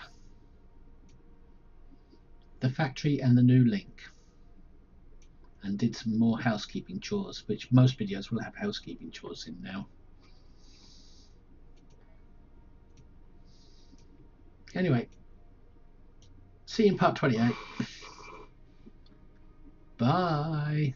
the factory and the new link, and did some more housekeeping chores, which most videos will have housekeeping chores in now. Anyway, see you in part 28. Bye.